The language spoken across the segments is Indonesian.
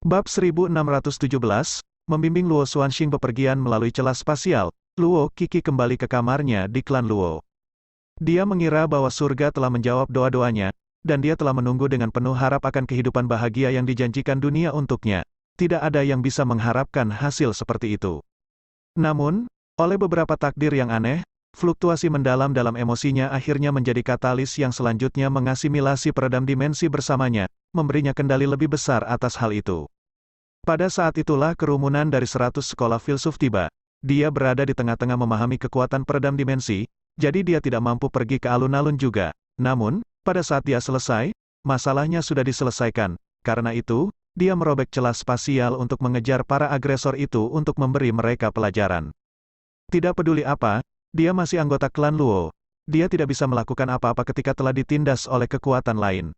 Bab 1617, membimbing Luo Xuanxing bepergian melalui celah spasial. Luo Qixi kembali ke kamarnya di klan Luo. Dia mengira bahwa surga telah menjawab doa-doanya, dan dia telah menunggu dengan penuh harap akan kehidupan bahagia yang dijanjikan dunia untuknya. Tidak ada yang bisa mengharapkan hasil seperti itu. Namun, oleh beberapa takdir yang aneh, fluktuasi mendalam dalam emosinya akhirnya menjadi katalis yang selanjutnya mengasimilasi peredam dimensi bersamanya, memberinya kendali lebih besar atas hal itu. Pada saat itulah kerumunan dari 100 sekolah filsuf tiba. Dia berada di tengah-tengah memahami kekuatan peredam dimensi, jadi dia tidak mampu pergi ke alun-alun juga. Namun, pada saat dia selesai, masalahnya sudah diselesaikan. Karena itu, dia merobek celah spasial untuk mengejar para agresor itu untuk memberi mereka pelajaran. Tidak peduli apa, dia masih anggota klan Luo. Dia tidak bisa melakukan apa-apa ketika telah ditindas oleh kekuatan lain.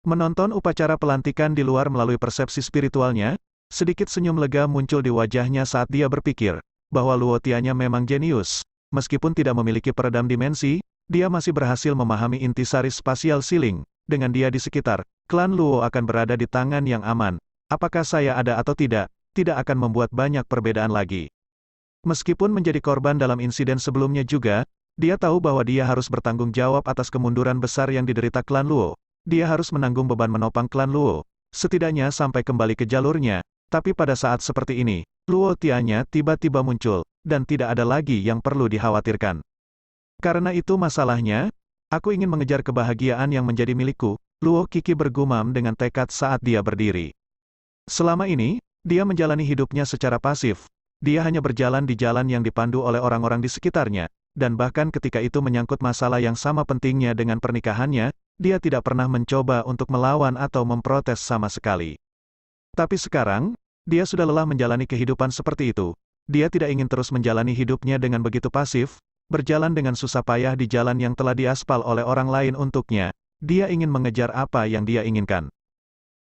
Menonton upacara pelantikan di luar melalui persepsi spiritualnya, sedikit senyum lega muncul di wajahnya saat dia berpikir bahwa Luo Tianya memang jenius. Meskipun tidak memiliki peredam dimensi, dia masih berhasil memahami intisari spasial ceiling. Dengan dia di sekitar, klan Luo akan berada di tangan yang aman. Apakah saya ada atau tidak akan membuat banyak perbedaan lagi. Meskipun menjadi korban dalam insiden sebelumnya juga, dia tahu bahwa dia harus bertanggung jawab atas kemunduran besar yang diderita klan Luo. Dia harus menanggung beban menopang klan Luo, setidaknya sampai kembali ke jalurnya. Tapi pada saat seperti ini, Luo Tianya tiba-tiba muncul, dan tidak ada lagi yang perlu dikhawatirkan. Karena itu masalahnya, aku ingin mengejar kebahagiaan yang menjadi milikku, Luo Qixi bergumam dengan tekad saat dia berdiri. Selama ini, dia menjalani hidupnya secara pasif. Dia hanya berjalan di jalan yang dipandu oleh orang-orang di sekitarnya, dan bahkan ketika itu menyangkut masalah yang sama pentingnya dengan pernikahannya, dia tidak pernah mencoba untuk melawan atau memprotes sama sekali. Tapi sekarang, dia sudah lelah menjalani kehidupan seperti itu. Dia tidak ingin terus menjalani hidupnya dengan begitu pasif, berjalan dengan susah payah di jalan yang telah diaspal oleh orang lain untuknya. Dia ingin mengejar apa yang dia inginkan.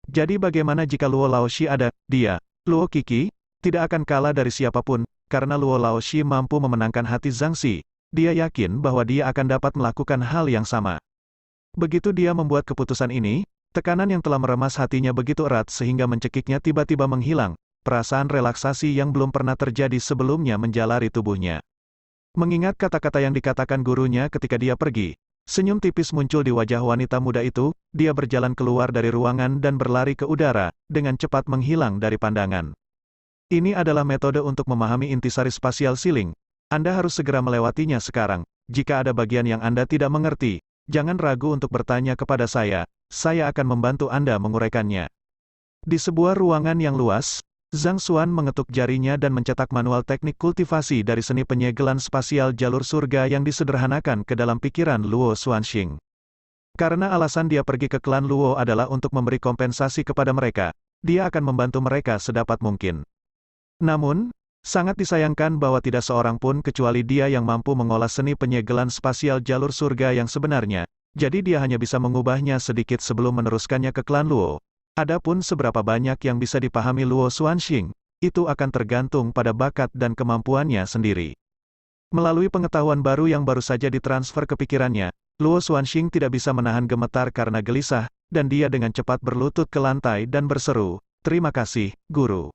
Jadi bagaimana jika Luo Laoshi ada? Dia, Luo Qixi, tidak akan kalah dari siapapun, karena Luo Laoshi mampu memenangkan hati Zhang Xi. Dia yakin bahwa dia akan dapat melakukan hal yang sama. Begitu dia membuat keputusan ini, tekanan yang telah meremas hatinya begitu erat sehingga mencekiknya tiba-tiba menghilang. Perasaan relaksasi yang belum pernah terjadi sebelumnya menjalari tubuhnya. Mengingat kata-kata yang dikatakan gurunya ketika dia pergi, senyum tipis muncul di wajah wanita muda itu. Dia berjalan keluar dari ruangan dan berlari ke udara, dengan cepat menghilang dari pandangan. Ini adalah metode untuk memahami intisari spasial ceiling. Anda harus segera melewatinya sekarang. Jika ada bagian yang Anda tidak mengerti, jangan ragu untuk bertanya kepada saya akan membantu Anda menguraikannya. Di sebuah ruangan yang luas, Zhang Xuan mengetuk jarinya dan mencetak manual teknik kultivasi dari seni penyegelan spasial jalur surga yang disederhanakan ke dalam pikiran Luo Xuanxing. Karena alasan dia pergi ke klan Luo adalah untuk memberi kompensasi kepada mereka, dia akan membantu mereka sedapat mungkin. Namun, sangat disayangkan bahwa tidak seorang pun kecuali dia yang mampu mengolah seni penyegelan spasial jalur surga yang sebenarnya. Jadi dia hanya bisa mengubahnya sedikit sebelum meneruskannya ke klan Luo. Adapun seberapa banyak yang bisa dipahami Luo Xuanxing, itu akan tergantung pada bakat dan kemampuannya sendiri. Melalui pengetahuan baru yang baru saja ditransfer ke pikirannya, Luo Xuanxing tidak bisa menahan gemetar karena gelisah, dan dia dengan cepat berlutut ke lantai dan berseru, "Terima kasih, Guru."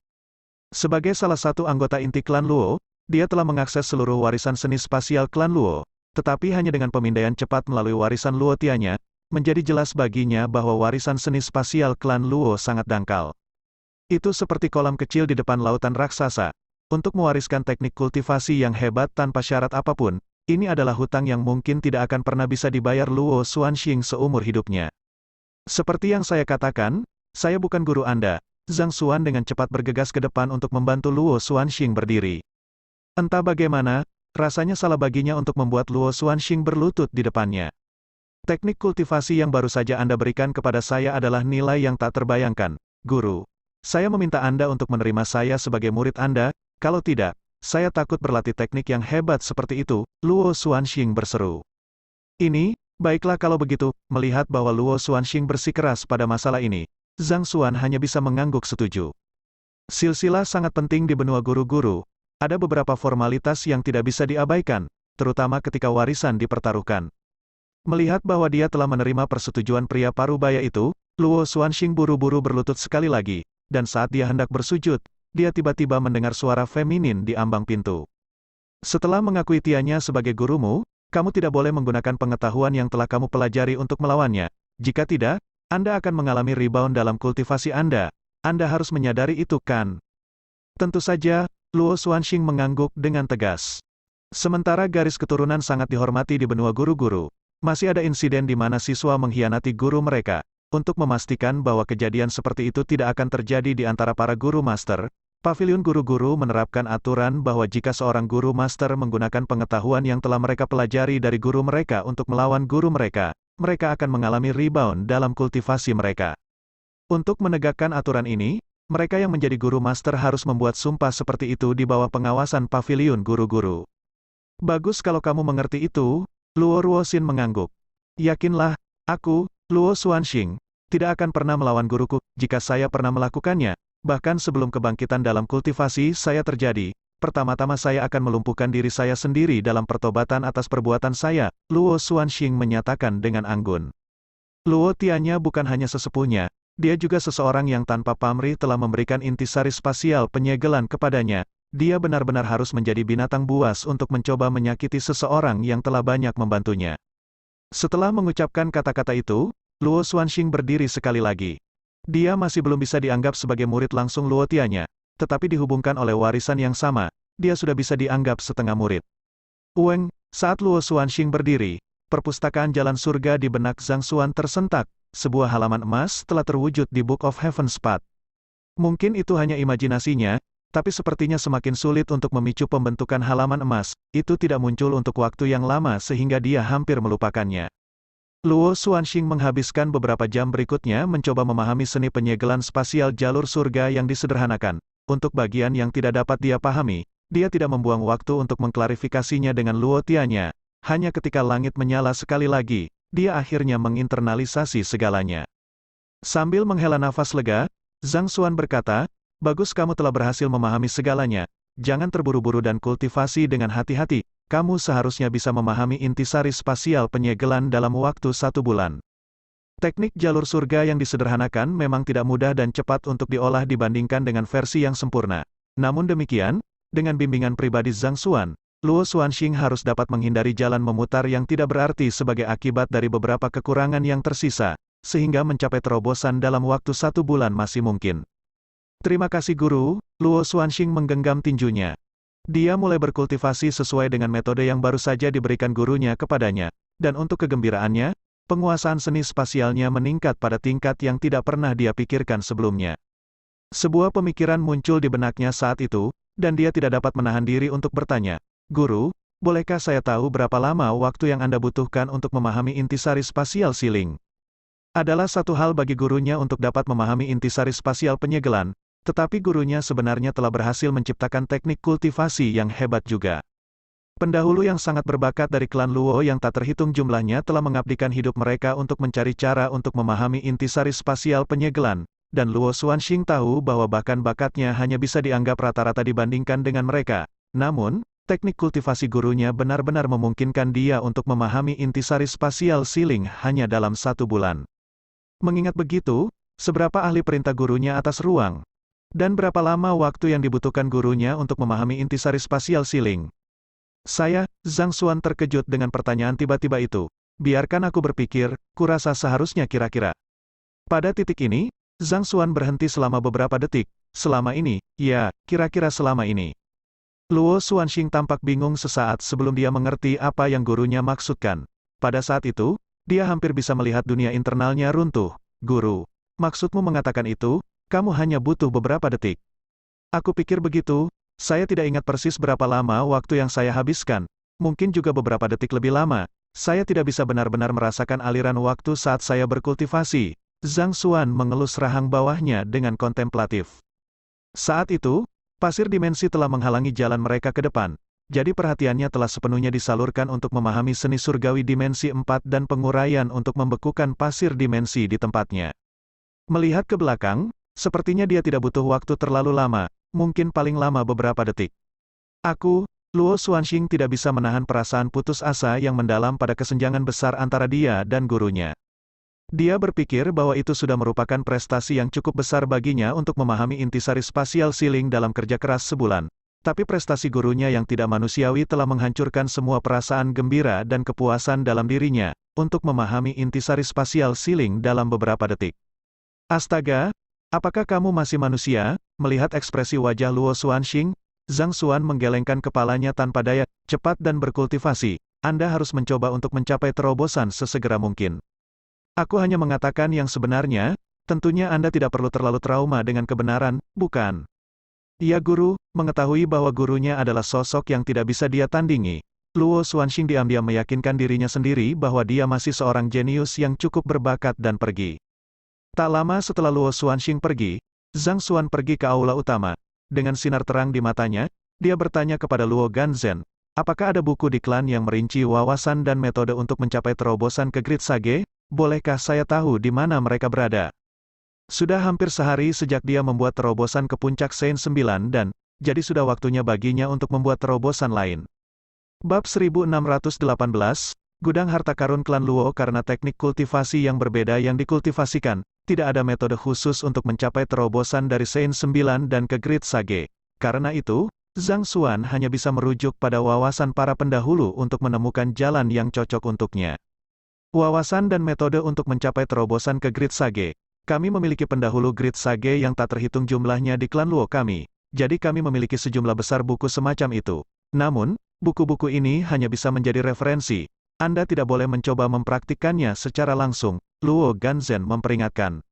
Sebagai salah satu anggota inti klan Luo, dia telah mengakses seluruh warisan seni spasial klan Luo. Tetapi hanya dengan pemindaian cepat melalui warisan Luo Tianya, menjadi jelas baginya bahwa warisan seni spasial klan Luo sangat dangkal. Itu seperti kolam kecil di depan lautan raksasa. Untuk mewariskan teknik kultivasi yang hebat tanpa syarat apapun, ini adalah hutang yang mungkin tidak akan pernah bisa dibayar Luo Xuanxing seumur hidupnya. Seperti yang saya katakan, saya bukan guru Anda. Zhang Xuan dengan cepat bergegas ke depan untuk membantu Luo Xuanxing berdiri. Entah bagaimana, rasanya salah baginya untuk membuat Luo Xuanxing berlutut di depannya. Teknik kultivasi yang baru saja Anda berikan kepada saya adalah nilai yang tak terbayangkan, Guru. Saya meminta Anda untuk menerima saya sebagai murid Anda, kalau tidak, saya takut berlatih teknik yang hebat seperti itu, Luo Xuanxing berseru. Ini, baiklah kalau begitu, melihat bahwa Luo Xuanxing bersikeras pada masalah ini, Zhang Xuan hanya bisa mengangguk setuju. Silsilah sangat penting di benua guru-guru. Ada beberapa formalitas yang tidak bisa diabaikan, terutama ketika warisan dipertaruhkan. Melihat bahwa dia telah menerima persetujuan pria parubaya itu, Luo Xuanxing buru-buru berlutut sekali lagi, dan saat dia hendak bersujud, dia tiba-tiba mendengar suara feminin di ambang pintu. Setelah mengakui Tianya sebagai gurumu, kamu tidak boleh menggunakan pengetahuan yang telah kamu pelajari untuk melawannya. Jika tidak, Anda akan mengalami rebound dalam kultivasi Anda. Anda harus menyadari itu kan? Tentu saja, Luo Xuanxing mengangguk dengan tegas. Sementara garis keturunan sangat dihormati di benua guru-guru, masih ada insiden di mana siswa mengkhianati guru mereka. Untuk memastikan bahwa kejadian seperti itu tidak akan terjadi di antara para guru master, Paviliun guru-guru menerapkan aturan bahwa jika seorang guru master menggunakan pengetahuan yang telah mereka pelajari dari guru mereka untuk melawan guru mereka, mereka akan mengalami rebound dalam kultivasi mereka. Untuk menegakkan aturan ini, mereka yang menjadi guru master harus membuat sumpah seperti itu di bawah pengawasan Paviliun guru-guru. Bagus kalau kamu mengerti itu, Luo Ruoxin mengangguk. Yakinlah, aku, Luo Xuanxing, tidak akan pernah melawan guruku. Jika saya pernah melakukannya, bahkan sebelum kebangkitan dalam kultivasi saya terjadi, pertama-tama saya akan melumpuhkan diri saya sendiri dalam pertobatan atas perbuatan saya, Luo Xuanxing menyatakan dengan anggun. Luo Tianya bukan hanya sesepuhnya, dia juga seseorang yang tanpa pamrih telah memberikan intisari spasial penyegelan kepadanya. Dia benar-benar harus menjadi binatang buas untuk mencoba menyakiti seseorang yang telah banyak membantunya. Setelah mengucapkan kata-kata itu, Luo Xuanxing berdiri sekali lagi. Dia masih belum bisa dianggap sebagai murid langsung Luo Tianya, tetapi dihubungkan oleh warisan yang sama, dia sudah bisa dianggap setengah murid. Ueng, saat Luo Xuanxing berdiri, perpustakaan jalan surga di benak Zhang Xuan tersentak, sebuah halaman emas telah terwujud di Book of Heaven's Path. Mungkin itu hanya imajinasinya, tapi sepertinya semakin sulit untuk memicu pembentukan halaman emas, itu tidak muncul untuk waktu yang lama sehingga dia hampir melupakannya. Luo Xuanxing menghabiskan beberapa jam berikutnya mencoba memahami seni penyegelan spasial jalur surga yang disederhanakan. Untuk bagian yang tidak dapat dia pahami, dia tidak membuang waktu untuk mengklarifikasinya dengan Luo Tianya. Hanya ketika langit menyala sekali lagi, dia akhirnya menginternalisasi segalanya. Sambil menghela nafas lega, Zhang Xuan berkata, "Bagus kamu telah berhasil memahami segalanya. Jangan terburu-buru dan kultivasi dengan hati-hati. Kamu seharusnya bisa memahami intisari spasial penyegelan dalam waktu 1 bulan." Teknik jalur surga yang disederhanakan memang tidak mudah dan cepat untuk diolah dibandingkan dengan versi yang sempurna. Namun demikian, dengan bimbingan pribadi Zhang Xuan, Luo Xuanxing harus dapat menghindari jalan memutar yang tidak berarti sebagai akibat dari beberapa kekurangan yang tersisa, sehingga mencapai terobosan dalam waktu 1 bulan masih mungkin. Terima kasih guru, Luo Xuanxing menggenggam tinjunya. Dia mulai berkultivasi sesuai dengan metode yang baru saja diberikan gurunya kepadanya, dan untuk kegembiraannya, penguasaan seni spasialnya meningkat pada tingkat yang tidak pernah dia pikirkan sebelumnya. Sebuah pemikiran muncul di benaknya saat itu, dan dia tidak dapat menahan diri untuk bertanya, "Guru, bolehkah saya tahu berapa lama waktu yang Anda butuhkan untuk memahami intisari spasial siling?" Adalah satu hal bagi gurunya untuk dapat memahami intisari spasial penyegelan, tetapi gurunya sebenarnya telah berhasil menciptakan teknik kultivasi yang hebat juga. Pendahulu yang sangat berbakat dari klan Luo yang tak terhitung jumlahnya telah mengabdikan hidup mereka untuk mencari cara untuk memahami intisari spasial penyegelan, dan Luo Xuanxing tahu bahwa bahkan bakatnya hanya bisa dianggap rata-rata dibandingkan dengan mereka. Namun, teknik kultivasi gurunya benar-benar memungkinkan dia untuk memahami intisari spasial siling hanya dalam 1 bulan. Mengingat begitu, seberapa ahli perintah gurunya atas ruang? Dan berapa lama waktu yang dibutuhkan gurunya untuk memahami intisari spasial siling? Saya, Zhang Xuan terkejut dengan pertanyaan tiba-tiba itu. Biarkan aku berpikir, kurasa seharusnya kira-kira. Pada titik ini, Zhang Xuan berhenti selama beberapa detik. Selama ini, ya, kira-kira selama ini. Luo Xuanxing tampak bingung sesaat sebelum dia mengerti apa yang gurunya maksudkan. Pada saat itu, dia hampir bisa melihat dunia internalnya runtuh. "Guru, maksudmu mengatakan itu? Kamu hanya butuh beberapa detik." "Aku pikir begitu, saya tidak ingat persis berapa lama waktu yang saya habiskan. Mungkin juga beberapa detik lebih lama. Saya tidak bisa benar-benar merasakan aliran waktu saat saya berkultivasi." Zhang Xuan mengelus rahang bawahnya dengan kontemplatif. Saat itu, pasir dimensi telah menghalangi jalan mereka ke depan, jadi perhatiannya telah sepenuhnya disalurkan untuk memahami seni surgawi dimensi 4 dan penguraian untuk membekukan pasir dimensi di tempatnya. Melihat ke belakang, sepertinya dia tidak butuh waktu terlalu lama, mungkin paling lama beberapa detik. Luo Xuanxing tidak bisa menahan perasaan putus asa yang mendalam pada kesenjangan besar antara dia dan gurunya. Dia berpikir bahwa itu sudah merupakan prestasi yang cukup besar baginya untuk memahami intisari spasial ceiling dalam kerja keras sebulan. Tapi prestasi gurunya yang tidak manusiawi telah menghancurkan semua perasaan gembira dan kepuasan dalam dirinya, untuk memahami intisari spasial ceiling dalam beberapa detik. Astaga, apakah kamu masih manusia? Melihat ekspresi wajah Luo Xuanxing, Zhang Xuan menggelengkan kepalanya tanpa daya, cepat dan berkultivasi, Anda harus mencoba untuk mencapai terobosan sesegera mungkin. Aku hanya mengatakan yang sebenarnya, tentunya Anda tidak perlu terlalu trauma dengan kebenaran, bukan? Iya guru, mengetahui bahwa gurunya adalah sosok yang tidak bisa dia tandingi. Luo Xuanxing diam-diam meyakinkan dirinya sendiri bahwa dia masih seorang jenius yang cukup berbakat dan pergi. Tak lama setelah Luo Xuanxing pergi, Zhang Xuan pergi ke aula utama. Dengan sinar terang di matanya, dia bertanya kepada Luo Ganzhen, apakah ada buku di klan yang merinci wawasan dan metode untuk mencapai terobosan ke Grid Sage? Bolehkah saya tahu di mana mereka berada? Sudah hampir sehari sejak dia membuat terobosan ke puncak Saint 9 dan, jadi sudah waktunya baginya untuk membuat terobosan lain. Bab 1618, Gudang Harta Karun Klan Luo. Karena teknik kultivasi yang berbeda yang dikultivasikan, tidak ada metode khusus untuk mencapai terobosan dari Saint 9 dan ke Grid Sage. Karena itu, Zhang Xuan hanya bisa merujuk pada wawasan para pendahulu untuk menemukan jalan yang cocok untuknya. Wawasan dan metode untuk mencapai terobosan ke Grid Sage. Kami memiliki pendahulu Grid Sage yang tak terhitung jumlahnya di klan Luo kami, jadi kami memiliki sejumlah besar buku semacam itu. Namun, buku-buku ini hanya bisa menjadi referensi. Anda tidak boleh mencoba mempraktikkannya secara langsung, Luo Ganzhen memperingatkan.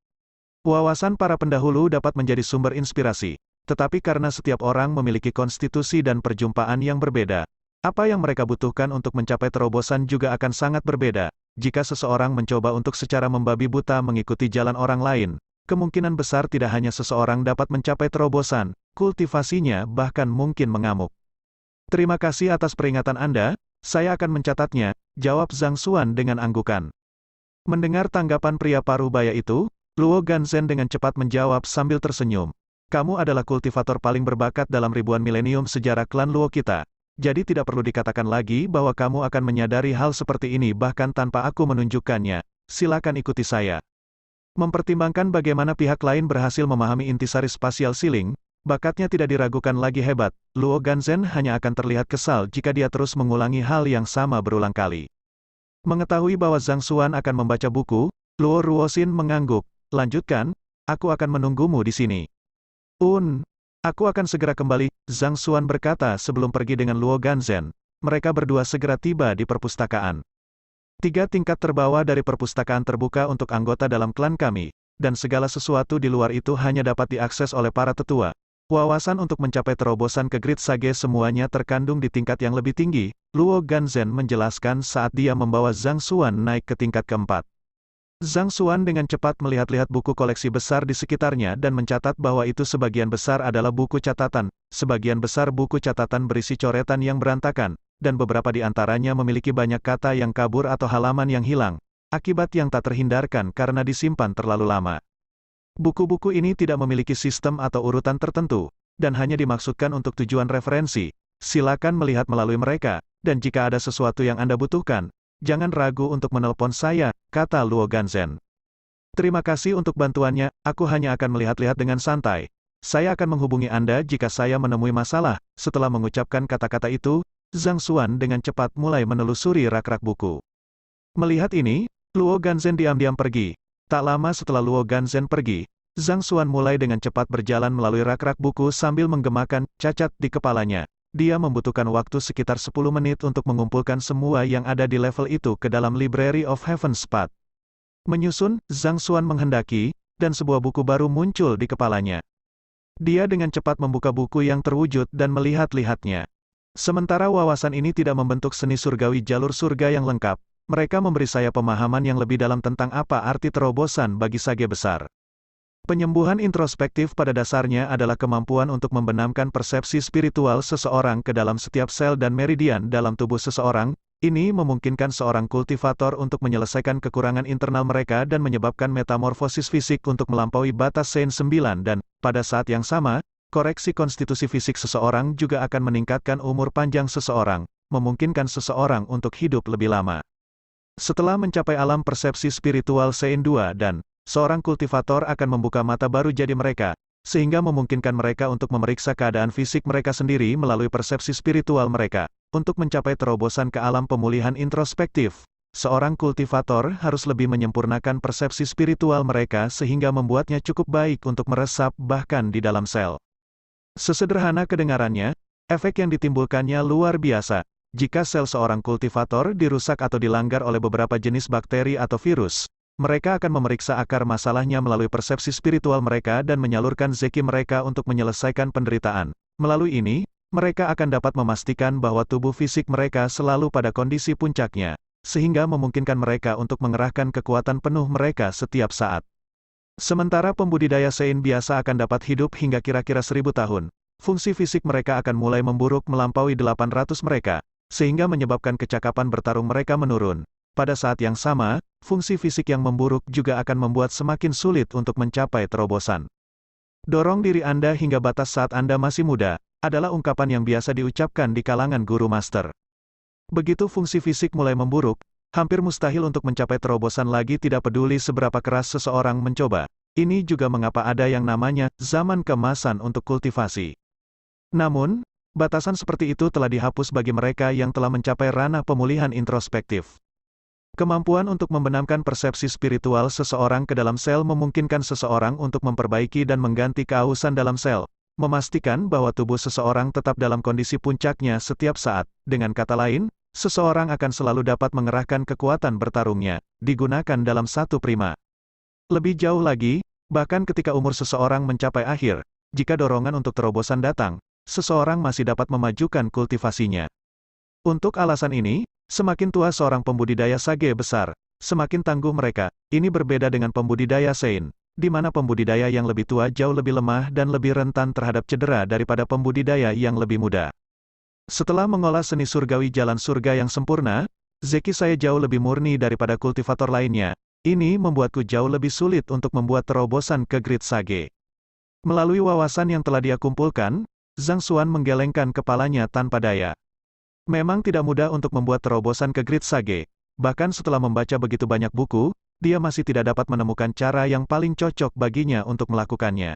Wawasan para pendahulu dapat menjadi sumber inspirasi, tetapi karena setiap orang memiliki konstitusi dan perjumpaan yang berbeda, apa yang mereka butuhkan untuk mencapai terobosan juga akan sangat berbeda. Jika seseorang mencoba untuk secara membabi buta mengikuti jalan orang lain, kemungkinan besar tidak hanya seseorang dapat mencapai terobosan, kultivasinya bahkan mungkin mengamuk. Terima kasih atas peringatan Anda, saya akan mencatatnya, jawab Zhang Xuan dengan anggukan. Mendengar tanggapan pria parubaya itu, Luo Ganzhen dengan cepat menjawab sambil tersenyum. Kamu adalah kultivator paling berbakat dalam ribuan milenium sejarah klan Luo kita. Jadi tidak perlu dikatakan lagi bahwa kamu akan menyadari hal seperti ini bahkan tanpa aku menunjukkannya. Silakan ikuti saya. Mempertimbangkan bagaimana pihak lain berhasil memahami intisari spasial ceiling, bakatnya tidak diragukan lagi hebat. Luo Ganzhen hanya akan terlihat kesal jika dia terus mengulangi hal yang sama berulang kali. Mengetahui bahwa Zhang Xuan akan membaca buku, Luo Ruoxin mengangguk. Lanjutkan, aku akan menunggumu di sini. Aku akan segera kembali, Zhang Xuan berkata sebelum pergi dengan Luo Ganzhen. Mereka berdua segera tiba di perpustakaan. 3 tingkat terbawa dari perpustakaan terbuka untuk anggota dalam klan kami, dan segala sesuatu di luar itu hanya dapat diakses oleh para tetua. Wawasan untuk mencapai terobosan ke Grid Sage semuanya terkandung di tingkat yang lebih tinggi, Luo Ganzhen menjelaskan saat dia membawa Zhang Xuan naik ke tingkat keempat. Zhang Xuan dengan cepat melihat-lihat buku koleksi besar di sekitarnya dan mencatat bahwa itu sebagian besar adalah buku catatan, sebagian besar buku catatan berisi coretan yang berantakan, dan beberapa di antaranya memiliki banyak kata yang kabur atau halaman yang hilang, akibat yang tak terhindarkan karena disimpan terlalu lama. Buku-buku ini tidak memiliki sistem atau urutan tertentu, dan hanya dimaksudkan untuk tujuan referensi. Silakan melihat melalui mereka, dan jika ada sesuatu yang Anda butuhkan, jangan ragu untuk menelpon saya, kata Luo Ganzhen. Terima kasih untuk bantuannya, aku hanya akan melihat-lihat dengan santai. Saya akan menghubungi Anda jika saya menemui masalah. Setelah mengucapkan kata-kata itu, Zhang Xuan dengan cepat mulai menelusuri rak-rak buku. Melihat ini, Luo Ganzhen diam-diam pergi. Tak lama setelah Luo Ganzhen pergi, Zhang Xuan mulai dengan cepat berjalan melalui rak-rak buku sambil menggemakan cacat di kepalanya. Dia membutuhkan waktu sekitar 10 menit untuk mengumpulkan semua yang ada di level itu ke dalam Library of Heaven's Path. Menyusun, Zhang Xuan menghendaki, dan sebuah buku baru muncul di kepalanya. Dia dengan cepat membuka buku yang terwujud dan melihat-lihatnya. Sementara wawasan ini tidak membentuk seni surgawi jalur surga yang lengkap, mereka memberi saya pemahaman yang lebih dalam tentang apa arti terobosan bagi sage besar. Penyembuhan introspektif pada dasarnya adalah kemampuan untuk membenamkan persepsi spiritual seseorang ke dalam setiap sel dan meridian dalam tubuh seseorang. Ini memungkinkan seorang kultivator untuk menyelesaikan kekurangan internal mereka dan menyebabkan metamorfosis fisik untuk melampaui batas Saint 9 dan, pada saat yang sama, koreksi konstitusi fisik seseorang juga akan meningkatkan umur panjang seseorang, memungkinkan seseorang untuk hidup lebih lama. Setelah mencapai alam persepsi spiritual Sein 2 dan seorang kultivator akan membuka mata baru jadi mereka, sehingga memungkinkan mereka untuk memeriksa keadaan fisik mereka sendiri melalui persepsi spiritual mereka. Untuk mencapai terobosan ke alam pemulihan introspektif, seorang kultivator harus lebih menyempurnakan persepsi spiritual mereka sehingga membuatnya cukup baik untuk meresap bahkan di dalam sel. Sesederhana kedengarannya, efek yang ditimbulkannya luar biasa. Jika sel seorang kultivator dirusak atau dilanggar oleh beberapa jenis bakteri atau virus, mereka akan memeriksa akar masalahnya melalui persepsi spiritual mereka dan menyalurkan zeki mereka untuk menyelesaikan penderitaan. Melalui ini, mereka akan dapat memastikan bahwa tubuh fisik mereka selalu pada kondisi puncaknya, sehingga memungkinkan mereka untuk mengerahkan kekuatan penuh mereka setiap saat. Sementara pembudidaya Sein biasa akan dapat hidup hingga kira-kira 1000 tahun, fungsi fisik mereka akan mulai memburuk melampaui 800 mereka, sehingga menyebabkan kecakapan bertarung mereka menurun. Pada saat yang sama, fungsi fisik yang memburuk juga akan membuat semakin sulit untuk mencapai terobosan. Dorong diri Anda hingga batas saat Anda masih muda, adalah ungkapan yang biasa diucapkan di kalangan guru master. Begitu fungsi fisik mulai memburuk, hampir mustahil untuk mencapai terobosan lagi tidak peduli seberapa keras seseorang mencoba. Ini juga mengapa ada yang namanya zaman keemasan untuk kultivasi. Namun, batasan seperti itu telah dihapus bagi mereka yang telah mencapai ranah pemulihan introspektif. Kemampuan untuk membenamkan persepsi spiritual seseorang ke dalam sel memungkinkan seseorang untuk memperbaiki dan mengganti keausan dalam sel, memastikan bahwa tubuh seseorang tetap dalam kondisi puncaknya setiap saat. Dengan kata lain, seseorang akan selalu dapat mengerahkan kekuatan bertarungnya, digunakan dalam satu prima. Lebih jauh lagi, bahkan ketika umur seseorang mencapai akhir, jika dorongan untuk terobosan datang, seseorang masih dapat memajukan kultivasinya. Untuk alasan ini, semakin tua seorang pembudidaya sage besar, semakin tangguh mereka. Ini berbeda dengan pembudidaya Sein, di mana pembudidaya yang lebih tua jauh lebih lemah dan lebih rentan terhadap cedera daripada pembudidaya yang lebih muda. Setelah mengolah seni surgawi jalan surga yang sempurna, zeki saya jauh lebih murni daripada kultivator lainnya. Ini membuatku jauh lebih sulit untuk membuat terobosan ke Grid Sage. Melalui wawasan yang telah dia kumpulkan, Zhang Xuan menggelengkan kepalanya tanpa daya. Memang tidak mudah untuk membuat terobosan ke Grid Sage, bahkan setelah membaca begitu banyak buku, dia masih tidak dapat menemukan cara yang paling cocok baginya untuk melakukannya.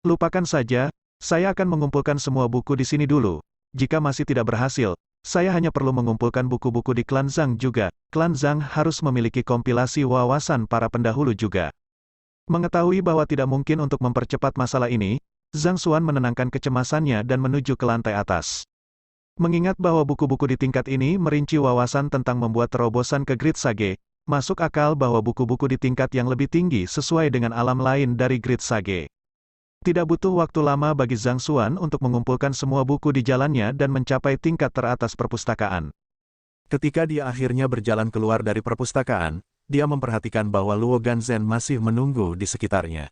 Lupakan saja, saya akan mengumpulkan semua buku di sini dulu. Jika masih tidak berhasil, saya hanya perlu mengumpulkan buku-buku di klan Zhang juga. Klan Zhang harus memiliki kompilasi wawasan para pendahulu juga. Mengetahui bahwa tidak mungkin untuk mempercepat masalah ini, Zhang Xuan menenangkan kecemasannya dan menuju ke lantai atas. Mengingat bahwa buku-buku di tingkat ini merinci wawasan tentang membuat terobosan ke Grid Sage, masuk akal bahwa buku-buku di tingkat yang lebih tinggi sesuai dengan alam lain dari Grid Sage. Tidak butuh waktu lama bagi Zhang Xuan untuk mengumpulkan semua buku di jalannya dan mencapai tingkat teratas perpustakaan. Ketika dia akhirnya berjalan keluar dari perpustakaan, dia memperhatikan bahwa Luo Ganzhen masih menunggu di sekitarnya.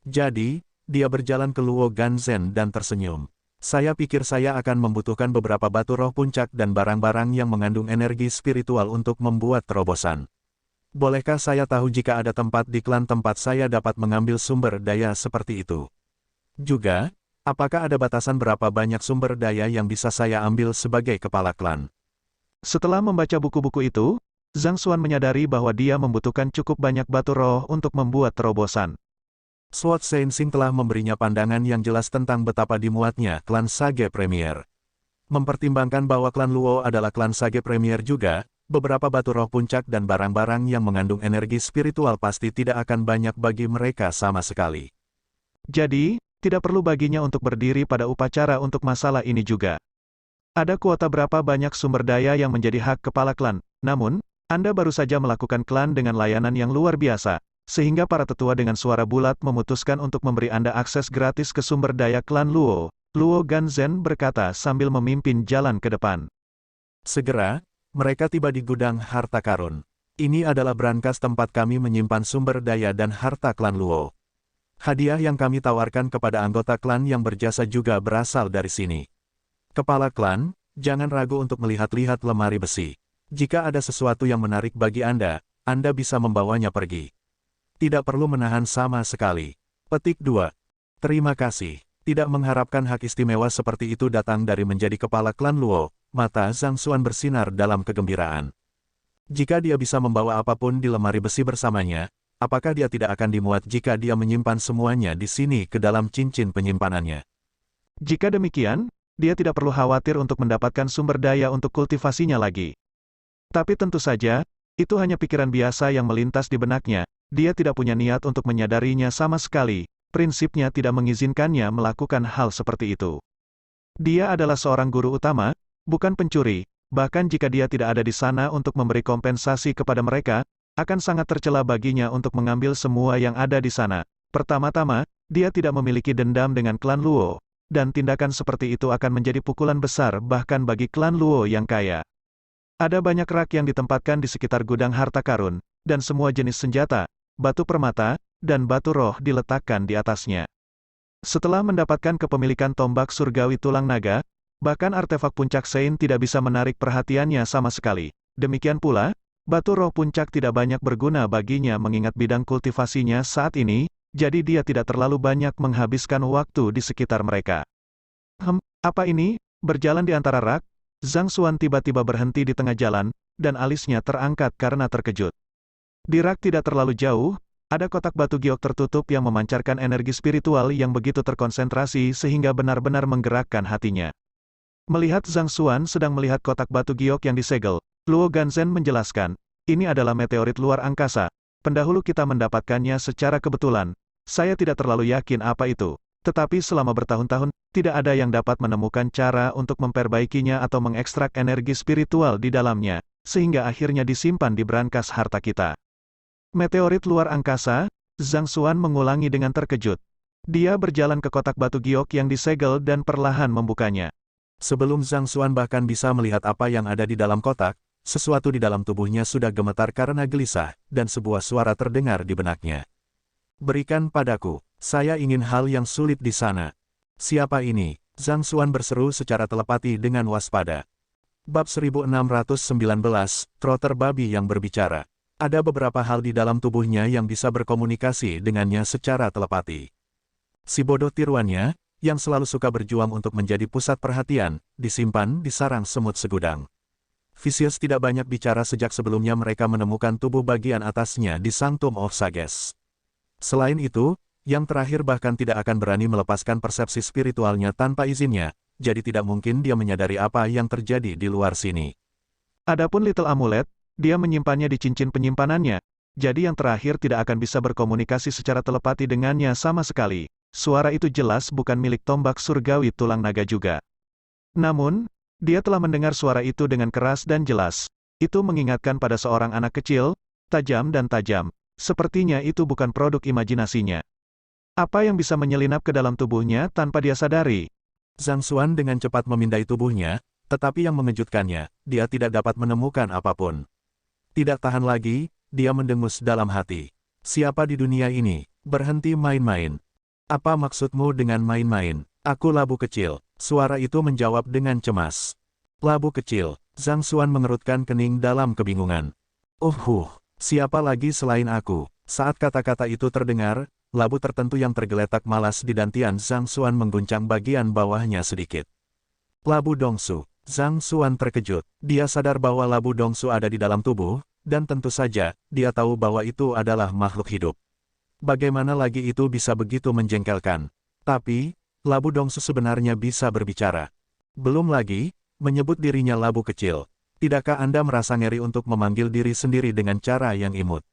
Jadi, dia berjalan ke Luo Ganzhen dan tersenyum. Saya pikir saya akan membutuhkan beberapa batu roh puncak dan barang-barang yang mengandung energi spiritual untuk membuat terobosan. Bolehkah saya tahu jika ada tempat di klan tempat saya dapat mengambil sumber daya seperti itu? Juga, apakah ada batasan berapa banyak sumber daya yang bisa saya ambil sebagai kepala klan? Setelah membaca buku-buku itu, Zhang Xuan menyadari bahwa dia membutuhkan cukup banyak batu roh untuk membuat terobosan. Sword Sensing telah memberinya pandangan yang jelas tentang betapa dimuatnya klan Sage Premier. Mempertimbangkan bahwa klan Luo adalah klan Sage Premier juga, beberapa batu roh puncak dan barang-barang yang mengandung energi spiritual pasti tidak akan banyak bagi mereka sama sekali. Jadi, tidak perlu baginya untuk berdiri pada upacara untuk masalah ini juga. Ada kuota berapa banyak sumber daya yang menjadi hak kepala klan, namun, Anda baru saja melakukan klan dengan layanan yang luar biasa, sehingga para tetua dengan suara bulat memutuskan untuk memberi Anda akses gratis ke sumber daya klan Luo. Luo Ganzhen berkata sambil memimpin jalan ke depan. Segera, mereka tiba di gudang harta karun. Ini adalah brankas tempat kami menyimpan sumber daya dan harta klan Luo. Hadiah yang kami tawarkan kepada anggota klan yang berjasa juga berasal dari sini. Kepala klan, jangan ragu untuk melihat-lihat lemari besi. Jika ada sesuatu yang menarik bagi Anda bisa membawanya pergi. Tidak perlu menahan sama sekali. Petik 2. Terima kasih. Tidak mengharapkan hak istimewa seperti itu datang dari menjadi kepala klan Luo, mata Zhang Xuan bersinar dalam kegembiraan. Jika dia bisa membawa apapun di lemari besi bersamanya, apakah dia tidak akan dimuat jika dia menyimpan semuanya di sini ke dalam cincin penyimpanannya? Jika demikian, dia tidak perlu khawatir untuk mendapatkan sumber daya untuk kultivasinya lagi. Tapi tentu saja, itu hanya pikiran biasa yang melintas di benaknya. Dia tidak punya niat untuk menyadarinya sama sekali. Prinsipnya tidak mengizinkannya melakukan hal seperti itu. Dia adalah seorang guru utama, bukan pencuri. Bahkan jika dia tidak ada di sana untuk memberi kompensasi kepada mereka, akan sangat tercela baginya untuk mengambil semua yang ada di sana. Pertama-tama, dia tidak memiliki dendam dengan klan Luo, dan tindakan seperti itu akan menjadi pukulan besar bahkan bagi klan Luo yang kaya. Ada banyak rak yang ditempatkan di sekitar gudang harta karun, dan semua jenis senjata, batu permata, dan batu roh diletakkan di atasnya. Setelah mendapatkan kepemilikan tombak surgawi tulang naga, bahkan artefak puncak Sein tidak bisa menarik perhatiannya sama sekali. Demikian pula, batu roh puncak tidak banyak berguna baginya mengingat bidang kultivasinya saat ini, jadi dia tidak terlalu banyak menghabiskan waktu di sekitar mereka. Apa ini? Berjalan di antara rak, Zhang Xuan tiba-tiba berhenti di tengah jalan, dan alisnya terangkat karena terkejut. Di rak tidak terlalu jauh, ada kotak batu giok tertutup yang memancarkan energi spiritual yang begitu terkonsentrasi sehingga benar-benar menggerakkan hatinya. Melihat Zhang Xuan sedang melihat kotak batu giok yang disegel, Luo Ganzhen menjelaskan, ini adalah meteorit luar angkasa. Pendahulu kita mendapatkannya secara kebetulan. Saya tidak terlalu yakin apa itu. Tetapi selama bertahun-tahun, tidak ada yang dapat menemukan cara untuk memperbaikinya atau mengekstrak energi spiritual di dalamnya, sehingga akhirnya disimpan di brankas harta kita. Meteorit luar angkasa, Zhang Xuan mengulangi dengan terkejut. Dia berjalan ke kotak batu giok yang disegel dan perlahan membukanya. Sebelum Zhang Xuan bahkan bisa melihat apa yang ada di dalam kotak, sesuatu di dalam tubuhnya sudah gemetar karena gelisah, dan sebuah suara terdengar di benaknya. Berikan padaku, saya ingin hal yang sulit di sana. Siapa ini? Zhang Xuan berseru secara telepati dengan waspada. Bab 1619, Trotter Babi yang berbicara. Ada beberapa hal di dalam tubuhnya yang bisa berkomunikasi dengannya secara telepati. Si bodoh tiruannya, yang selalu suka berjuang untuk menjadi pusat perhatian, disimpan di sarang semut segudang. Vicious tidak banyak bicara sejak sebelumnya mereka menemukan tubuh bagian atasnya di Sanctum of Sages. Selain itu, yang terakhir bahkan tidak akan berani melepaskan persepsi spiritualnya tanpa izinnya, jadi tidak mungkin dia menyadari apa yang terjadi di luar sini. Adapun Little Amulet, dia menyimpannya di cincin penyimpanannya, jadi yang terakhir tidak akan bisa berkomunikasi secara telepati dengannya sama sekali. Suara itu jelas bukan milik tombak surgawi tulang naga juga. Namun, dia telah mendengar suara itu dengan keras dan jelas. Itu mengingatkan pada seorang anak kecil, tajam dan tajam. Sepertinya itu bukan produk imajinasinya. Apa yang bisa menyelinap ke dalam tubuhnya tanpa dia sadari? Zhang Xuan dengan cepat memindai tubuhnya, tetapi yang mengejutkannya, dia tidak dapat menemukan apapun. Tidak tahan lagi, dia mendengus dalam hati. Siapa di dunia ini? Berhenti main-main. Apa maksudmu dengan main-main? Aku labu kecil. Suara itu menjawab dengan cemas. Labu kecil. Zhang Xuan mengerutkan kening dalam kebingungan. Siapa lagi selain aku? Saat kata-kata itu terdengar, labu tertentu yang tergeletak malas di dantian Zhang Xuan mengguncang bagian bawahnya sedikit. Labu Dongsu. Zhang Xuan terkejut. Dia sadar bahwa labu Dongsu ada di dalam tubuh, dan tentu saja, dia tahu bahwa itu adalah makhluk hidup. Bagaimana lagi itu bisa begitu menjengkelkan? Tapi, labu Dongsu sebenarnya bisa berbicara. Belum lagi, menyebut dirinya labu kecil. Tidakkah Anda merasa ngeri untuk memanggil diri sendiri dengan cara yang imut?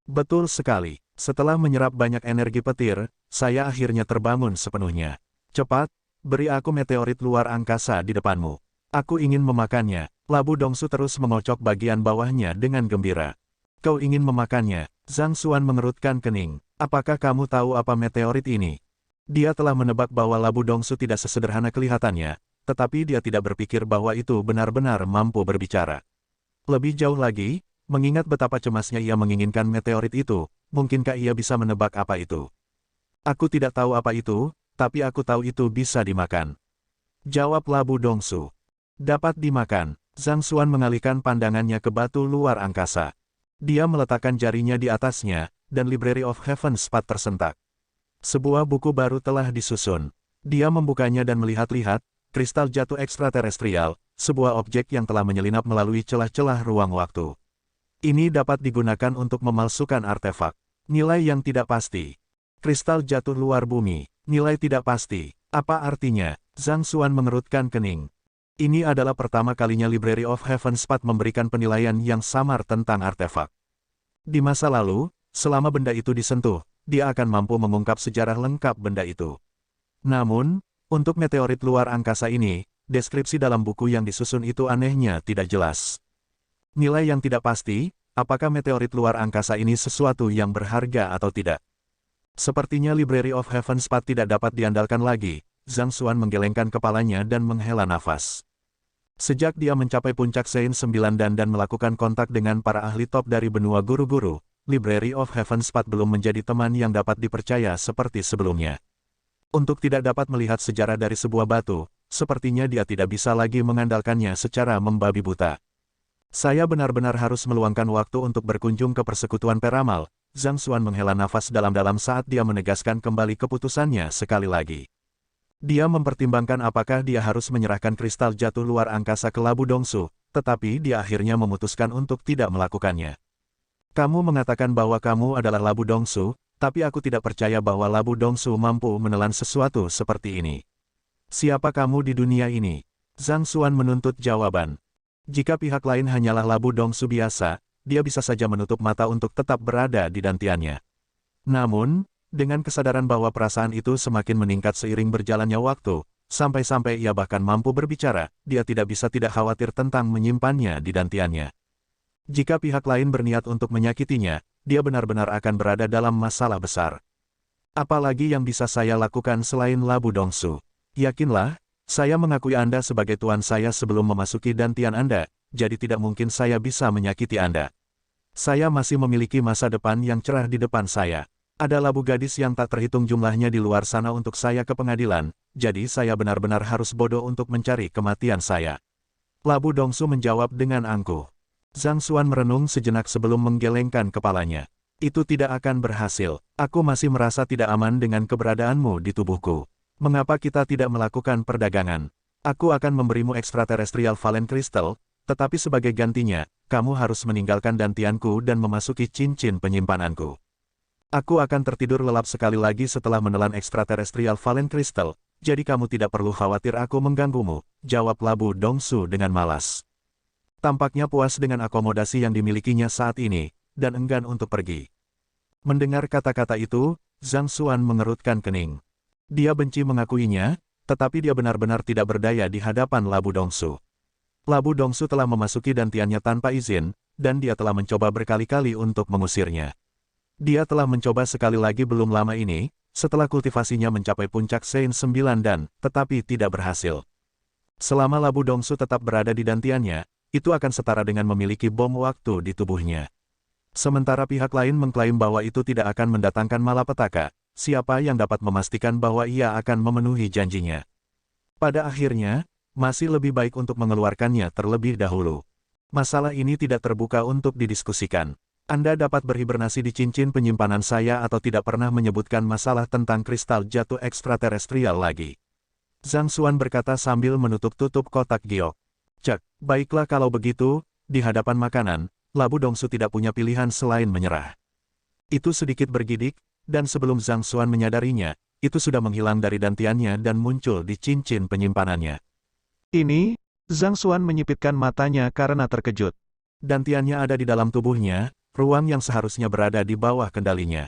Betul sekali. Setelah menyerap banyak energi petir, saya akhirnya terbangun sepenuhnya. Cepat, beri aku meteorit luar angkasa di depanmu. Aku ingin memakannya. Labu Dongsu terus mengocok bagian bawahnya dengan gembira. Kau ingin memakannya? Zhang Xuan mengerutkan kening. Apakah kamu tahu apa meteorit ini? Dia telah menebak bahwa labu Dongsu tidak sesederhana kelihatannya, tetapi dia tidak berpikir bahwa itu benar-benar mampu berbicara. Lebih jauh lagi, mengingat betapa cemasnya ia menginginkan meteorit itu, mungkinkah ia bisa menebak apa itu? Aku tidak tahu apa itu, tapi aku tahu itu bisa dimakan. Jawab labu Dongsu. Dapat dimakan. Zhang Xuan mengalihkan pandangannya ke batu luar angkasa. Dia meletakkan jarinya di atasnya, dan Library of Heaven Spat tersentak. Sebuah buku baru telah disusun. Dia membukanya dan melihat-lihat, kristal jatuh ekstraterestrial, sebuah objek yang telah menyelinap melalui celah-celah ruang waktu. Ini dapat digunakan untuk memalsukan artefak. Nilai yang tidak pasti. Kristal jatuh luar bumi. Nilai tidak pasti. Apa artinya? Zhang Xuan mengerutkan kening. Ini adalah pertama kalinya Library of Heaven's Path memberikan penilaian yang samar tentang artefak. Di masa lalu, selama benda itu disentuh, dia akan mampu mengungkap sejarah lengkap benda itu. Namun, untuk meteorit luar angkasa ini, deskripsi dalam buku yang disusun itu anehnya tidak jelas. Nilai yang tidak pasti, apakah meteorit luar angkasa ini sesuatu yang berharga atau tidak? Sepertinya Library of Heaven's Path tidak dapat diandalkan lagi. Zhang Xuan menggelengkan kepalanya dan menghela nafas. Sejak dia mencapai puncak Sein 9 dan melakukan kontak dengan para ahli top dari benua guru-guru, Library of Heaven's Path belum menjadi teman yang dapat dipercaya seperti sebelumnya. Untuk tidak dapat melihat sejarah dari sebuah batu, sepertinya dia tidak bisa lagi mengandalkannya secara membabi buta. Saya benar-benar harus meluangkan waktu untuk berkunjung ke persekutuan peramal. Zhang Xuan menghela nafas dalam-dalam saat dia menegaskan kembali keputusannya sekali lagi. Dia mempertimbangkan apakah dia harus menyerahkan kristal jatuh luar angkasa ke Labu Dongsu, tetapi dia akhirnya memutuskan untuk tidak melakukannya. Kamu mengatakan bahwa kamu adalah Labu Dongsu, tapi aku tidak percaya bahwa Labu Dongsu mampu menelan sesuatu seperti ini. Siapa kamu di dunia ini? Zhang Xuan menuntut jawaban. Jika pihak lain hanyalah Labu Dongsu biasa, dia bisa saja menutup mata untuk tetap berada di dantiannya. Namun, dengan kesadaran bahwa perasaan itu semakin meningkat seiring berjalannya waktu, sampai-sampai ia bahkan mampu berbicara, dia tidak bisa tidak khawatir tentang menyimpannya di dantiannya. Jika pihak lain berniat untuk menyakitinya, dia benar-benar akan berada dalam masalah besar. Apalagi yang bisa saya lakukan selain Labu Dongsu? Yakinlah, saya mengakui Anda sebagai tuan saya sebelum memasuki dantian Anda, jadi tidak mungkin saya bisa menyakiti Anda. Saya masih memiliki masa depan yang cerah di depan saya. Ada labu gadis yang tak terhitung jumlahnya di luar sana untuk saya ke pengadilan, jadi saya benar-benar harus bodoh untuk mencari kematian saya. Labu Dongsu menjawab dengan angkuh. Zhang Xuan merenung sejenak sebelum menggelengkan kepalanya. Itu tidak akan berhasil. Aku masih merasa tidak aman dengan keberadaanmu di tubuhku. Mengapa kita tidak melakukan perdagangan? Aku akan memberimu extraterrestrial Valen Crystal, tetapi sebagai gantinya, kamu harus meninggalkan dantianku dan memasuki cincin penyimpananku. Aku akan tertidur lelap sekali lagi setelah menelan extraterrestrial Valen Crystal, jadi kamu tidak perlu khawatir aku mengganggumu, jawab Labu Dongsu dengan malas. Tampaknya puas dengan akomodasi yang dimilikinya saat ini, dan enggan untuk pergi. Mendengar kata-kata itu, Zhang Xuan mengerutkan kening. Dia benci mengakuinya, tetapi dia benar-benar tidak berdaya di hadapan Labu Dongsu. Labu Dongsu telah memasuki dantiannya tanpa izin, dan dia telah mencoba berkali-kali untuk mengusirnya. Dia telah mencoba sekali lagi belum lama ini, setelah kultivasinya mencapai puncak Sein 9 tetapi tidak berhasil. Selama Labu Dongsu tetap berada di dantiannya, itu akan setara dengan memiliki bom waktu di tubuhnya. Sementara pihak lain mengklaim bahwa itu tidak akan mendatangkan malapetaka, siapa yang dapat memastikan bahwa ia akan memenuhi janjinya? Pada akhirnya, masih lebih baik untuk mengeluarkannya terlebih dahulu. Masalah ini tidak terbuka untuk didiskusikan. Anda dapat berhibernasi di cincin penyimpanan saya atau tidak pernah menyebutkan masalah tentang kristal jatuh ekstraterestrial lagi. Zhang Xuan berkata sambil menutup-tutup kotak giok. Cek, baiklah kalau begitu, di hadapan makanan, Labu Dongsu tidak punya pilihan selain menyerah. Itu sedikit bergidik, dan sebelum Zhang Xuan menyadarinya, itu sudah menghilang dari dantiannya dan muncul di cincin penyimpanannya. Ini, Zhang Xuan menyipitkan matanya karena terkejut. Dantiannya ada di dalam tubuhnya, ruang yang seharusnya berada di bawah kendalinya.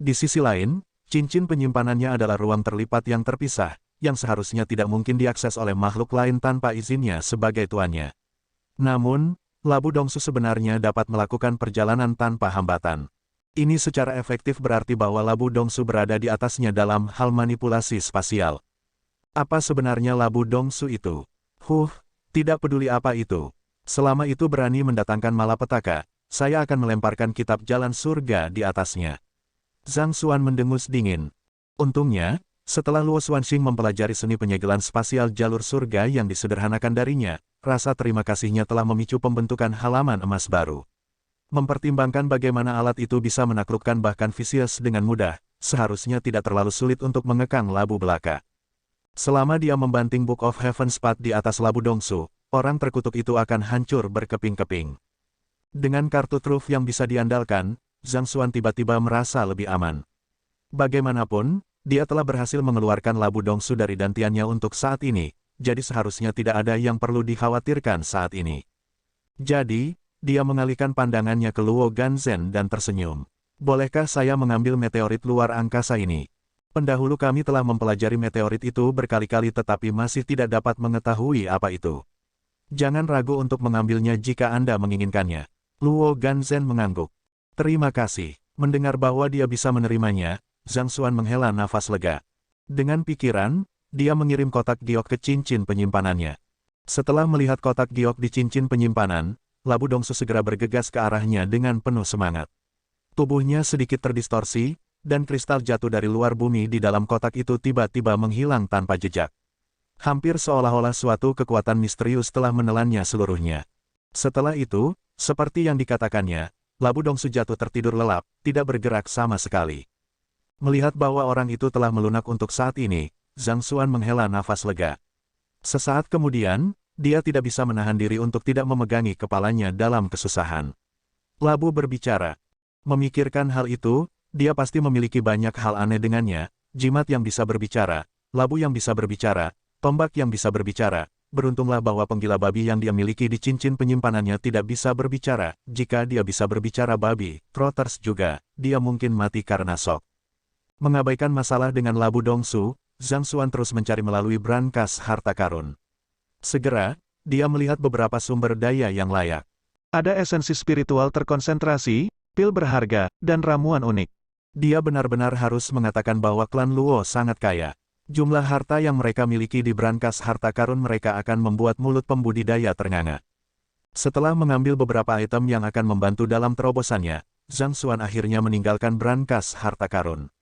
Di sisi lain, cincin penyimpanannya adalah ruang terlipat yang terpisah, yang seharusnya tidak mungkin diakses oleh makhluk lain tanpa izinnya sebagai tuannya. Namun, Labu Dongsu sebenarnya dapat melakukan perjalanan tanpa hambatan. Ini secara efektif berarti bahwa Labu Dongsu berada di atasnya dalam hal manipulasi spasial. Apa sebenarnya Labu Dongsu itu? Tidak peduli apa itu. Selama itu berani mendatangkan malapetaka, saya akan melemparkan kitab jalan surga di atasnya. Zhang Xuan mendengus dingin. Untungnya, setelah Luo Xuanxing mempelajari seni penyegelan spasial jalur surga yang disederhanakan darinya, rasa terima kasihnya telah memicu pembentukan halaman emas baru. Mempertimbangkan bagaimana alat itu bisa menaklukkan bahkan Vicious dengan mudah, seharusnya tidak terlalu sulit untuk mengekang labu belaka. Selama dia membanting Book of Heaven's Path di atas Labu Dongsu, orang terkutuk itu akan hancur berkeping-keping. Dengan kartu truf yang bisa diandalkan, Zhang Xuan tiba-tiba merasa lebih aman. Bagaimanapun, dia telah berhasil mengeluarkan labu dongsu dari dantiannya untuk saat ini, jadi seharusnya tidak ada yang perlu dikhawatirkan saat ini. Jadi, dia mengalihkan pandangannya ke Luo Ganzhen dan tersenyum. Bolehkah saya mengambil meteorit luar angkasa ini? Pendahulu kami telah mempelajari meteorit itu berkali-kali tetapi masih tidak dapat mengetahui apa itu. Jangan ragu untuk mengambilnya jika Anda menginginkannya. Luo Ganzhen mengangguk. Terima kasih. Mendengar bahwa dia bisa menerimanya, Zhang Xuan menghela nafas lega. Dengan pikiran, dia mengirim kotak giok ke cincin penyimpanannya. Setelah melihat kotak giok di cincin penyimpanan, labu dongsu segera bergegas ke arahnya dengan penuh semangat. Tubuhnya sedikit terdistorsi, dan kristal jatuh dari luar bumi di dalam kotak itu tiba-tiba menghilang tanpa jejak. Hampir seolah-olah suatu kekuatan misterius telah menelannya seluruhnya. Setelah itu, seperti yang dikatakannya, labu dongsu jatuh tertidur lelap, tidak bergerak sama sekali. Melihat bahwa orang itu telah melunak untuk saat ini, Zhang Xuan menghela nafas lega. Sesaat kemudian, dia tidak bisa menahan diri untuk tidak memegangi kepalanya dalam kesusahan. Labu berbicara. Memikirkan hal itu, dia pasti memiliki banyak hal aneh dengannya, jimat yang bisa berbicara, labu yang bisa berbicara, tombak yang bisa berbicara. Beruntunglah bahwa penggila babi yang dia miliki di cincin penyimpanannya tidak bisa berbicara. Jika dia bisa berbicara babi, trotters juga, dia mungkin mati karena shock. Mengabaikan masalah dengan labu dongsu, Zhang Xuan terus mencari melalui brankas harta karun. Segera, dia melihat beberapa sumber daya yang layak. Ada esensi spiritual terkonsentrasi, pil berharga, dan ramuan unik. Dia benar-benar harus mengatakan bahwa klan Luo sangat kaya. Jumlah harta yang mereka miliki di brankas harta karun mereka akan membuat mulut pembudidaya ternganga. Setelah mengambil beberapa item yang akan membantu dalam terobosannya, Zhang Xuan akhirnya meninggalkan brankas harta karun.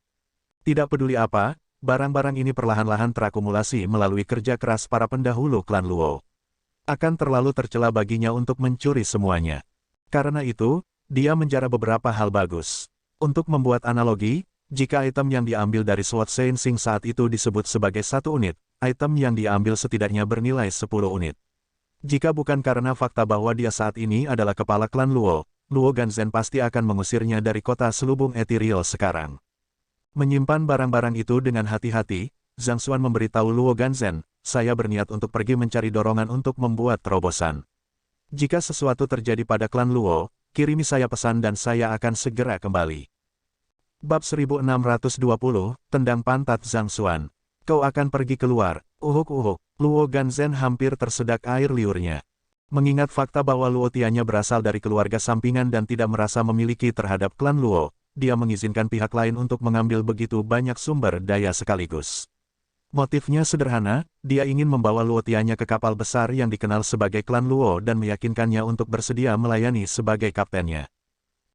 Tidak peduli apa, barang-barang ini perlahan-lahan terakumulasi melalui kerja keras para pendahulu klan Luo. Akan terlalu tercela baginya untuk mencuri semuanya. Karena itu, dia menjara beberapa hal bagus. Untuk membuat analogi, jika item yang diambil dari Sword Sensing saat itu disebut sebagai 1 unit, item yang diambil setidaknya bernilai 10 unit. Jika bukan karena fakta bahwa dia saat ini adalah kepala klan Luo, Luo Ganzhen pasti akan mengusirnya dari kota selubung ethereal sekarang. Menyimpan barang-barang itu dengan hati-hati, Zhang Xuan memberitahu Luo Ganzhen, saya berniat untuk pergi mencari dorongan untuk membuat terobosan. Jika sesuatu terjadi pada klan Luo, kirimi saya pesan dan saya akan segera kembali. Bab 1620, Tendang Pantat Zhang Xuan. Kau akan pergi keluar, uhuk-uhuk. Luo Ganzhen hampir tersedak air liurnya. Mengingat fakta bahwa Luo Tianya berasal dari keluarga sampingan dan tidak merasa memiliki terhadap klan Luo, dia mengizinkan pihak lain untuk mengambil begitu banyak sumber daya sekaligus. Motifnya sederhana, dia ingin membawa Luo Tianya ke kapal besar yang dikenal sebagai klan Luo dan meyakinkannya untuk bersedia melayani sebagai kaptennya.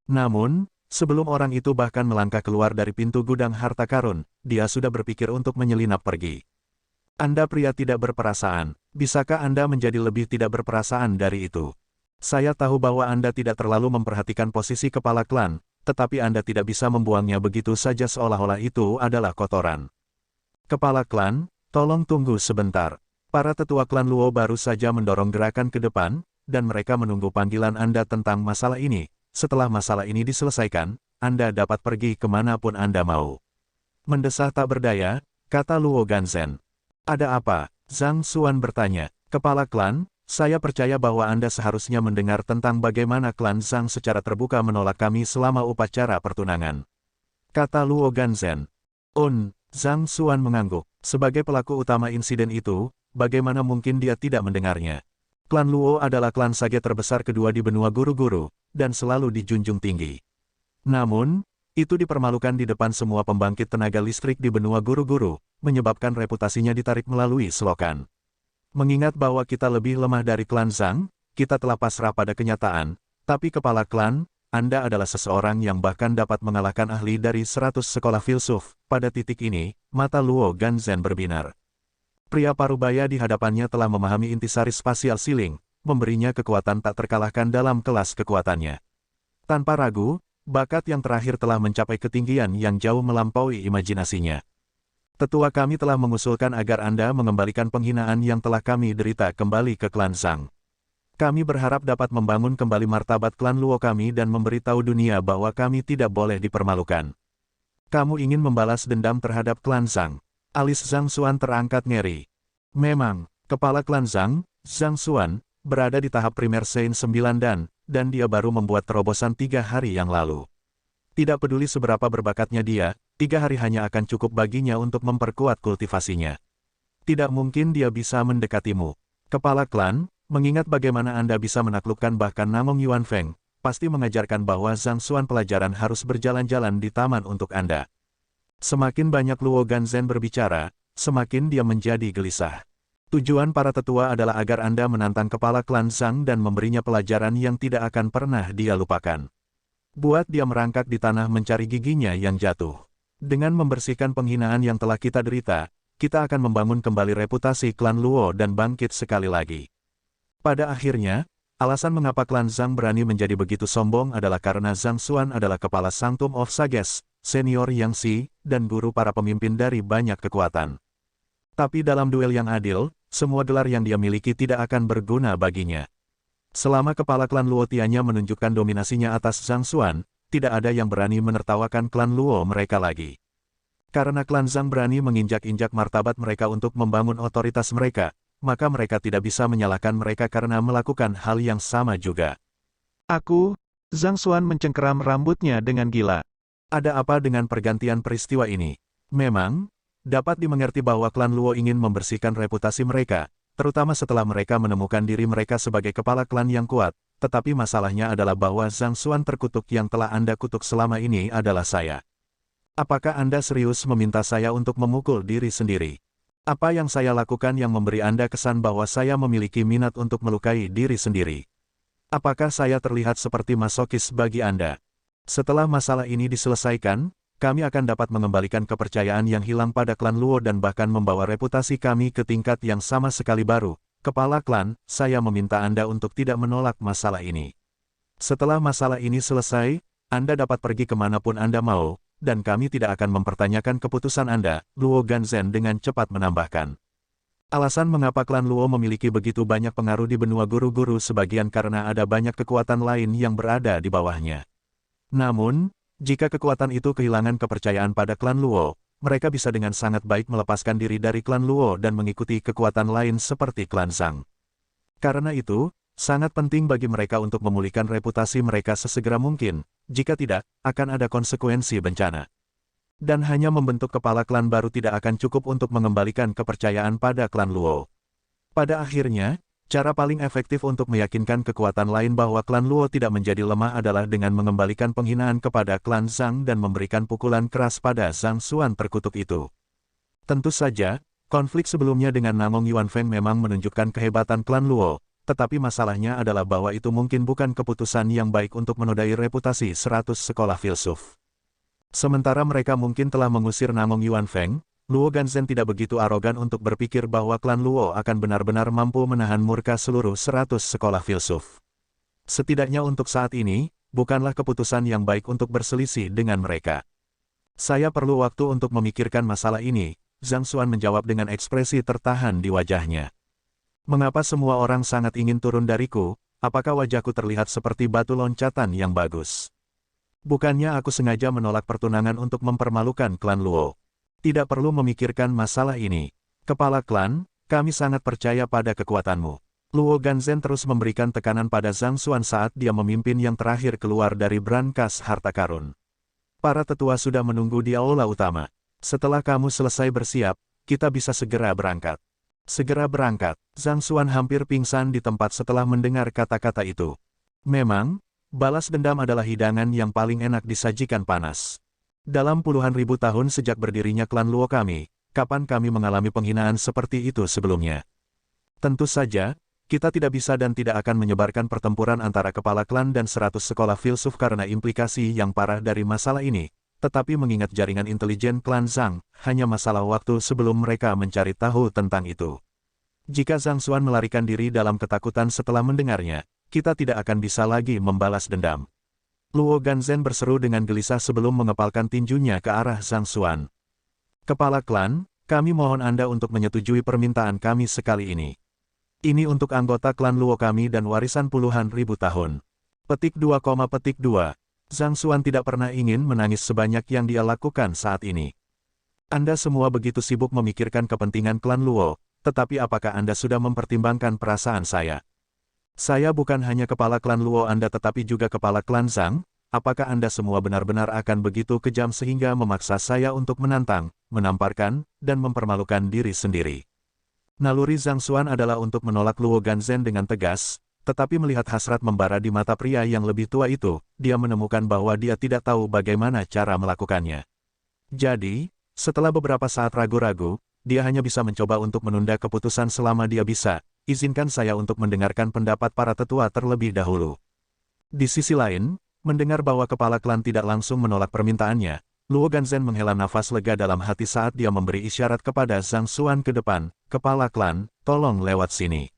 Namun, sebelum orang itu bahkan melangkah keluar dari pintu gudang harta karun, dia sudah berpikir untuk menyelinap pergi. Anda pria tidak berperasaan, bisakah Anda menjadi lebih tidak berperasaan dari itu? Saya tahu bahwa Anda tidak terlalu memperhatikan posisi kepala klan, tetapi Anda tidak bisa membuangnya begitu saja seolah-olah itu adalah kotoran. Kepala klan, tolong tunggu sebentar. Para tetua klan Luo baru saja mendorong gerakan ke depan, dan mereka menunggu panggilan Anda tentang masalah ini. Setelah masalah ini diselesaikan, Anda dapat pergi kemanapun Anda mau. Mendesah tak berdaya, kata Luo Ganzhen. Ada apa? Zhang Xuan bertanya. Kepala klan, saya percaya bahwa Anda seharusnya mendengar tentang bagaimana klan Zhang secara terbuka menolak kami selama upacara pertunangan. Kata Luo Ganzhen. Zhang Xuan mengangguk. Sebagai pelaku utama insiden itu, bagaimana mungkin dia tidak mendengarnya? Klan Luo adalah klan sage terbesar kedua di benua guru-guru, dan selalu dijunjung tinggi. Namun, itu dipermalukan di depan semua pembangkit tenaga listrik di benua guru-guru, menyebabkan reputasinya ditarik melalui selokan. Mengingat bahwa kita lebih lemah dari klan Zhang, kita telah pasrah pada kenyataan, tapi kepala klan, Anda adalah seseorang yang bahkan dapat mengalahkan ahli dari 100 sekolah filsuf. Pada titik ini, mata Luo Ganzhen berbinar. Pria parubaya di hadapannya telah memahami intisari spasial ceiling, memberinya kekuatan tak terkalahkan dalam kelas kekuatannya. Tanpa ragu, bakat yang terakhir telah mencapai ketinggian yang jauh melampaui imajinasinya. Tetua kami telah mengusulkan agar Anda mengembalikan penghinaan yang telah kami derita kembali ke klan Zhang. Kami berharap dapat membangun kembali martabat klan Luo kami dan memberitahu dunia bahwa kami tidak boleh dipermalukan. Kamu ingin membalas dendam terhadap klan Zhang? Alis Zhang Xuan terangkat ngeri. Memang, kepala klan Zhang, Zhang Xuan, berada di tahap primer Sein 9 dan dia baru membuat terobosan 3 hari yang lalu. Tidak peduli seberapa berbakatnya dia, 3 hari hanya akan cukup baginya untuk memperkuat kultivasinya. Tidak mungkin dia bisa mendekatimu. Kepala klan, mengingat bagaimana Anda bisa menaklukkan bahkan Namong Yuan Feng, pasti mengajarkan bahwa Zhang Xuan pelajaran harus berjalan-jalan di taman untuk Anda. Semakin banyak Luo Ganzhen berbicara, semakin dia menjadi gelisah. Tujuan para tetua adalah agar Anda menantang kepala klan Zhang dan memberinya pelajaran yang tidak akan pernah dia lupakan. Buat dia merangkak di tanah mencari giginya yang jatuh. Dengan membersihkan penghinaan yang telah kita derita, kita akan membangun kembali reputasi klan Luo dan bangkit sekali lagi. Pada akhirnya, alasan mengapa klan Zhang berani menjadi begitu sombong adalah karena Zhang Xuan adalah kepala Sanctum of Sages, senior Yang Xi, dan guru para pemimpin dari banyak kekuatan. Tapi dalam duel yang adil, semua gelar yang dia miliki tidak akan berguna baginya. Selama kepala klan Luo Tianya menunjukkan dominasinya atas Zhang Xuan, tidak ada yang berani menertawakan klan Luo mereka lagi. Karena klan Zhang berani menginjak-injak martabat mereka untuk membangun otoritas mereka, maka mereka tidak bisa menyalahkan mereka karena melakukan hal yang sama juga. Zhang Xuan mencengkeram rambutnya dengan gila. Ada apa dengan pergantian peristiwa ini? Memang, dapat dimengerti bahwa klan Luo ingin membersihkan reputasi mereka, terutama setelah mereka menemukan diri mereka sebagai kepala klan yang kuat, tetapi masalahnya adalah bahwa Zhang Xuan terkutuk yang telah Anda kutuk selama ini adalah saya. Apakah Anda serius meminta saya untuk memukul diri sendiri? Apa yang saya lakukan yang memberi Anda kesan bahwa saya memiliki minat untuk melukai diri sendiri? Apakah saya terlihat seperti masokis bagi Anda? Setelah masalah ini diselesaikan, kami akan dapat mengembalikan kepercayaan yang hilang pada klan Luo dan bahkan membawa reputasi kami ke tingkat yang sama sekali baru. Kepala klan, saya meminta Anda untuk tidak menolak masalah ini. Setelah masalah ini selesai, Anda dapat pergi kemanapun Anda mau, dan kami tidak akan mempertanyakan keputusan Anda, Luo Ganzhen dengan cepat menambahkan. Alasan mengapa klan Luo memiliki begitu banyak pengaruh di benua guru-guru sebagian karena ada banyak kekuatan lain yang berada di bawahnya. Namun, jika kekuatan itu kehilangan kepercayaan pada klan Luo, mereka bisa dengan sangat baik melepaskan diri dari klan Luo dan mengikuti kekuatan lain seperti klan Zhang. Karena itu, sangat penting bagi mereka untuk memulihkan reputasi mereka sesegera mungkin, jika tidak, akan ada konsekuensi bencana. Dan hanya membentuk kepala klan baru tidak akan cukup untuk mengembalikan kepercayaan pada klan Luo. Pada akhirnya, cara paling efektif untuk meyakinkan kekuatan lain bahwa klan Luo tidak menjadi lemah adalah dengan mengembalikan penghinaan kepada klan Zhang dan memberikan pukulan keras pada Zhang Xuan terkutuk itu. Tentu saja, konflik sebelumnya dengan Namong Yuan Feng memang menunjukkan kehebatan klan Luo, tetapi masalahnya adalah bahwa itu mungkin bukan keputusan yang baik untuk menodai reputasi 100 sekolah filsuf. Sementara mereka mungkin telah mengusir Namong Yuan Feng, Luo Ganzhen tidak begitu arogan untuk berpikir bahwa klan Luo akan benar-benar mampu menahan murka seluruh 100 sekolah filsuf. Setidaknya untuk saat ini, bukanlah keputusan yang baik untuk berselisih dengan mereka. Saya perlu waktu untuk memikirkan masalah ini, Zhang Xuan menjawab dengan ekspresi tertahan di wajahnya. Mengapa semua orang sangat ingin turun dariku? Apakah wajahku terlihat seperti batu loncatan yang bagus? Bukannya aku sengaja menolak pertunangan untuk mempermalukan klan Luo. Tidak perlu memikirkan masalah ini. Kepala klan, kami sangat percaya pada kekuatanmu. Luo Ganzhen terus memberikan tekanan pada Zhang Xuan saat dia memimpin yang terakhir keluar dari brankas harta karun. Para tetua sudah menunggu di aula utama. Setelah kamu selesai bersiap, kita bisa segera berangkat. Segera berangkat. Zhang Xuan hampir pingsan di tempat setelah mendengar kata-kata itu. Memang, balas dendam adalah hidangan yang paling enak disajikan panas. Dalam puluhan ribu tahun sejak berdirinya klan Luo kami, kapan kami mengalami penghinaan seperti itu sebelumnya? Tentu saja, kita tidak bisa dan tidak akan menyebarkan pertempuran antara kepala klan dan 100 sekolah filsuf karena implikasi yang parah dari masalah ini, tetapi mengingat jaringan intelijen klan Zhang, hanya masalah waktu sebelum mereka mencari tahu tentang itu. Jika Zhang Xuan melarikan diri dalam ketakutan setelah mendengarnya, kita tidak akan bisa lagi membalas dendam. Luo Ganzhen berseru dengan gelisah sebelum mengepalkan tinjunya ke arah Zhang Xuan. Kepala klan, kami mohon Anda untuk menyetujui permintaan kami sekali ini. Ini untuk anggota klan Luo kami dan warisan puluhan ribu tahun. Petik 2, petik 2. Zhang Xuan tidak pernah ingin menangis sebanyak yang dia lakukan saat ini. Anda semua begitu sibuk memikirkan kepentingan klan Luo, tetapi apakah Anda sudah mempertimbangkan perasaan saya? Saya bukan hanya kepala klan Luo Anda tetapi juga kepala klan Zhang. Apakah Anda semua benar-benar akan begitu kejam sehingga memaksa saya untuk menantang, menamparkan, dan mempermalukan diri sendiri? Naluri Zhang Xuan adalah untuk menolak Luo Ganzhen dengan tegas, tetapi melihat hasrat membara di mata pria yang lebih tua itu, dia menemukan bahwa dia tidak tahu bagaimana cara melakukannya. Jadi, setelah beberapa saat ragu-ragu, dia hanya bisa mencoba untuk menunda keputusan selama dia bisa. Izinkan saya untuk mendengarkan pendapat para tetua terlebih dahulu. Di sisi lain, mendengar bahwa kepala klan tidak langsung menolak permintaannya, Luo Ganzhen menghela nafas lega dalam hati saat dia memberi isyarat kepada Zhang Xuan ke depan, kepala klan, tolong lewat sini.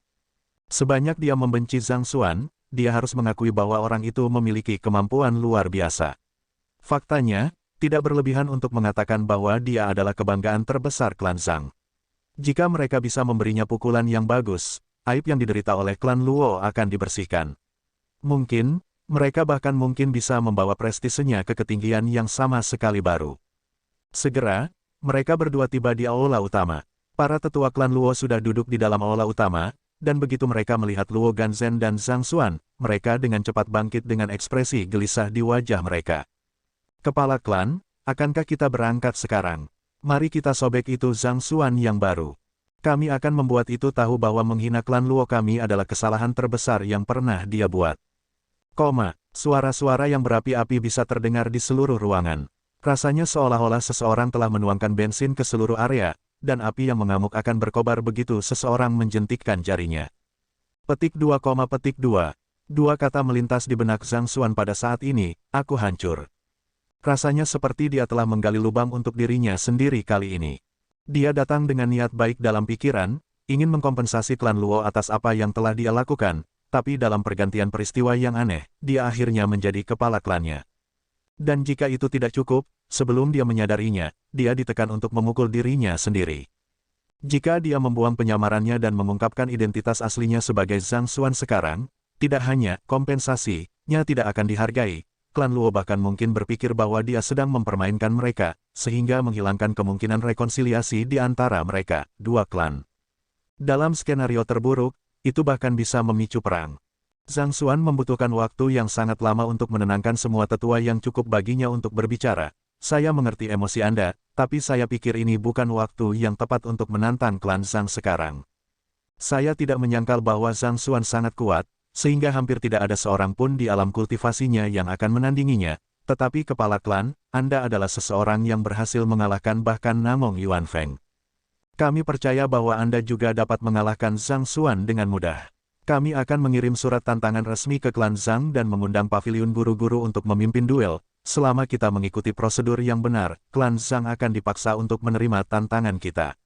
Sebanyak dia membenci Zhang Xuan, dia harus mengakui bahwa orang itu memiliki kemampuan luar biasa. Faktanya, tidak berlebihan untuk mengatakan bahwa dia adalah kebanggaan terbesar klan Zhang. Jika mereka bisa memberinya pukulan yang bagus, aib yang diderita oleh klan Luo akan dibersihkan. Mungkin, mereka bahkan mungkin bisa membawa prestisenya ke ketinggian yang sama sekali baru. Segera, mereka berdua tiba di aula utama. Para tetua klan Luo sudah duduk di dalam aula utama, dan begitu mereka melihat Luo Ganzhen dan Zhang Xuan, mereka dengan cepat bangkit dengan ekspresi gelisah di wajah mereka. Kepala klan, akankah kita berangkat sekarang? Mari kita sobek itu Zhang Xuan yang baru. Kami akan membuat itu tahu bahwa menghina klan Luo kami adalah kesalahan terbesar yang pernah dia buat. Suara-suara yang berapi-api bisa terdengar di seluruh ruangan. Rasanya seolah-olah seseorang telah menuangkan bensin ke seluruh area, dan api yang mengamuk akan berkobar begitu seseorang menjentikkan jarinya. Petik 2, petik 2. Dua kata melintas di benak Zhang Xuan pada saat ini, aku hancur. Rasanya seperti dia telah menggali lubang untuk dirinya sendiri kali ini. Dia datang dengan niat baik dalam pikiran, ingin mengkompensasi klan Luo atas apa yang telah dia lakukan, tapi dalam pergantian peristiwa yang aneh, dia akhirnya menjadi kepala klannya. Dan jika itu tidak cukup, sebelum dia menyadarinya, dia ditekan untuk memukul dirinya sendiri. Jika dia membuang penyamarannya dan mengungkapkan identitas aslinya sebagai Zhang Xuan sekarang, tidak hanya kompensasinya tidak akan dihargai, klan Luo bahkan mungkin berpikir bahwa dia sedang mempermainkan mereka, sehingga menghilangkan kemungkinan rekonsiliasi di antara mereka, dua klan. Dalam skenario terburuk, itu bahkan bisa memicu perang. Zhang Xuan membutuhkan waktu yang sangat lama untuk menenangkan semua tetua yang cukup baginya untuk berbicara. Saya mengerti emosi Anda, tapi saya pikir ini bukan waktu yang tepat untuk menantang klan Zhang sekarang. Saya tidak menyangkal bahwa Zhang Xuan sangat kuat, sehingga hampir tidak ada seorang pun di alam kultivasinya yang akan menandinginya, tetapi kepala klan, Anda adalah seseorang yang berhasil mengalahkan bahkan Namong Yuan Feng. Kami percaya bahwa Anda juga dapat mengalahkan Zhang Xuan dengan mudah. Kami akan mengirim surat tantangan resmi ke klan Zhang dan mengundang pavilion guru-guru untuk memimpin duel. Selama kita mengikuti prosedur yang benar, klan Zhang akan dipaksa untuk menerima tantangan kita.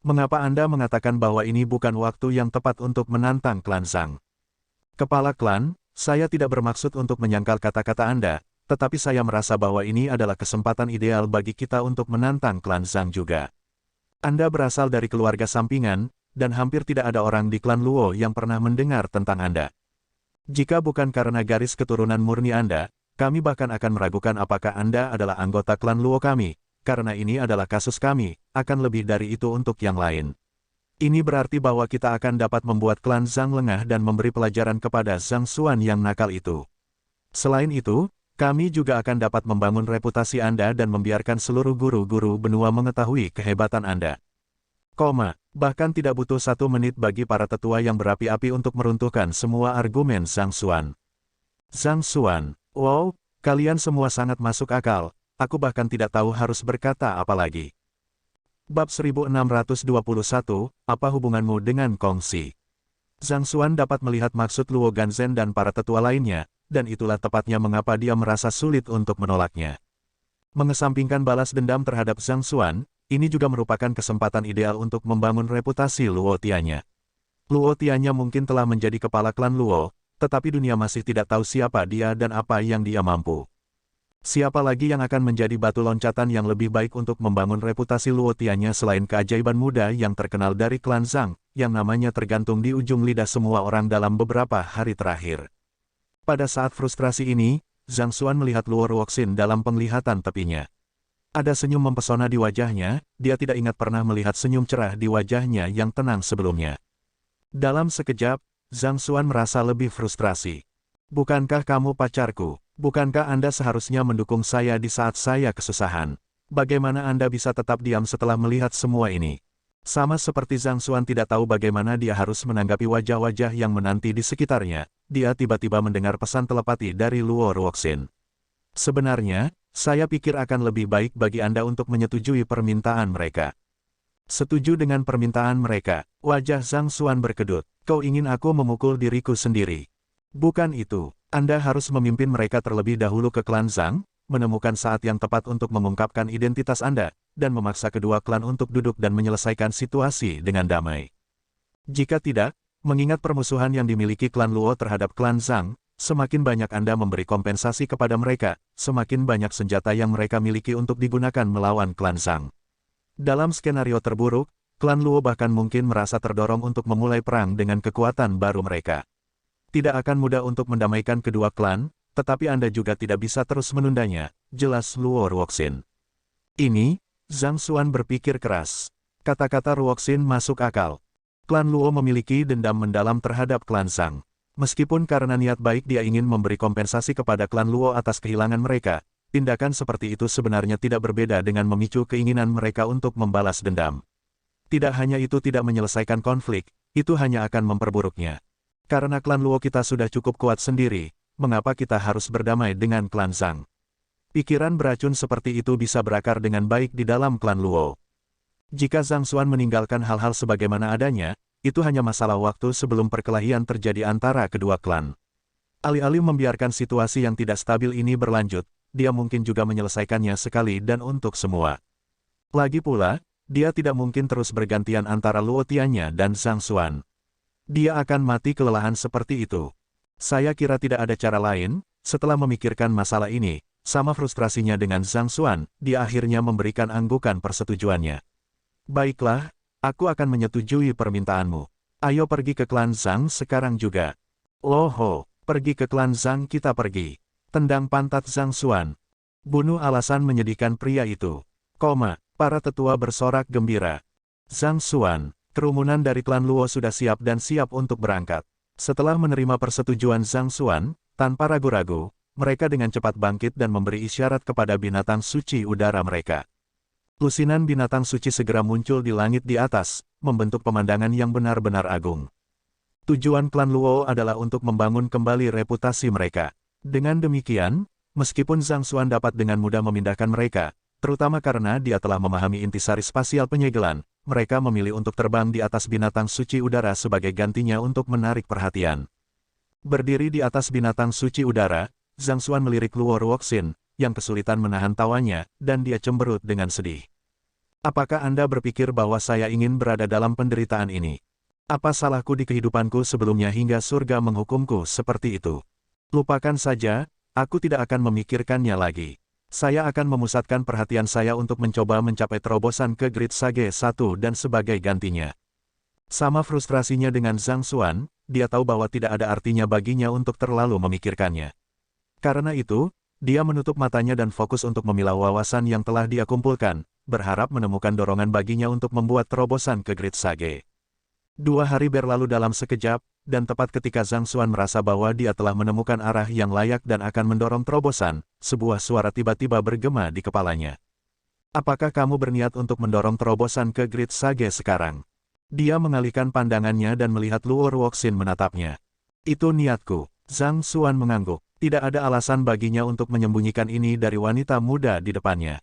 Mengapa Anda mengatakan bahwa ini bukan waktu yang tepat untuk menantang klan Zhang? Kepala klan, saya tidak bermaksud untuk menyangkal kata-kata Anda, tetapi saya merasa bahwa ini adalah kesempatan ideal bagi kita untuk menantang klan Zhang juga. Anda berasal dari keluarga sampingan, dan hampir tidak ada orang di klan Luo yang pernah mendengar tentang Anda. Jika bukan karena garis keturunan murni Anda, kami bahkan akan meragukan apakah Anda adalah anggota klan Luo kami, karena ini adalah kasus kami, akan lebih dari itu untuk yang lain. Ini berarti bahwa kita akan dapat membuat klan Zhang lengah dan memberi pelajaran kepada Zhang Xuan yang nakal itu. Selain itu, kami juga akan dapat membangun reputasi Anda dan membiarkan seluruh guru-guru benua mengetahui kehebatan Anda. Bahkan tidak butuh 1 menit bagi para tetua yang berapi-api untuk meruntuhkan semua argumen Zhang Xuan. Zhang Xuan, wow, kalian semua sangat masuk akal, aku bahkan tidak tahu harus berkata apa lagi. Bab 1621, apa hubunganmu dengan Kongsi? Zhang Xuan dapat melihat maksud Luo Ganzhen dan para tetua lainnya, dan itulah tepatnya mengapa dia merasa sulit untuk menolaknya. Mengesampingkan balas dendam terhadap Zhang Xuan, ini juga merupakan kesempatan ideal untuk membangun reputasi Luo Tianya. Luo Tianya mungkin telah menjadi kepala klan Luo, tetapi dunia masih tidak tahu siapa dia dan apa yang dia mampu. Siapa lagi yang akan menjadi batu loncatan yang lebih baik untuk membangun reputasi Luo Tianya selain keajaiban muda yang terkenal dari klan Zhang? yang namanya tergantung di ujung lidah semua orang dalam beberapa hari terakhir. Pada saat frustrasi ini, Zhang Xuan melihat Luo Ruoxin dalam penglihatan tepinya. Ada senyum mempesona di wajahnya, dia tidak ingat pernah melihat senyum cerah di wajahnya yang tenang sebelumnya. Dalam sekejap, Zhang Xuan merasa lebih frustrasi. Bukankah kamu pacarku? Bukankah Anda seharusnya mendukung saya di saat saya kesusahan? Bagaimana Anda bisa tetap diam setelah melihat semua ini? Sama seperti Zhang Xuan tidak tahu bagaimana dia harus menanggapi wajah-wajah yang menanti di sekitarnya, dia tiba-tiba mendengar pesan telepati dari Luo Ruoxin. Sebenarnya, saya pikir akan lebih baik bagi Anda untuk menyetujui permintaan mereka. Setuju dengan permintaan mereka, wajah Zhang Xuan berkedut. Kau ingin aku memukul diriku sendiri? Bukan itu, Anda harus memimpin mereka terlebih dahulu ke klan Zhang, menemukan saat yang tepat untuk mengungkapkan identitas Anda, dan memaksa kedua klan untuk duduk dan menyelesaikan situasi dengan damai. Jika tidak, mengingat permusuhan yang dimiliki klan Luo terhadap klan Zhang, semakin banyak Anda memberi kompensasi kepada mereka, semakin banyak senjata yang mereka miliki untuk digunakan melawan klan Zhang. Dalam skenario terburuk, klan Luo bahkan mungkin merasa terdorong untuk memulai perang dengan kekuatan baru mereka. Tidak akan mudah untuk mendamaikan kedua klan, tetapi Anda juga tidak bisa terus menundanya, jelas Luo Ruoxin. Ini, Zhang Xuan berpikir keras. Kata-kata Ruoxin masuk akal. Klan Luo memiliki dendam mendalam terhadap klan Zhang. Meskipun karena niat baik dia ingin memberi kompensasi kepada klan Luo atas kehilangan mereka, tindakan seperti itu sebenarnya tidak berbeda dengan memicu keinginan mereka untuk membalas dendam. Tidak hanya itu tidak menyelesaikan konflik, itu hanya akan memperburuknya. Karena klan Luo kita sudah cukup kuat sendiri, mengapa kita harus berdamai dengan klan Zhang? Pikiran beracun seperti itu bisa berakar dengan baik di dalam klan Luo. Jika Zhang Xuan meninggalkan hal-hal sebagaimana adanya, itu hanya masalah waktu sebelum perkelahian terjadi antara kedua klan. Alih-alih membiarkan situasi yang tidak stabil ini berlanjut, dia mungkin juga menyelesaikannya sekali dan untuk semua. Lagi pula, dia tidak mungkin terus bergantian antara Luo Tiannya dan Zhang Xuan. Dia akan mati kelelahan seperti itu. Saya kira tidak ada cara lain, setelah memikirkan masalah ini, sama frustrasinya dengan Zhang Xuan, dia akhirnya memberikan anggukan persetujuannya. Baiklah, aku akan menyetujui permintaanmu. Ayo pergi ke klan Zhang sekarang juga. Loho, pergi ke klan Zhang kita pergi. Tendang pantat Zhang Xuan. Bunuh alasan menyedihkan pria itu. Para tetua bersorak gembira. Zhang Xuan, kerumunan dari klan Luo sudah siap dan siap untuk berangkat. Setelah menerima persetujuan Zhang Xuan, tanpa ragu-ragu, mereka dengan cepat bangkit dan memberi isyarat kepada binatang suci udara mereka. Lusinan binatang suci segera muncul di langit di atas, membentuk pemandangan yang benar-benar agung. Tujuan klan Luo adalah untuk membangun kembali reputasi mereka. Dengan demikian, meskipun Zhang Xuan dapat dengan mudah memindahkan mereka, terutama karena dia telah memahami intisari spasial penyegelan, mereka memilih untuk terbang di atas binatang suci udara sebagai gantinya untuk menarik perhatian. Berdiri di atas binatang suci udara, Zhang Xuan melirik Luo Ruoxin, yang kesulitan menahan tawanya, dan dia cemberut dengan sedih. Apakah Anda berpikir bahwa saya ingin berada dalam penderitaan ini? Apa salahku di kehidupanku sebelumnya hingga surga menghukumku seperti itu? Lupakan saja, aku tidak akan memikirkannya lagi. Saya akan memusatkan perhatian saya untuk mencoba mencapai terobosan ke Grid Sage 1 dan sebagai gantinya. Sama frustrasinya dengan Zhang Xuan, dia tahu bahwa tidak ada artinya baginya untuk terlalu memikirkannya. Karena itu, dia menutup matanya dan fokus untuk memilah wawasan yang telah dia kumpulkan, berharap menemukan dorongan baginya untuk membuat terobosan ke Grid Sage. 2 hari berlalu dalam sekejap, dan tepat ketika Zhang Xuan merasa bahwa dia telah menemukan arah yang layak dan akan mendorong terobosan, sebuah suara tiba-tiba bergema di kepalanya. Apakah kamu berniat untuk mendorong terobosan ke Grid Sage sekarang? Dia mengalihkan pandangannya dan melihat Luo Ruoxin menatapnya. Itu niatku, Zhang Xuan mengangguk. Tidak ada alasan baginya untuk menyembunyikan ini dari wanita muda di depannya.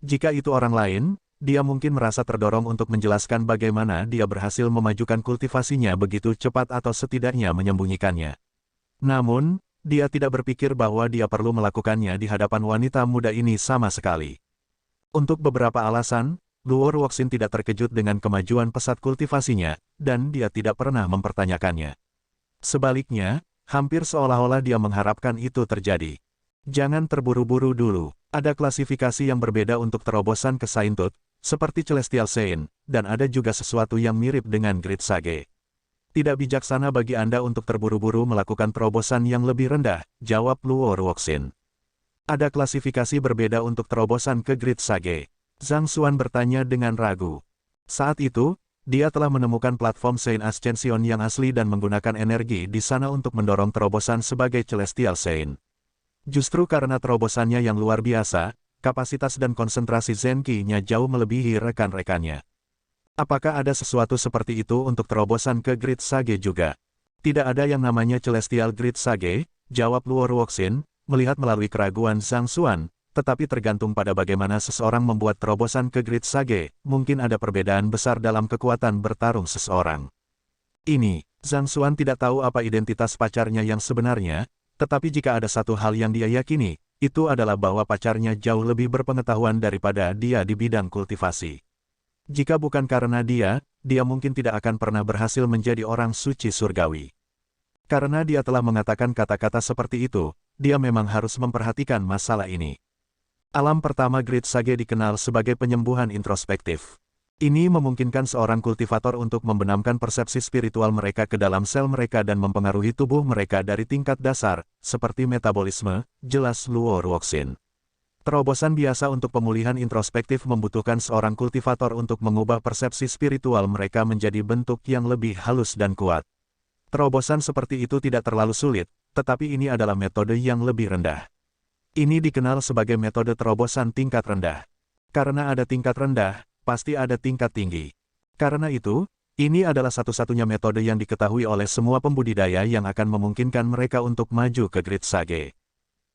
Jika itu orang lain, dia mungkin merasa terdorong untuk menjelaskan bagaimana dia berhasil memajukan kultivasinya begitu cepat atau setidaknya menyembunyikannya. Namun, dia tidak berpikir bahwa dia perlu melakukannya di hadapan wanita muda ini sama sekali. Untuk beberapa alasan, Luo Ruoxin tidak terkejut dengan kemajuan pesat kultivasinya, dan dia tidak pernah mempertanyakannya. Sebaliknya, hampir seolah-olah dia mengharapkan itu terjadi. Jangan terburu-buru dulu. Ada klasifikasi yang berbeda untuk terobosan ke Saintut, seperti Celestial Saint, dan ada juga sesuatu yang mirip dengan Grid Sage. Tidak bijaksana bagi Anda untuk terburu-buru melakukan terobosan yang lebih rendah, jawab Luo Ruoxin. Ada klasifikasi berbeda untuk terobosan ke Grid Sage. Zhang Xuan bertanya dengan ragu. Saat itu, dia telah menemukan platform Saint Ascension yang asli dan menggunakan energi di sana untuk mendorong terobosan sebagai Celestial Saint. Justru karena terobosannya yang luar biasa, kapasitas dan konsentrasi Zenki-nya jauh melebihi rekan-rekannya. Apakah ada sesuatu seperti itu untuk terobosan ke Grid Sage juga? Tidak ada yang namanya Celestial Grid Sage, jawab Luo Ruoxin, melihat melalui keraguan Zhang Xuan. Tetapi tergantung pada bagaimana seseorang membuat terobosan ke Grid Sage, mungkin ada perbedaan besar dalam kekuatan bertarung seseorang. Ini, Zhang Xuan tidak tahu apa identitas pacarnya yang sebenarnya, tetapi jika ada satu hal yang dia yakini, itu adalah bahwa pacarnya jauh lebih berpengetahuan daripada dia di bidang kultivasi. Jika bukan karena dia mungkin tidak akan pernah berhasil menjadi orang suci surgawi. Karena dia telah mengatakan kata-kata seperti itu, dia memang harus memperhatikan masalah ini. Alam pertama Grid Sage dikenal sebagai penyembuhan introspektif. Ini memungkinkan seorang kultivator untuk membenamkan persepsi spiritual mereka ke dalam sel mereka dan mempengaruhi tubuh mereka dari tingkat dasar, seperti metabolisme, jelas Luo Ruoxin. Terobosan biasa untuk pemulihan introspektif membutuhkan seorang kultivator untuk mengubah persepsi spiritual mereka menjadi bentuk yang lebih halus dan kuat. Terobosan seperti itu tidak terlalu sulit, tetapi ini adalah metode yang lebih rendah. Ini dikenal sebagai metode terobosan tingkat rendah. Karena ada tingkat rendah, pasti ada tingkat tinggi. Karena itu, ini adalah satu-satunya metode yang diketahui oleh semua pembudidaya yang akan memungkinkan mereka untuk maju ke Grid Sage.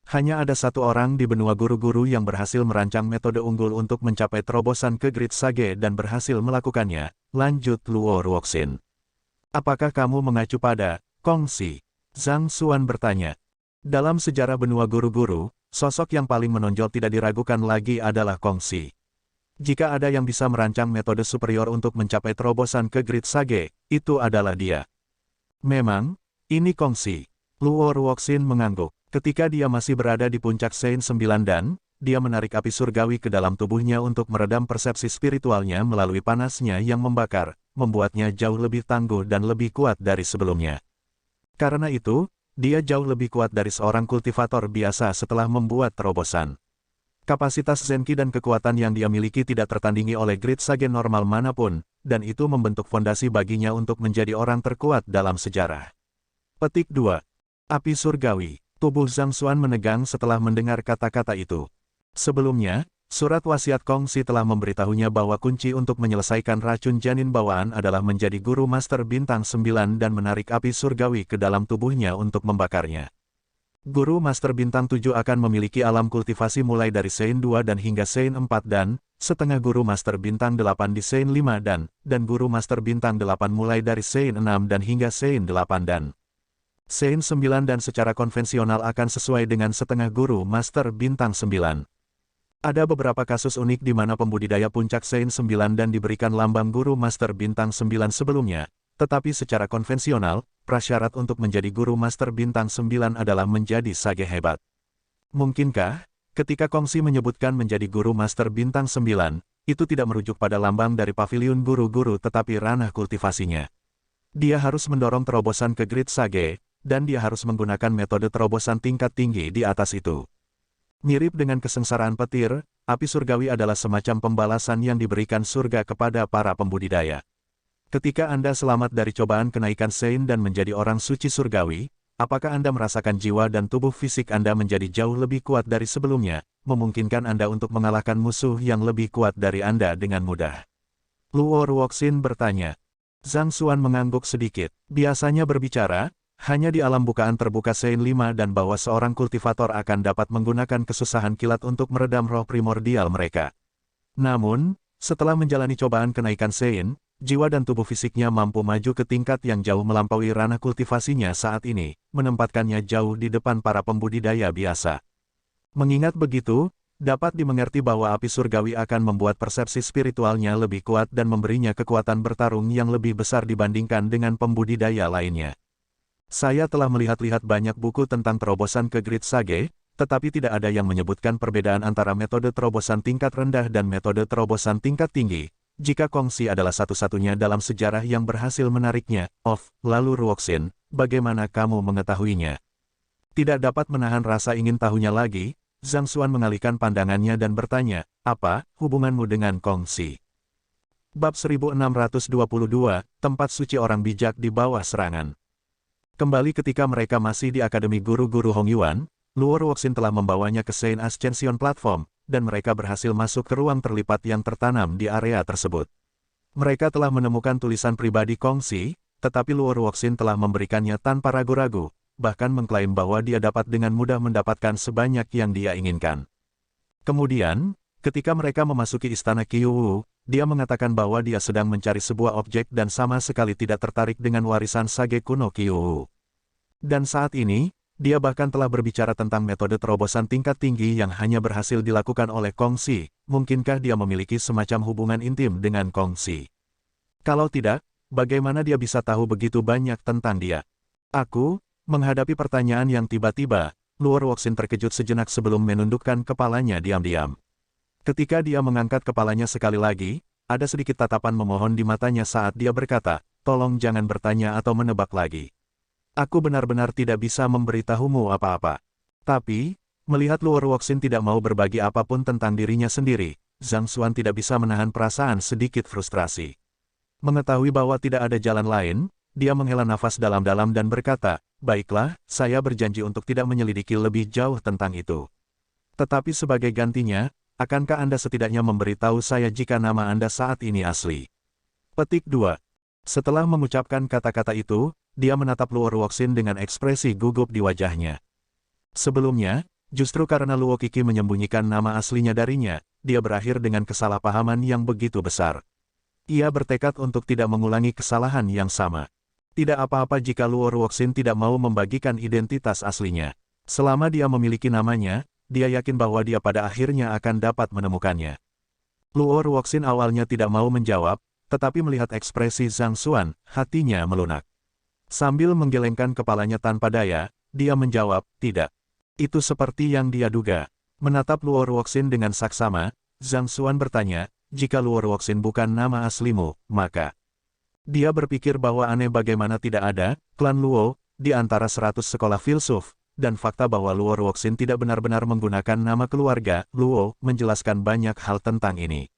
Hanya ada satu orang di benua guru-guru yang berhasil merancang metode unggul untuk mencapai terobosan ke Grid Sage dan berhasil melakukannya, lanjut Luo Ruoxin. Apakah kamu mengacu pada Kongsi? Zhang Xuan bertanya. Dalam sejarah benua guru-guru, sosok yang paling menonjol tidak diragukan lagi adalah Kongsi. Jika ada yang bisa merancang metode superior untuk mencapai terobosan ke Grid Sage, itu adalah dia. Memang, ini Kongsi. Luo Ruoxin mengangguk. Ketika dia masih berada di puncak Saint 9 dan, dia menarik api surgawi ke dalam tubuhnya untuk meredam persepsi spiritualnya melalui panasnya yang membakar, membuatnya jauh lebih tangguh dan lebih kuat dari sebelumnya. Karena itu, dia jauh lebih kuat dari seorang kultivator biasa setelah membuat terobosan. Kapasitas Zenki dan kekuatan yang dia miliki tidak tertandingi oleh Grid Sage normal manapun, dan itu membentuk fondasi baginya untuk menjadi orang terkuat dalam sejarah. Petik 2. Api Surgawi. Tubuh Zhang Xuan menegang setelah mendengar kata-kata itu. Sebelumnya, surat wasiat Kongsi telah memberitahunya bahwa kunci untuk menyelesaikan racun janin bawaan adalah menjadi guru master bintang 9 dan menarik api surgawi ke dalam tubuhnya untuk membakarnya. Guru master bintang 7 akan memiliki alam kultivasi mulai dari Saint 2 dan hingga Saint 4 dan, setengah guru master bintang 8 di Saint 5 dan guru master bintang 8 mulai dari Saint 6 dan hingga Saint 8 dan Saint 9 dan secara konvensional akan sesuai dengan setengah guru master bintang 9. Ada beberapa kasus unik di mana pembudidaya puncak Saint 9 dan diberikan lambang guru master bintang 9 sebelumnya, tetapi secara konvensional, prasyarat untuk menjadi guru master bintang 9 adalah menjadi sage hebat. Mungkinkah, ketika Kongsi menyebutkan menjadi guru master bintang 9, itu tidak merujuk pada lambang dari paviliun guru-guru tetapi ranah kultivasinya. Dia harus mendorong terobosan ke Grid Sage, dan dia harus menggunakan metode terobosan tingkat tinggi di atas itu. Mirip dengan kesengsaraan petir, api surgawi adalah semacam pembalasan yang diberikan surga kepada para pembudidaya. Ketika Anda selamat dari cobaan kenaikan Saint dan menjadi orang suci surgawi, apakah Anda merasakan jiwa dan tubuh fisik Anda menjadi jauh lebih kuat dari sebelumnya, memungkinkan Anda untuk mengalahkan musuh yang lebih kuat dari Anda dengan mudah? Luo Ruoxin bertanya. Zhang Xuan mengangguk sedikit. Biasanya berbicara, hanya di alam bukaan terbuka Saint 5 dan bahwa seorang kultivator akan dapat menggunakan kesusahan kilat untuk meredam roh primordial mereka. Namun, setelah menjalani cobaan kenaikan Saint, jiwa dan tubuh fisiknya mampu maju ke tingkat yang jauh melampaui ranah kultivasinya saat ini, menempatkannya jauh di depan para pembudidaya biasa. Mengingat begitu, dapat dimengerti bahwa api surgawi akan membuat persepsi spiritualnya lebih kuat dan memberinya kekuatan bertarung yang lebih besar dibandingkan dengan pembudidaya lainnya. Saya telah melihat-lihat banyak buku tentang terobosan ke Grid Sage, tetapi tidak ada yang menyebutkan perbedaan antara metode terobosan tingkat rendah dan metode terobosan tingkat tinggi, Jika Kongsi adalah satu-satunya dalam sejarah yang berhasil menariknya, lalu Ruoxin, bagaimana kamu mengetahuinya? Tidak dapat menahan rasa ingin tahunya lagi, Zhang Xuan mengalihkan pandangannya dan bertanya, apa hubunganmu dengan Kongsi? Bab 1622, Tempat Suci Orang Bijak di Bawah Serangan. Kembali ketika mereka masih di Akademi Guru-Guru Hong Yuan, Luo Ruoxin telah membawanya ke Saint Ascension Platform, dan mereka berhasil masuk ke ruang terlipat yang tertanam di area tersebut. Mereka telah menemukan tulisan pribadi Kongsi, tetapi Luo Ruoxin telah memberikannya tanpa ragu-ragu, bahkan mengklaim bahwa dia dapat dengan mudah mendapatkan sebanyak yang dia inginkan. Kemudian, ketika mereka memasuki istana Qiuwu, dia mengatakan bahwa dia sedang mencari sebuah objek dan sama sekali tidak tertarik dengan warisan sage kuno Qiuwu. Dan saat ini, dia bahkan telah berbicara tentang metode terobosan tingkat tinggi yang hanya berhasil dilakukan oleh Kongsi. Mungkinkah dia memiliki semacam hubungan intim dengan Kongsi? Kalau tidak, bagaimana dia bisa tahu begitu banyak tentang dia? Menghadapi pertanyaan yang tiba-tiba, Luo Ruoxin terkejut sejenak sebelum menundukkan kepalanya diam-diam. Ketika dia mengangkat kepalanya sekali lagi, ada sedikit tatapan memohon di matanya saat dia berkata, tolong jangan bertanya atau menebak lagi. Aku benar-benar tidak bisa memberitahumu apa-apa. Tapi, melihat Luo Ruoxin tidak mau berbagi apapun tentang dirinya sendiri, Zhang Xuan tidak bisa menahan perasaan sedikit frustrasi. Mengetahui bahwa tidak ada jalan lain, dia menghela nafas dalam-dalam dan berkata, baiklah, saya berjanji untuk tidak menyelidiki lebih jauh tentang itu. Tetapi sebagai gantinya, akankah Anda setidaknya memberitahu saya jika nama Anda saat ini asli? Petik 2. Setelah mengucapkan kata-kata itu, dia menatap Luo Ruoxin dengan ekspresi gugup di wajahnya. Sebelumnya, justru karena Luo Qiki menyembunyikan nama aslinya darinya, dia berakhir dengan kesalahpahaman yang begitu besar. Ia bertekad untuk tidak mengulangi kesalahan yang sama. Tidak apa-apa jika Luo Ruoxin tidak mau membagikan identitas aslinya. Selama dia memiliki namanya, dia yakin bahwa dia pada akhirnya akan dapat menemukannya. Luo Ruoxin awalnya tidak mau menjawab, tetapi melihat ekspresi Zhang Xuan, hatinya melunak. Sambil menggelengkan kepalanya tanpa daya, dia menjawab, tidak. Itu seperti yang dia duga. Menatap Luo Ruoxin dengan saksama, Zhang Xuan bertanya, jika Luo Ruoxin bukan nama aslimu, maka... Dia berpikir bahwa aneh bagaimana tidak ada klan Luo di antara 100 sekolah filsuf, dan fakta bahwa Luo Ruoxin tidak benar-benar menggunakan nama keluarga Luo menjelaskan banyak hal tentang ini.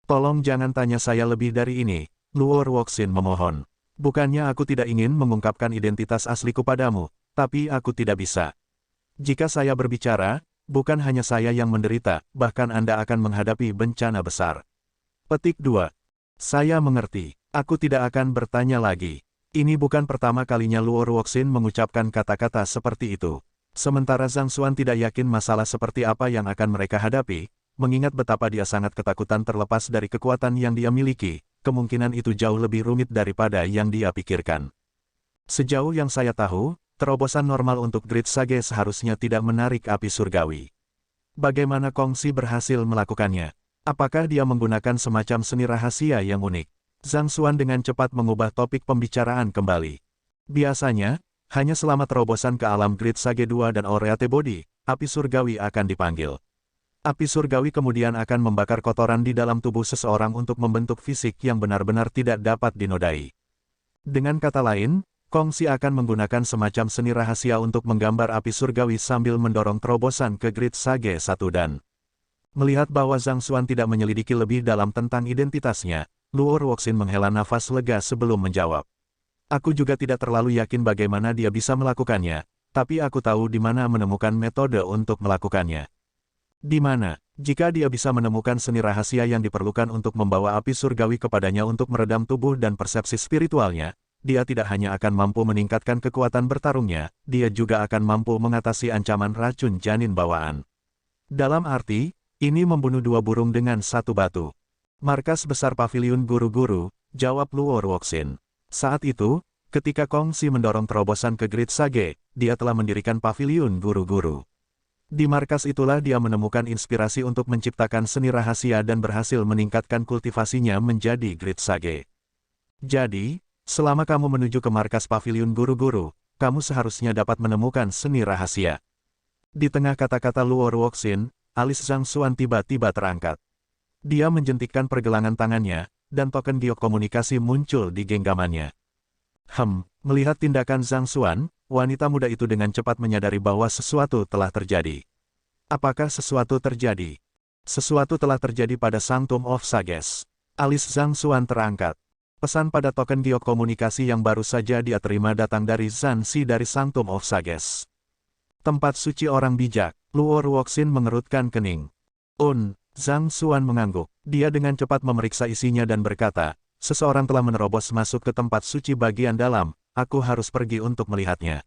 Tolong jangan tanya saya lebih dari ini, Luo Ruoxin memohon. Bukannya aku tidak ingin mengungkapkan identitas asliku padamu, tapi aku tidak bisa. Jika saya berbicara, bukan hanya saya yang menderita, bahkan Anda akan menghadapi bencana besar. Petik 2. Saya mengerti. Aku tidak akan bertanya lagi. Ini bukan pertama kalinya Luo Ruoxin mengucapkan kata-kata seperti itu. Sementara Zhang Xuan tidak yakin masalah seperti apa yang akan mereka hadapi, mengingat betapa dia sangat ketakutan terlepas dari kekuatan yang dia miliki, kemungkinan itu jauh lebih rumit daripada yang dia pikirkan. Sejauh yang saya tahu, terobosan normal untuk Grid Sage seharusnya tidak menarik api surgawi. Bagaimana Kongsi berhasil melakukannya? Apakah dia menggunakan semacam seni rahasia yang unik? Zhang Xuan dengan cepat mengubah topik pembicaraan kembali. Biasanya, hanya selama terobosan ke alam Grid Sage 2 dan Oreate Body, api surgawi akan dipanggil. Api surgawi kemudian akan membakar kotoran di dalam tubuh seseorang untuk membentuk fisik yang benar-benar tidak dapat dinodai. Dengan kata lain, Kongsi akan menggunakan semacam seni rahasia untuk menggambar api surgawi sambil mendorong terobosan ke Grid Sage 1 dan... Melihat bahwa Zhang Xuan tidak menyelidiki lebih dalam tentang identitasnya, Luo Ruoxin menghela nafas lega sebelum menjawab. Aku juga tidak terlalu yakin bagaimana dia bisa melakukannya, tapi aku tahu di mana menemukan metode untuk melakukannya. Di mana, jika dia bisa menemukan seni rahasia yang diperlukan untuk membawa api surgawi kepadanya untuk meredam tubuh dan persepsi spiritualnya, dia tidak hanya akan mampu meningkatkan kekuatan bertarungnya, dia juga akan mampu mengatasi ancaman racun janin bawaan. Dalam arti, ini membunuh dua burung dengan satu batu. Markas besar paviliun guru-guru, jawab Luo Ruoxin. Saat itu, ketika Kongsi mendorong terobosan ke Grid Sage, dia telah mendirikan paviliun guru-guru. Di markas itulah dia menemukan inspirasi untuk menciptakan seni rahasia dan berhasil meningkatkan kultivasinya menjadi Grid Sage. Jadi, selama kamu menuju ke markas paviliun guru-guru, kamu seharusnya dapat menemukan seni rahasia. Di tengah kata-kata Luo Ruoxin, alis Zhang Xuan tiba-tiba terangkat. Dia menjentikkan pergelangan tangannya, dan token giok komunikasi muncul di genggamannya. Melihat tindakan Zhang Xuan, wanita muda itu dengan cepat menyadari bahwa sesuatu telah terjadi. Apakah sesuatu terjadi? Sesuatu telah terjadi pada Sanctum of Sages. Alis Zhang Xuan terangkat. Pesan pada token giok komunikasi yang baru saja dia terima datang dari Zhan Si dari Sanctum of Sages. Tempat suci orang bijak. Luo Ruoxin mengerutkan kening. Zhang Xuan mengangguk. Dia dengan cepat memeriksa isinya dan berkata, seseorang telah menerobos masuk ke tempat suci bagian dalam, aku harus pergi untuk melihatnya.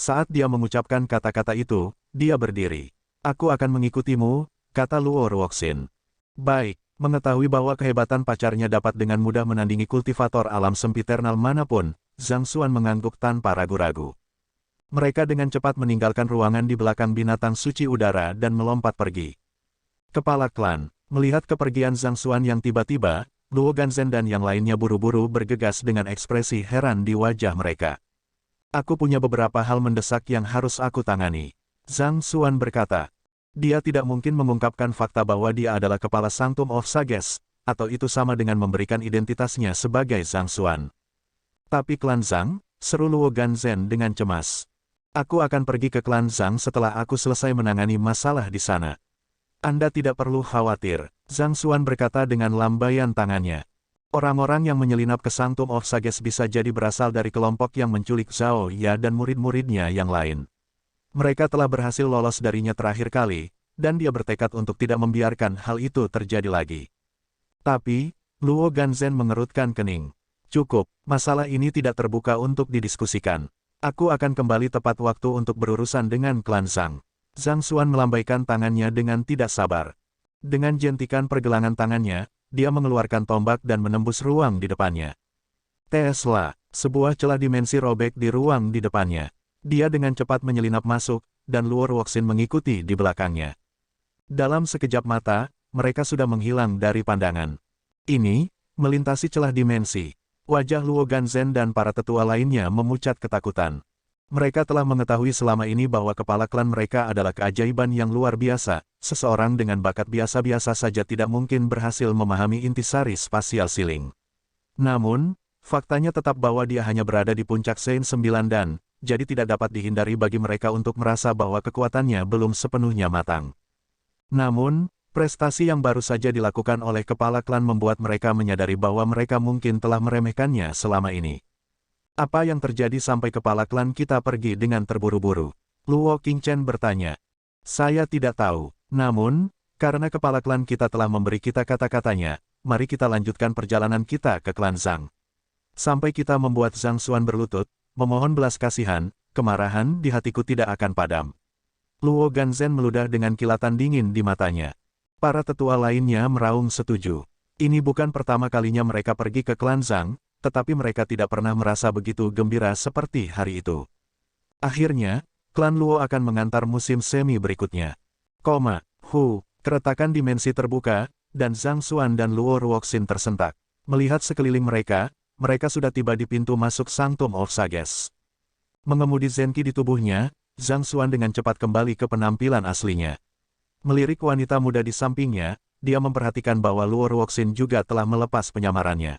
Saat dia mengucapkan kata-kata itu, dia berdiri. Aku akan mengikutimu, kata Luo Ruoxin. Baik, mengetahui bahwa kehebatan pacarnya dapat dengan mudah menandingi kultivator alam sempiternal manapun, Zhang Xuan mengangguk tanpa ragu-ragu. Mereka dengan cepat meninggalkan ruangan di belakang binatang suci udara dan melompat pergi. Kepala klan, melihat kepergian Zhang Xuan yang tiba-tiba, Luo Ganzhen dan yang lainnya buru-buru bergegas dengan ekspresi heran di wajah mereka. Aku punya beberapa hal mendesak yang harus aku tangani. Zhang Xuan berkata. Dia tidak mungkin mengungkapkan fakta bahwa dia adalah kepala Sanctum of Sages, atau itu sama dengan memberikan identitasnya sebagai Zhang Xuan. Tapi klan Zhang, seru Luo Ganzhen dengan cemas. Aku akan pergi ke klan Zhang setelah aku selesai menangani masalah di sana. Anda tidak perlu khawatir, Zhang Xuan berkata dengan lambaian tangannya. Orang-orang yang menyelinap ke Sanctum of Sages bisa jadi berasal dari kelompok yang menculik Zhao Ya dan murid-muridnya yang lain. Mereka telah berhasil lolos darinya terakhir kali, dan dia bertekad untuk tidak membiarkan hal itu terjadi lagi. Tapi, Luo Ganzhen mengerutkan kening. Cukup, masalah ini tidak terbuka untuk didiskusikan. Aku akan kembali tepat waktu untuk berurusan dengan klan Zhang. Zhang Xuan melambaikan tangannya dengan tidak sabar. Dengan jentikan pergelangan tangannya, dia mengeluarkan tombak dan menembus ruang di depannya. Tesla, sebuah celah dimensi robek di ruang di depannya. Dia dengan cepat menyelinap masuk, dan Luo Ruoxin mengikuti di belakangnya. Dalam sekejap mata, mereka sudah menghilang dari pandangan. Ini, melintasi celah dimensi. Wajah Luo Ganzhen dan para tetua lainnya memucat ketakutan. Mereka telah mengetahui selama ini bahwa kepala klan mereka adalah keajaiban yang luar biasa. Seseorang dengan bakat biasa-biasa saja tidak mungkin berhasil memahami intisari spasial ceiling. Namun, faktanya tetap bahwa dia hanya berada di puncak Sein 9 dan, jadi tidak dapat dihindari bagi mereka untuk merasa bahwa kekuatannya belum sepenuhnya matang. Namun, prestasi yang baru saja dilakukan oleh kepala klan membuat mereka menyadari bahwa mereka mungkin telah meremehkannya selama ini. Apa yang terjadi sampai kepala klan kita pergi dengan terburu-buru? Luo Qingchen bertanya. Saya tidak tahu. Namun, karena kepala klan kita telah memberi kita kata-katanya, mari kita lanjutkan perjalanan kita ke klan Zhang. Sampai kita membuat Zhang Xuan berlutut, memohon belas kasihan, kemarahan di hatiku tidak akan padam. Luo Ganzhen meludah dengan kilatan dingin di matanya. Para tetua lainnya meraung setuju. Ini bukan pertama kalinya mereka pergi ke klan Zhang, tetapi mereka tidak pernah merasa begitu gembira seperti hari itu. Akhirnya, klan Luo akan mengantar musim semi berikutnya. Keretakan dimensi terbuka, dan Zhang Xuan dan Luo Ruoxin tersentak. Melihat sekeliling mereka, mereka sudah tiba di pintu masuk Sanctum of Sages. Mengemudi Zenki di tubuhnya, Zhang Xuan dengan cepat kembali ke penampilan aslinya. Melirik wanita muda di sampingnya, dia memperhatikan bahwa Luo Ruoxin juga telah melepas penyamarannya.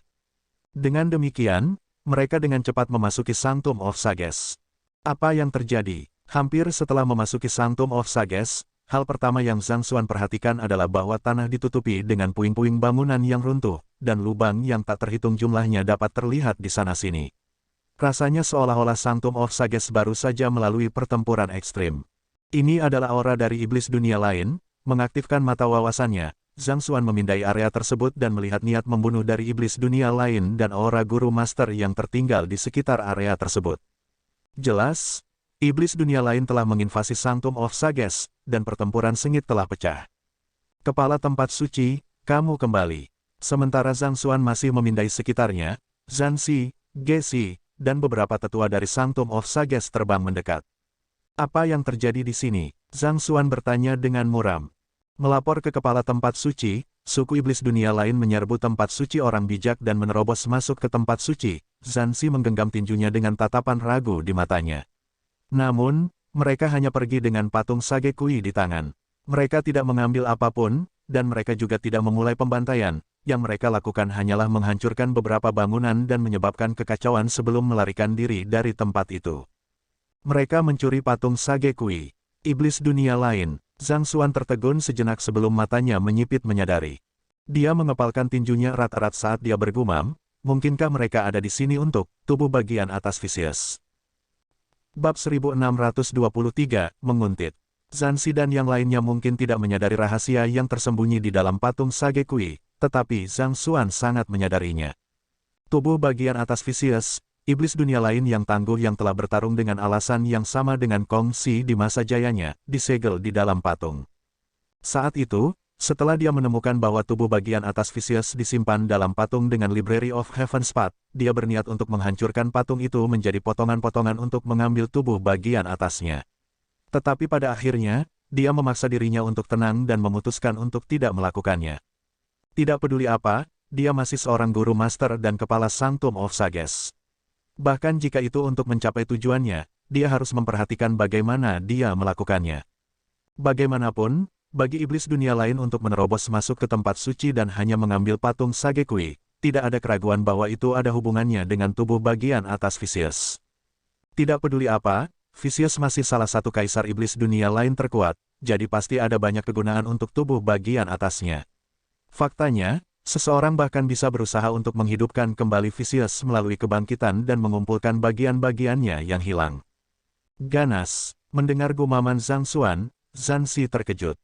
Dengan demikian, mereka dengan cepat memasuki Sanctum of Sages. Apa yang terjadi? Hampir setelah memasuki Sanctum of Sages, hal pertama yang Zhang Xuan perhatikan adalah bahwa tanah ditutupi dengan puing-puing bangunan yang runtuh, dan lubang yang tak terhitung jumlahnya dapat terlihat di sana-sini. Rasanya seolah-olah Sanctum of Sages baru saja melalui pertempuran ekstrim. Ini adalah aura dari iblis dunia lain. Mengaktifkan mata wawasannya, Zhang Xuan memindai area tersebut dan melihat niat membunuh dari iblis dunia lain dan aura guru master yang tertinggal di sekitar area tersebut. Jelas, iblis dunia lain telah menginvasi Sanctum of Sages, dan pertempuran sengit telah pecah. Kepala tempat suci, kamu kembali. Sementara Zhang Xuan masih memindai sekitarnya, Zhan Si, Ge Si, dan beberapa tetua dari Sanctum of Sages terbang mendekat. Apa yang terjadi di sini? Zhang Xuan bertanya dengan muram. Melapor ke kepala tempat suci, suku iblis dunia lain menyerbu tempat suci orang bijak dan menerobos masuk ke tempat suci. Zhan Si menggenggam tinjunya dengan tatapan ragu di matanya. Namun, mereka hanya pergi dengan patung Sage Kui di tangan. Mereka tidak mengambil apapun, dan mereka juga tidak memulai pembantaian. Yang mereka lakukan hanyalah menghancurkan beberapa bangunan dan menyebabkan kekacauan sebelum melarikan diri dari tempat itu. Mereka mencuri patung Sage Kui, iblis dunia lain. Zhang Xuan tertegun sejenak sebelum matanya menyipit menyadari. Dia mengepalkan tinjunya erat-erat saat dia bergumam, mungkinkah mereka ada di sini untuk tubuh bagian atas Vicious? Bab 1623, menguntit. Zanzi dan yang lainnya mungkin tidak menyadari rahasia yang tersembunyi di dalam patung Sage Kui, tetapi Zhang Xuan sangat menyadarinya. Tubuh bagian atas Vicious, iblis dunia lain yang tangguh yang telah bertarung dengan alasan yang sama dengan Kong Si di masa jayanya, disegel di dalam patung. Saat itu, setelah dia menemukan bahwa tubuh bagian atas Vicious disimpan dalam patung dengan Library of Heaven's Path, dia berniat untuk menghancurkan patung itu menjadi potongan-potongan untuk mengambil tubuh bagian atasnya. Tetapi pada akhirnya, dia memaksa dirinya untuk tenang dan memutuskan untuk tidak melakukannya. Tidak peduli apa, dia masih seorang guru master dan kepala Sanctum of Sages. Bahkan jika itu untuk mencapai tujuannya, dia harus memperhatikan bagaimana dia melakukannya. Bagaimanapun, bagi iblis dunia lain untuk menerobos masuk ke tempat suci dan hanya mengambil patung Sage Kui, tidak ada keraguan bahwa itu ada hubungannya dengan tubuh bagian atas Vicious. Tidak peduli apa, Vicious masih salah satu kaisar iblis dunia lain terkuat, jadi pasti ada banyak kegunaan untuk tubuh bagian atasnya. Faktanya, seseorang bahkan bisa berusaha untuk menghidupkan kembali Vicious melalui kebangkitan dan mengumpulkan bagian-bagiannya yang hilang. Ganas, mendengar gumaman Zhang Xuan, Zanzi terkejut.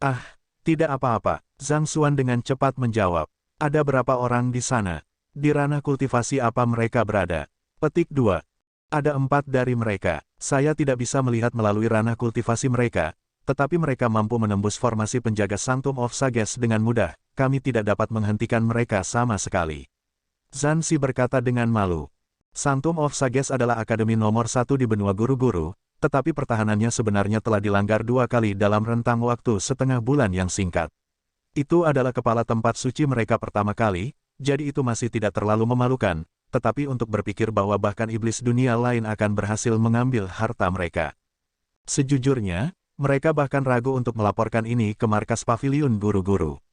Ah, tidak apa-apa, Zhang Xuan dengan cepat menjawab. Ada berapa orang di sana? Di ranah kultivasi apa mereka berada? Petik 2. Ada 4 dari mereka. Saya tidak bisa melihat melalui ranah kultivasi mereka, tetapi mereka mampu menembus formasi penjaga Sanctum of Sages dengan mudah. Kami tidak dapat menghentikan mereka sama sekali. Zanzi berkata dengan malu. Sanctum of Sages adalah akademi nomor 1 di benua guru-guru, tetapi pertahanannya sebenarnya telah dilanggar 2 kali dalam rentang waktu setengah bulan yang singkat. Itu adalah kepala tempat suci mereka pertama kali, jadi itu masih tidak terlalu memalukan, tetapi untuk berpikir bahwa bahkan iblis dunia lain akan berhasil mengambil harta mereka. Sejujurnya, mereka bahkan ragu untuk melaporkan ini ke markas paviliun guru-guru.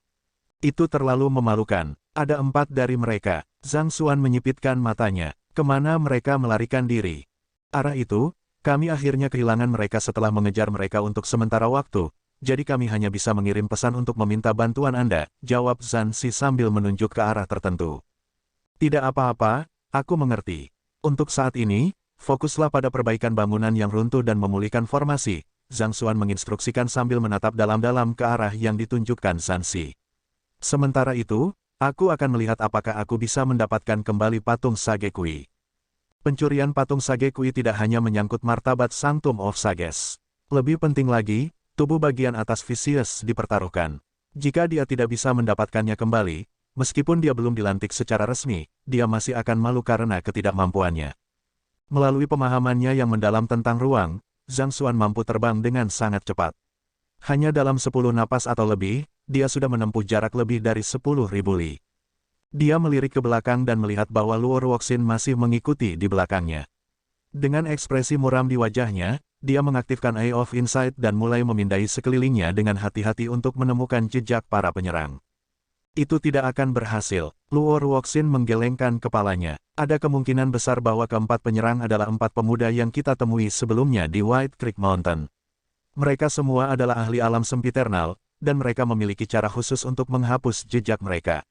Itu terlalu memalukan. Ada 4 dari mereka. Zhang Xuan menyipitkan matanya. Kemana mereka melarikan diri? Arah itu, kami akhirnya kehilangan mereka setelah mengejar mereka untuk sementara waktu, jadi kami hanya bisa mengirim pesan untuk meminta bantuan Anda, jawab Zanzi sambil menunjuk ke arah tertentu. Tidak apa-apa, aku mengerti. Untuk saat ini, fokuslah pada perbaikan bangunan yang runtuh dan memulihkan formasi, Zhang Xuan menginstruksikan sambil menatap dalam-dalam ke arah yang ditunjukkan Zanzi. Sementara itu, aku akan melihat apakah aku bisa mendapatkan kembali patung Sage Kui. Pencurian patung Sage Kui tidak hanya menyangkut martabat Sanctum of Sages. Lebih penting lagi, tubuh bagian atas Vicious dipertaruhkan. Jika dia tidak bisa mendapatkannya kembali, meskipun dia belum dilantik secara resmi, dia masih akan malu karena ketidakmampuannya. Melalui pemahamannya yang mendalam tentang ruang, Zhang Xuan mampu terbang dengan sangat cepat. Hanya dalam 10 napas atau lebih, dia sudah menempuh jarak lebih dari 10.000 li. Dia melirik ke belakang dan melihat bahwa Luo Ruoxin masih mengikuti di belakangnya. Dengan ekspresi muram di wajahnya, dia mengaktifkan Eye of Insight dan mulai memindai sekelilingnya dengan hati-hati untuk menemukan jejak para penyerang. Itu tidak akan berhasil. Luo Ruoxin menggelengkan kepalanya. Ada kemungkinan besar bahwa keempat penyerang adalah 4 pemuda yang kita temui sebelumnya di White Creek Mountain. Mereka semua adalah ahli alam sempiternal, dan mereka memiliki cara khusus untuk menghapus jejak mereka.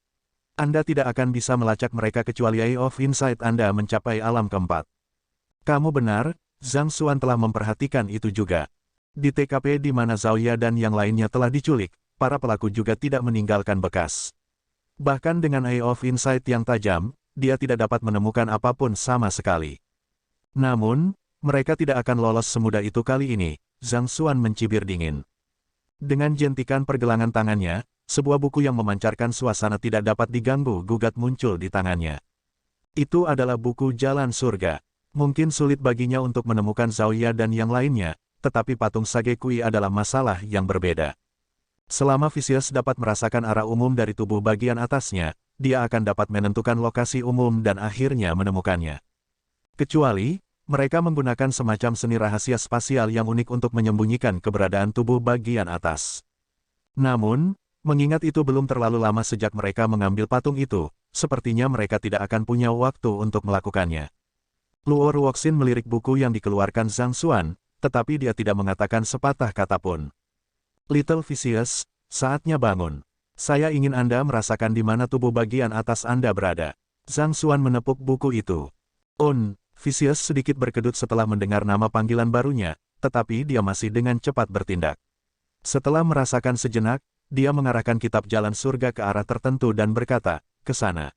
Anda tidak akan bisa melacak mereka kecuali Eye of Insight Anda mencapai alam keempat. Kamu benar, Zhang Xuan telah memperhatikan itu juga. Di TKP di mana Zhao Ya dan yang lainnya telah diculik, para pelaku juga tidak meninggalkan bekas. Bahkan dengan Eye of Insight yang tajam, dia tidak dapat menemukan apapun sama sekali. Namun, mereka tidak akan lolos semudah itu kali ini, Zhang Xuan mencibir dingin. Dengan jentikan pergelangan tangannya, sebuah buku yang memancarkan suasana tidak dapat diganggu-gugat muncul di tangannya. Itu adalah buku Jalan Surga. Mungkin sulit baginya untuk menemukan Zhao Ya dan yang lainnya, tetapi patung Sage Kui adalah masalah yang berbeda. Selama Vicious dapat merasakan arah umum dari tubuh bagian atasnya, dia akan dapat menentukan lokasi umum dan akhirnya menemukannya. Kecuali, mereka menggunakan semacam seni rahasia spasial yang unik untuk menyembunyikan keberadaan tubuh bagian atas. Namun, Mengingat itu belum terlalu lama sejak mereka mengambil patung itu, sepertinya mereka tidak akan punya waktu untuk melakukannya. Luo Ruoxin melirik buku yang dikeluarkan Zhang Xuan, tetapi dia tidak mengatakan sepatah kata pun. Little Vicious, saatnya bangun. Saya ingin Anda merasakan di mana tubuh bagian atas Anda berada. Zhang Xuan menepuk buku itu. Vicious sedikit berkedut setelah mendengar nama panggilan barunya, tetapi dia masih dengan cepat bertindak. Setelah merasakan sejenak, dia mengarahkan kitab jalan surga ke arah tertentu dan berkata, "Ke sana."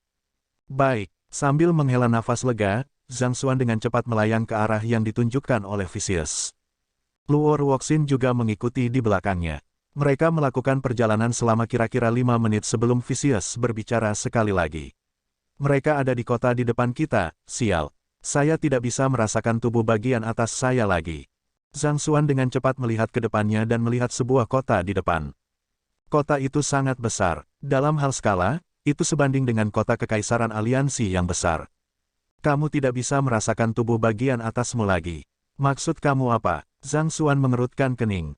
Baik, sambil menghela nafas lega, Zhang Xuan dengan cepat melayang ke arah yang ditunjukkan oleh Vicious. Luo Ruoxin juga mengikuti di belakangnya. Mereka melakukan perjalanan selama kira-kira 5 menit sebelum Vicious berbicara sekali lagi. "Mereka ada di kota di depan kita, sial. Saya tidak bisa merasakan tubuh bagian atas saya lagi." Zhang Xuan dengan cepat melihat ke depannya dan melihat sebuah kota di depan. Kota itu sangat besar. Dalam hal skala, itu sebanding dengan kota Kekaisaran Aliansi yang besar. "Kamu tidak bisa merasakan tubuh bagian atasmu lagi. Maksud kamu apa?" Zhang Xuan mengerutkan kening.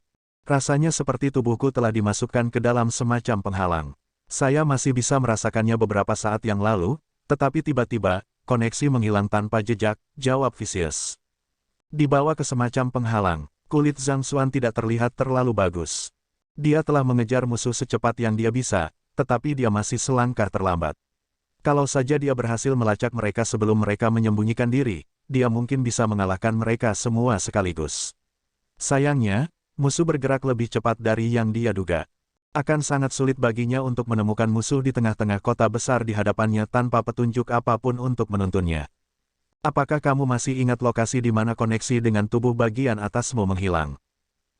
"Rasanya seperti tubuhku telah dimasukkan ke dalam semacam penghalang. Saya masih bisa merasakannya beberapa saat yang lalu, tetapi tiba-tiba, koneksi menghilang tanpa jejak," jawab Vicious. Dibawa ke semacam penghalang, kulit Zhang Xuan tidak terlihat terlalu bagus. Dia telah mengejar musuh secepat yang dia bisa, tetapi dia masih selangkah terlambat. Kalau saja dia berhasil melacak mereka sebelum mereka menyembunyikan diri, dia mungkin bisa mengalahkan mereka semua sekaligus. Sayangnya, musuh bergerak lebih cepat dari yang dia duga. Akan sangat sulit baginya untuk menemukan musuh di tengah-tengah kota besar di hadapannya tanpa petunjuk apapun untuk menuntunnya. "Apakah kamu masih ingat lokasi di mana koneksi dengan tubuh bagian atasmu menghilang?"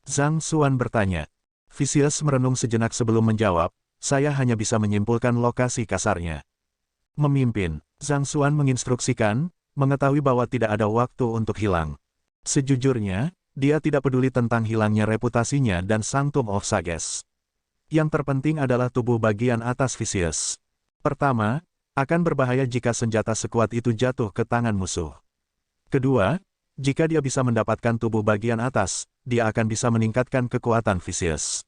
Zhang Xuan bertanya. Vicious merenung sejenak sebelum menjawab, "Saya hanya bisa menyimpulkan lokasi kasarnya." Memimpin, Zhang Xuan menginstruksikan, mengetahui bahwa tidak ada waktu untuk hilang. Sejujurnya, dia tidak peduli tentang hilangnya reputasinya dan Sanctum of Sages. Yang terpenting adalah tubuh bagian atas Vicious. Pertama, akan berbahaya jika senjata sekuat itu jatuh ke tangan musuh. Kedua, jika dia bisa mendapatkan tubuh bagian atas, dia akan bisa meningkatkan kekuatan Vicious.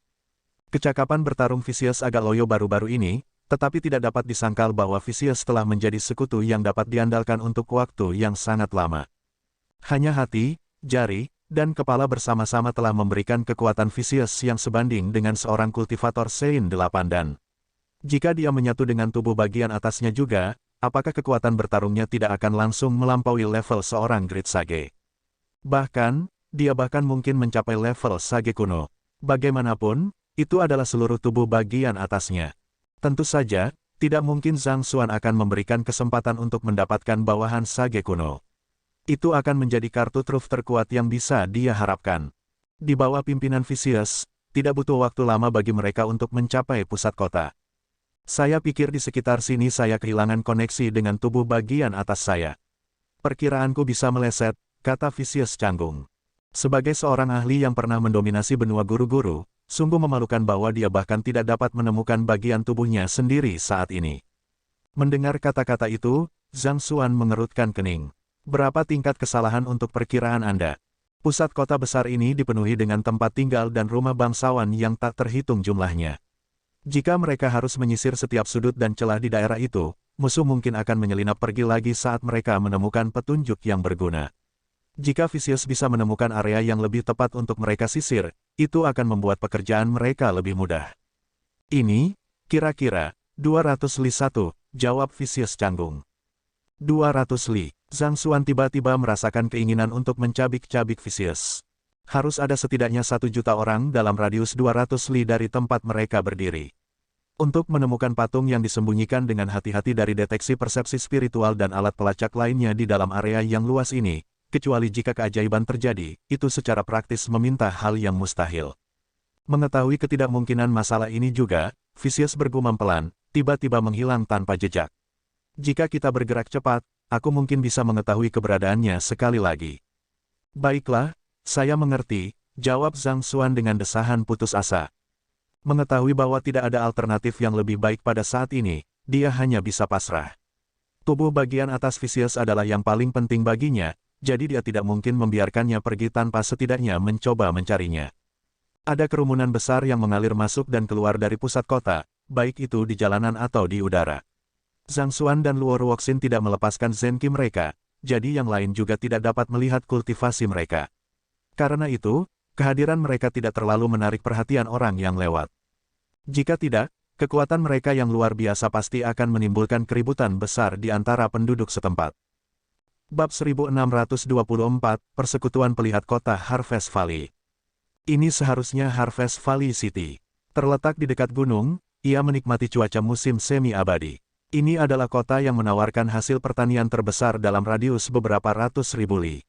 Kecakapan bertarung Vicious agak loyo baru-baru ini, tetapi tidak dapat disangkal bahwa Vicious telah menjadi sekutu yang dapat diandalkan untuk waktu yang sangat lama. Hanya hati, jari, dan kepala bersama-sama telah memberikan kekuatan Vicious yang sebanding dengan seorang kultivator Sein 8 dan jika dia menyatu dengan tubuh bagian atasnya juga, apakah kekuatan bertarungnya tidak akan langsung melampaui level seorang Great Sage? Bahkan, dia bahkan mungkin mencapai level Sage kuno. Bagaimanapun, itu adalah seluruh tubuh bagian atasnya. Tentu saja, tidak mungkin Zhang Xuan akan memberikan kesempatan untuk mendapatkan bawahan Sage kuno. Itu akan menjadi kartu truf terkuat yang bisa dia harapkan. Di bawah pimpinan Vicious, tidak butuh waktu lama bagi mereka untuk mencapai pusat kota. "Saya pikir di sekitar sini saya kehilangan koneksi dengan tubuh bagian atas saya. Perkiraanku bisa meleset," kata Vicious canggung. Sebagai seorang ahli yang pernah mendominasi benua guru-guru, sungguh memalukan bahwa dia bahkan tidak dapat menemukan bagian tubuhnya sendiri saat ini. Mendengar kata-kata itu, Zhang Xuan mengerutkan kening. "Berapa tingkat kesalahan untuk perkiraan Anda? Pusat kota besar ini dipenuhi dengan tempat tinggal dan rumah bangsawan yang tak terhitung jumlahnya. Jika mereka harus menyisir setiap sudut dan celah di daerah itu, musuh mungkin akan menyelinap pergi lagi saat mereka menemukan petunjuk yang berguna. Jika Vicious bisa menemukan area yang lebih tepat untuk mereka sisir, itu akan membuat pekerjaan mereka lebih mudah." "Ini, kira-kira, 200 li 1, jawab Vicious canggung. 200 li. Zhang Xuan tiba-tiba merasakan keinginan untuk mencabik-cabik Vicious. Harus ada setidaknya 1 juta orang dalam radius 200 li dari tempat mereka berdiri. Untuk menemukan patung yang disembunyikan dengan hati-hati dari deteksi persepsi spiritual dan alat pelacak lainnya di dalam area yang luas ini, kecuali jika keajaiban terjadi, itu secara praktis meminta hal yang mustahil. Mengetahui ketidakmungkinan masalah ini juga, Vicious bergumam pelan, tiba-tiba menghilang tanpa jejak. "Jika kita bergerak cepat, aku mungkin bisa mengetahui keberadaannya sekali lagi." "Baiklah, saya mengerti," jawab Zhang Xuan dengan desahan putus asa. Mengetahui bahwa tidak ada alternatif yang lebih baik pada saat ini, dia hanya bisa pasrah. Tubuh bagian atas Vicious adalah yang paling penting baginya, jadi dia tidak mungkin membiarkannya pergi tanpa setidaknya mencoba mencarinya. Ada kerumunan besar yang mengalir masuk dan keluar dari pusat kota, baik itu di jalanan atau di udara. Zhang Xuan dan Luo Ruoxin tidak melepaskan zenki mereka, jadi yang lain juga tidak dapat melihat kultivasi mereka. Karena itu, kehadiran mereka tidak terlalu menarik perhatian orang yang lewat. Jika tidak, kekuatan mereka yang luar biasa pasti akan menimbulkan keributan besar di antara penduduk setempat. Bab 1624, Persekutuan Pelihat Kota Harvest Valley. Ini seharusnya Harvest Valley City. Terletak di dekat gunung, ia menikmati cuaca musim semi abadi. Ini adalah kota yang menawarkan hasil pertanian terbesar dalam radius beberapa ratus ribu li.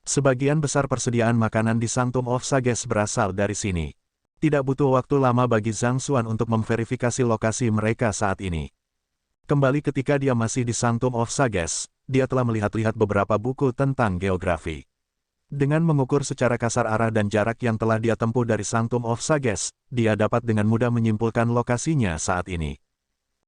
Sebagian besar persediaan makanan di Sanctum of Sages berasal dari sini. Tidak butuh waktu lama bagi Zhang Xuan untuk memverifikasi lokasi mereka saat ini. Kembali ketika dia masih di Sanctum of Sages, dia telah melihat-lihat beberapa buku tentang geografi. Dengan mengukur secara kasar arah dan jarak yang telah dia tempuh dari Sanctum of Sages, dia dapat dengan mudah menyimpulkan lokasinya saat ini.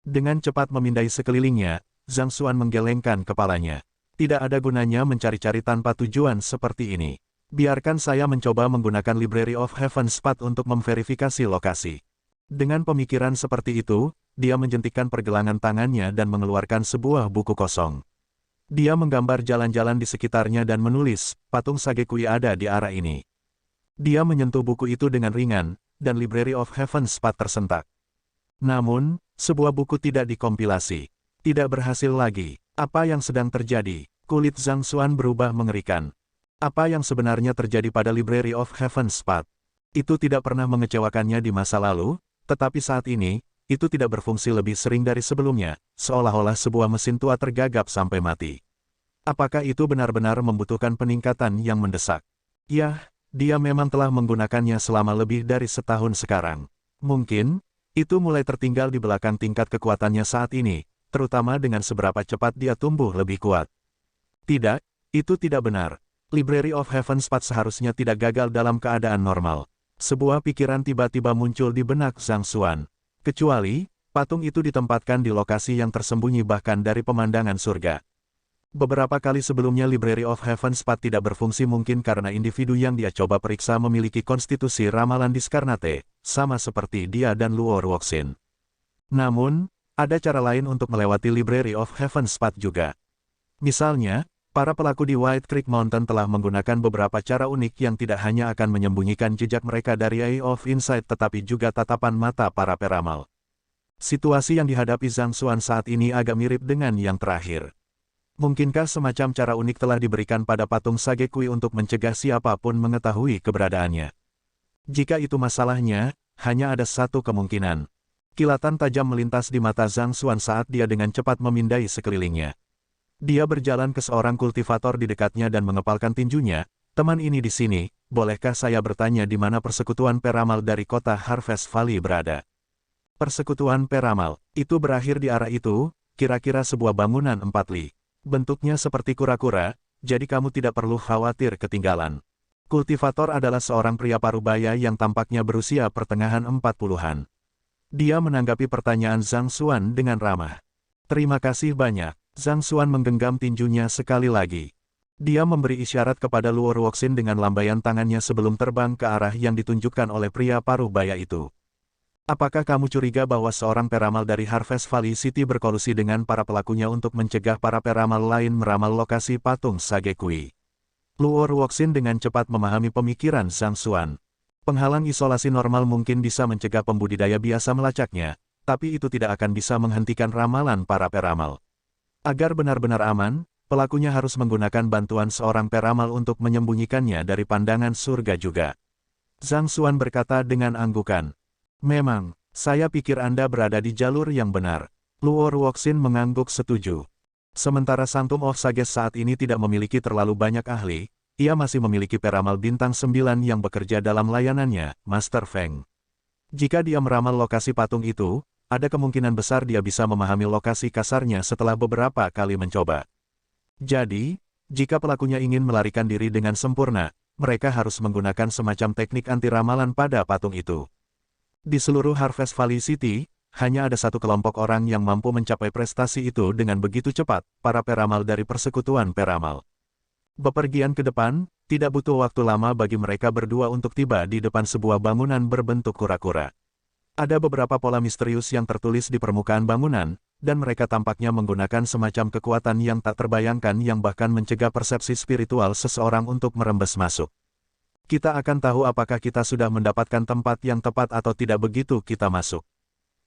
Dengan cepat memindai sekelilingnya, Zhang Xuan menggelengkan kepalanya. Tidak ada gunanya mencari-cari tanpa tujuan seperti ini. Biarkan saya mencoba menggunakan Library of Heaven Spot untuk memverifikasi lokasi. Dengan pemikiran seperti itu, dia menjentikkan pergelangan tangannya dan mengeluarkan sebuah buku kosong. Dia menggambar jalan-jalan di sekitarnya dan menulis, patung Sagekui ada di arah ini. Dia menyentuh buku itu dengan ringan, dan Library of Heaven Spot tersentak. Namun, sebuah buku tidak dikompilasi. Tidak berhasil lagi. Apa yang sedang terjadi? Kulit Zhang Xuan berubah mengerikan. Apa yang sebenarnya terjadi pada Library of Heaven Spot? Itu tidak pernah mengecewakannya di masa lalu, tetapi saat ini, itu tidak berfungsi lebih sering dari sebelumnya, seolah-olah sebuah mesin tua tergagap sampai mati. Apakah itu benar-benar membutuhkan peningkatan yang mendesak? Ya, dia memang telah menggunakannya selama lebih dari setahun sekarang. Mungkin, itu mulai tertinggal di belakang tingkat kekuatannya saat ini, terutama dengan seberapa cepat dia tumbuh lebih kuat. Tidak, itu tidak benar. Library of Heaven Spot seharusnya tidak gagal dalam keadaan normal. Sebuah pikiran tiba-tiba muncul di benak Zhang Xuan. Kecuali, patung itu ditempatkan di lokasi yang tersembunyi bahkan dari pemandangan surga. Beberapa kali sebelumnya Library of Heaven Spot tidak berfungsi mungkin karena individu yang dia coba periksa memiliki konstitusi ramalan diskarnate, sama seperti dia dan Luo Ruoxin. Namun, ada cara lain untuk melewati Library of Heaven Spot juga. Misalnya, para pelaku di White Creek Mountain telah menggunakan beberapa cara unik yang tidak hanya akan menyembunyikan jejak mereka dari Eye of Insight tetapi juga tatapan mata para peramal. Situasi yang dihadapi Zhang Xuan saat ini agak mirip dengan yang terakhir. Mungkinkah semacam cara unik telah diberikan pada patung Sagekui untuk mencegah siapapun mengetahui keberadaannya? Jika itu masalahnya, hanya ada satu kemungkinan. Kilatan tajam melintas di mata Zhang Xuan saat dia dengan cepat memindai sekelilingnya. Dia berjalan ke seorang kultivator di dekatnya dan mengepalkan tinjunya. Teman ini di sini, bolehkah saya bertanya di mana persekutuan peramal dari kota Harvest Valley berada? Persekutuan peramal, itu berakhir di arah itu, kira-kira sebuah bangunan 4 li. Bentuknya seperti kura-kura, jadi kamu tidak perlu khawatir ketinggalan. Kultivator adalah seorang pria parubaya yang tampaknya berusia pertengahan 40-an. Dia menanggapi pertanyaan Zhang Xuan dengan ramah. Terima kasih banyak. Zhang Xuan menggenggam tinjunya sekali lagi. Dia memberi isyarat kepada Luo Ruoxin dengan lambaian tangannya sebelum terbang ke arah yang ditunjukkan oleh pria parubaya itu. Apakah kamu curiga bahwa seorang peramal dari Harvest Valley City berkolusi dengan para pelakunya untuk mencegah para peramal lain meramal lokasi patung Sagekui? Luo Ruoxin dengan cepat memahami pemikiran Zhang Xuan. Penghalang isolasi normal mungkin bisa mencegah pembudidaya biasa melacaknya, tapi itu tidak akan bisa menghentikan ramalan para peramal. Agar benar-benar aman, pelakunya harus menggunakan bantuan seorang peramal untuk menyembunyikannya dari pandangan surga juga. Zhang Xuan berkata dengan anggukan. Memang, saya pikir Anda berada di jalur yang benar. Luo Ruoxin mengangguk setuju. Sementara Sanctum of Sages saat ini tidak memiliki terlalu banyak ahli, ia masih memiliki peramal bintang 9 yang bekerja dalam layanannya, Master Feng. Jika dia meramal lokasi patung itu, ada kemungkinan besar dia bisa memahami lokasi kasarnya setelah beberapa kali mencoba. Jadi, jika pelakunya ingin melarikan diri dengan sempurna, mereka harus menggunakan semacam teknik anti ramalan pada patung itu. Di seluruh Harvest Valley City, hanya ada satu kelompok orang yang mampu mencapai prestasi itu dengan begitu cepat, para peramal dari persekutuan peramal. Bepergian ke depan, Tidak butuh waktu lama bagi mereka berdua untuk tiba di depan sebuah bangunan berbentuk kura-kura. Ada beberapa pola misterius yang tertulis di permukaan bangunan, dan mereka tampaknya menggunakan semacam kekuatan yang tak terbayangkan yang bahkan mencegah persepsi spiritual seseorang untuk merembes masuk. Kita akan tahu apakah kita sudah mendapatkan tempat yang tepat atau tidak begitu kita masuk.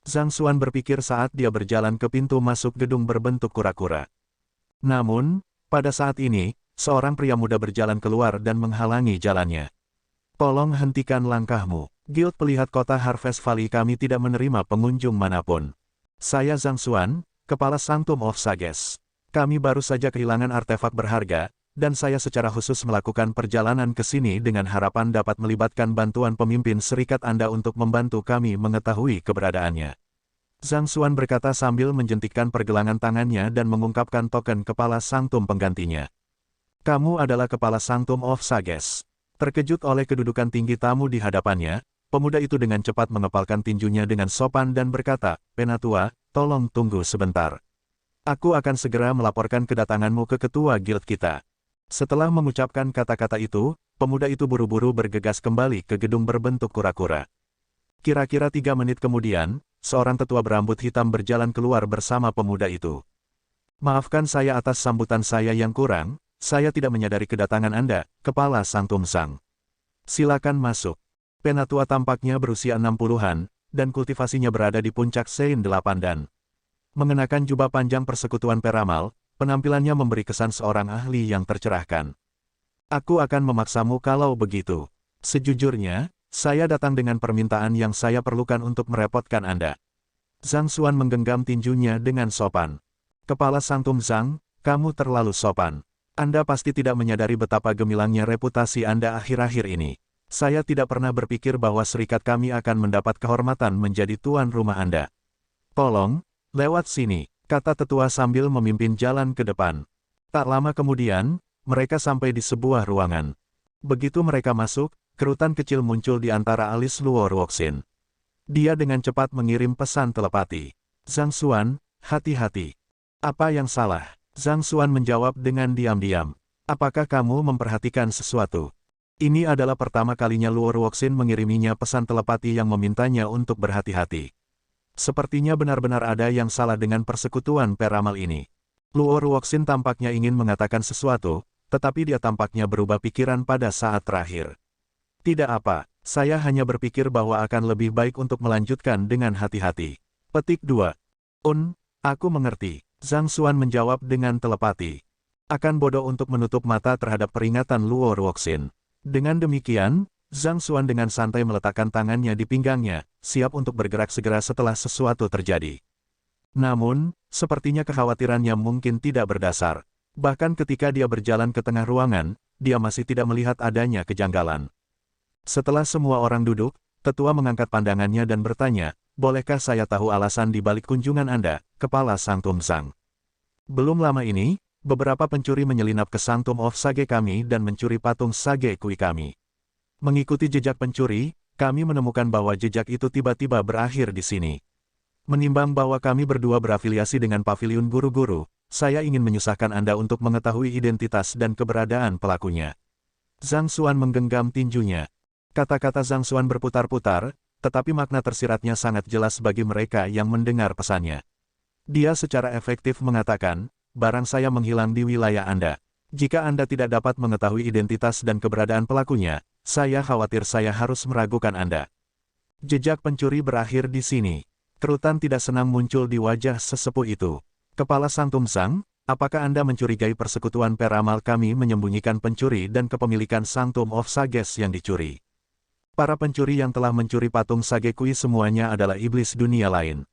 Zhang Xuan berpikir saat dia berjalan ke pintu masuk gedung berbentuk kura-kura. Namun, pada saat ini, seorang pria muda berjalan keluar dan menghalangi jalannya. Tolong hentikan langkahmu. Guild Pelihat Kota Harvest Valley kami tidak menerima pengunjung manapun. Saya Zhang Xuan, Kepala Sanctum of Sages. Kami baru saja kehilangan artefak berharga, dan saya secara khusus melakukan perjalanan ke sini dengan harapan dapat melibatkan bantuan pemimpin serikat Anda untuk membantu kami mengetahui keberadaannya. Zhang Xuan berkata sambil menjentikkan pergelangan tangannya dan mengungkapkan token Kepala Sanctum penggantinya. Kamu adalah Kepala Sanctum of Sages. Terkejut oleh kedudukan tinggi tamu di hadapannya, pemuda itu dengan cepat mengepalkan tinjunya dengan sopan dan berkata, Penatua, tolong tunggu sebentar. Aku akan segera melaporkan kedatanganmu ke ketua guild kita. Setelah mengucapkan kata-kata itu, pemuda itu buru-buru bergegas kembali ke gedung berbentuk kura-kura. Kira-kira 3 menit kemudian, seorang tetua berambut hitam berjalan keluar bersama pemuda itu. Maafkan saya atas sambutan saya yang kurang. Saya tidak menyadari kedatangan Anda, Kepala Sanctum Sang. Silakan masuk. Penatua tampaknya berusia 60-an, dan kultivasinya berada di puncak Sein 8 dan mengenakan jubah panjang persekutuan Peramal, penampilannya memberi kesan seorang ahli yang tercerahkan. Aku akan memaksamu kalau begitu. Sejujurnya, saya datang dengan permintaan yang saya perlukan untuk merepotkan Anda. Zhang Xuan menggenggam tinjunya dengan sopan. Kepala Sanctum Sang, kamu terlalu sopan. Anda pasti tidak menyadari betapa gemilangnya reputasi Anda akhir-akhir ini. Saya tidak pernah berpikir bahwa serikat kami akan mendapat kehormatan menjadi tuan rumah Anda. Tolong, lewat sini, kata tetua sambil memimpin jalan ke depan. Tak lama kemudian, mereka sampai di sebuah ruangan. Begitu mereka masuk, kerutan kecil muncul di antara alis Luo Ruoxin. Dia dengan cepat mengirim pesan telepati. Zhang Xuan, hati-hati. Apa yang salah? Zhang Xuan menjawab dengan diam-diam. Apakah kamu memperhatikan sesuatu? Ini adalah pertama kalinya Luo Ruoxin mengiriminya pesan telepati yang memintanya untuk berhati-hati. Sepertinya benar-benar ada yang salah dengan persekutuan Peramal ini. Luo Ruoxin tampaknya ingin mengatakan sesuatu, tetapi dia tampaknya berubah pikiran pada saat terakhir. Tidak apa, saya hanya berpikir bahwa akan lebih baik untuk melanjutkan dengan hati-hati. Petik 2. Aku mengerti. Zhang Xuan menjawab dengan telepati. Akan bodoh untuk menutup mata terhadap peringatan Luo Ruoxin. Dengan demikian, Zhang Xuan dengan santai meletakkan tangannya di pinggangnya, siap untuk bergerak segera setelah sesuatu terjadi. Namun, sepertinya kekhawatirannya mungkin tidak berdasar. Bahkan ketika dia berjalan ke tengah ruangan, dia masih tidak melihat adanya kejanggalan. Setelah semua orang duduk, tetua mengangkat pandangannya dan bertanya, bolehkah saya tahu alasan di balik kunjungan Anda, Kepala Sanctum Sang? Belum lama ini, beberapa pencuri menyelinap ke Sanctum of Sage kami dan mencuri patung Sage Kui kami. Mengikuti jejak pencuri, kami menemukan bahwa jejak itu tiba-tiba berakhir di sini. Menimbang bahwa kami berdua berafiliasi dengan Paviliun Guru-Guru, saya ingin menyusahkan Anda untuk mengetahui identitas dan keberadaan pelakunya. Zhang Xuan menggenggam tinjunya. Kata-kata Zhang Xuan berputar-putar, tetapi makna tersiratnya sangat jelas bagi mereka yang mendengar pesannya. Dia secara efektif mengatakan, barang saya menghilang di wilayah Anda. Jika Anda tidak dapat mengetahui identitas dan keberadaan pelakunya, saya khawatir saya harus meragukan Anda. Jejak pencuri berakhir di sini. Kerutan tidak senang muncul di wajah sesepuh itu. Kepala Sanctum Sang, apakah Anda mencurigai persekutuan Peramal kami menyembunyikan pencuri dan kepemilikan Sanctum of Sages yang dicuri? Para pencuri yang telah mencuri patung Sage Kui semuanya adalah iblis dunia lain.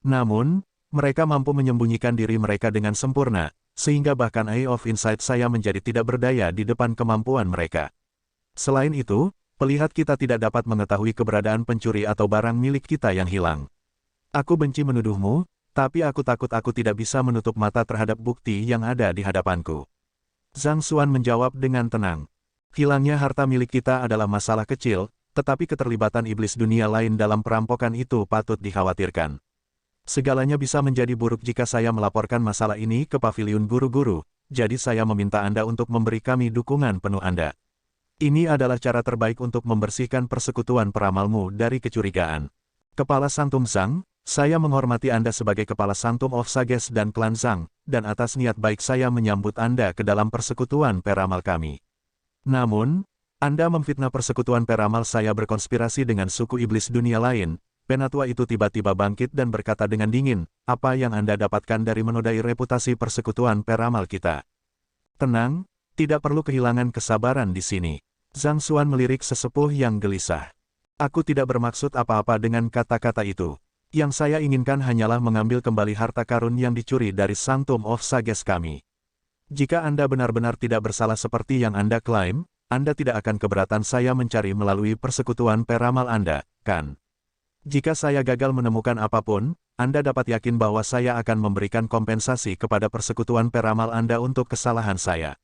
Namun, mereka mampu menyembunyikan diri mereka dengan sempurna, sehingga bahkan Eye of Insight saya menjadi tidak berdaya di depan kemampuan mereka. Selain itu, pelihat kita tidak dapat mengetahui keberadaan pencuri atau barang milik kita yang hilang. Aku benci menuduhmu, tapi aku takut aku tidak bisa menutup mata terhadap bukti yang ada di hadapanku. Zhang Xuan menjawab dengan tenang. Hilangnya harta milik kita adalah masalah kecil, tetapi keterlibatan iblis dunia lain dalam perampokan itu patut dikhawatirkan. Segalanya bisa menjadi buruk jika saya melaporkan masalah ini ke Paviliun Guru-Guru, jadi saya meminta Anda untuk memberi kami dukungan penuh Anda. Ini adalah cara terbaik untuk membersihkan persekutuan peramalmu dari kecurigaan. Kepala Sanctum Zhang, saya menghormati Anda sebagai Kepala Sanctum of Sages dan Klan Zhang, dan atas niat baik saya menyambut Anda ke dalam persekutuan peramal kami. Namun, Anda memfitnah persekutuan peramal saya berkonspirasi dengan suku iblis dunia lain. Penatua itu tiba-tiba bangkit dan berkata dengan dingin, apa yang Anda dapatkan dari menodai reputasi persekutuan peramal kita? Tenang, tidak perlu kehilangan kesabaran di sini. Zhang Xuan melirik sesepuh yang gelisah. Aku tidak bermaksud apa-apa dengan kata-kata itu. Yang saya inginkan hanyalah mengambil kembali harta karun yang dicuri dari Sanctum of Sages kami. Jika Anda benar-benar tidak bersalah seperti yang Anda klaim, Anda tidak akan keberatan saya mencari melalui persekutuan peramal Anda, kan? Jika saya gagal menemukan apapun, Anda dapat yakin bahwa saya akan memberikan kompensasi kepada persekutuan peramal Anda untuk kesalahan saya.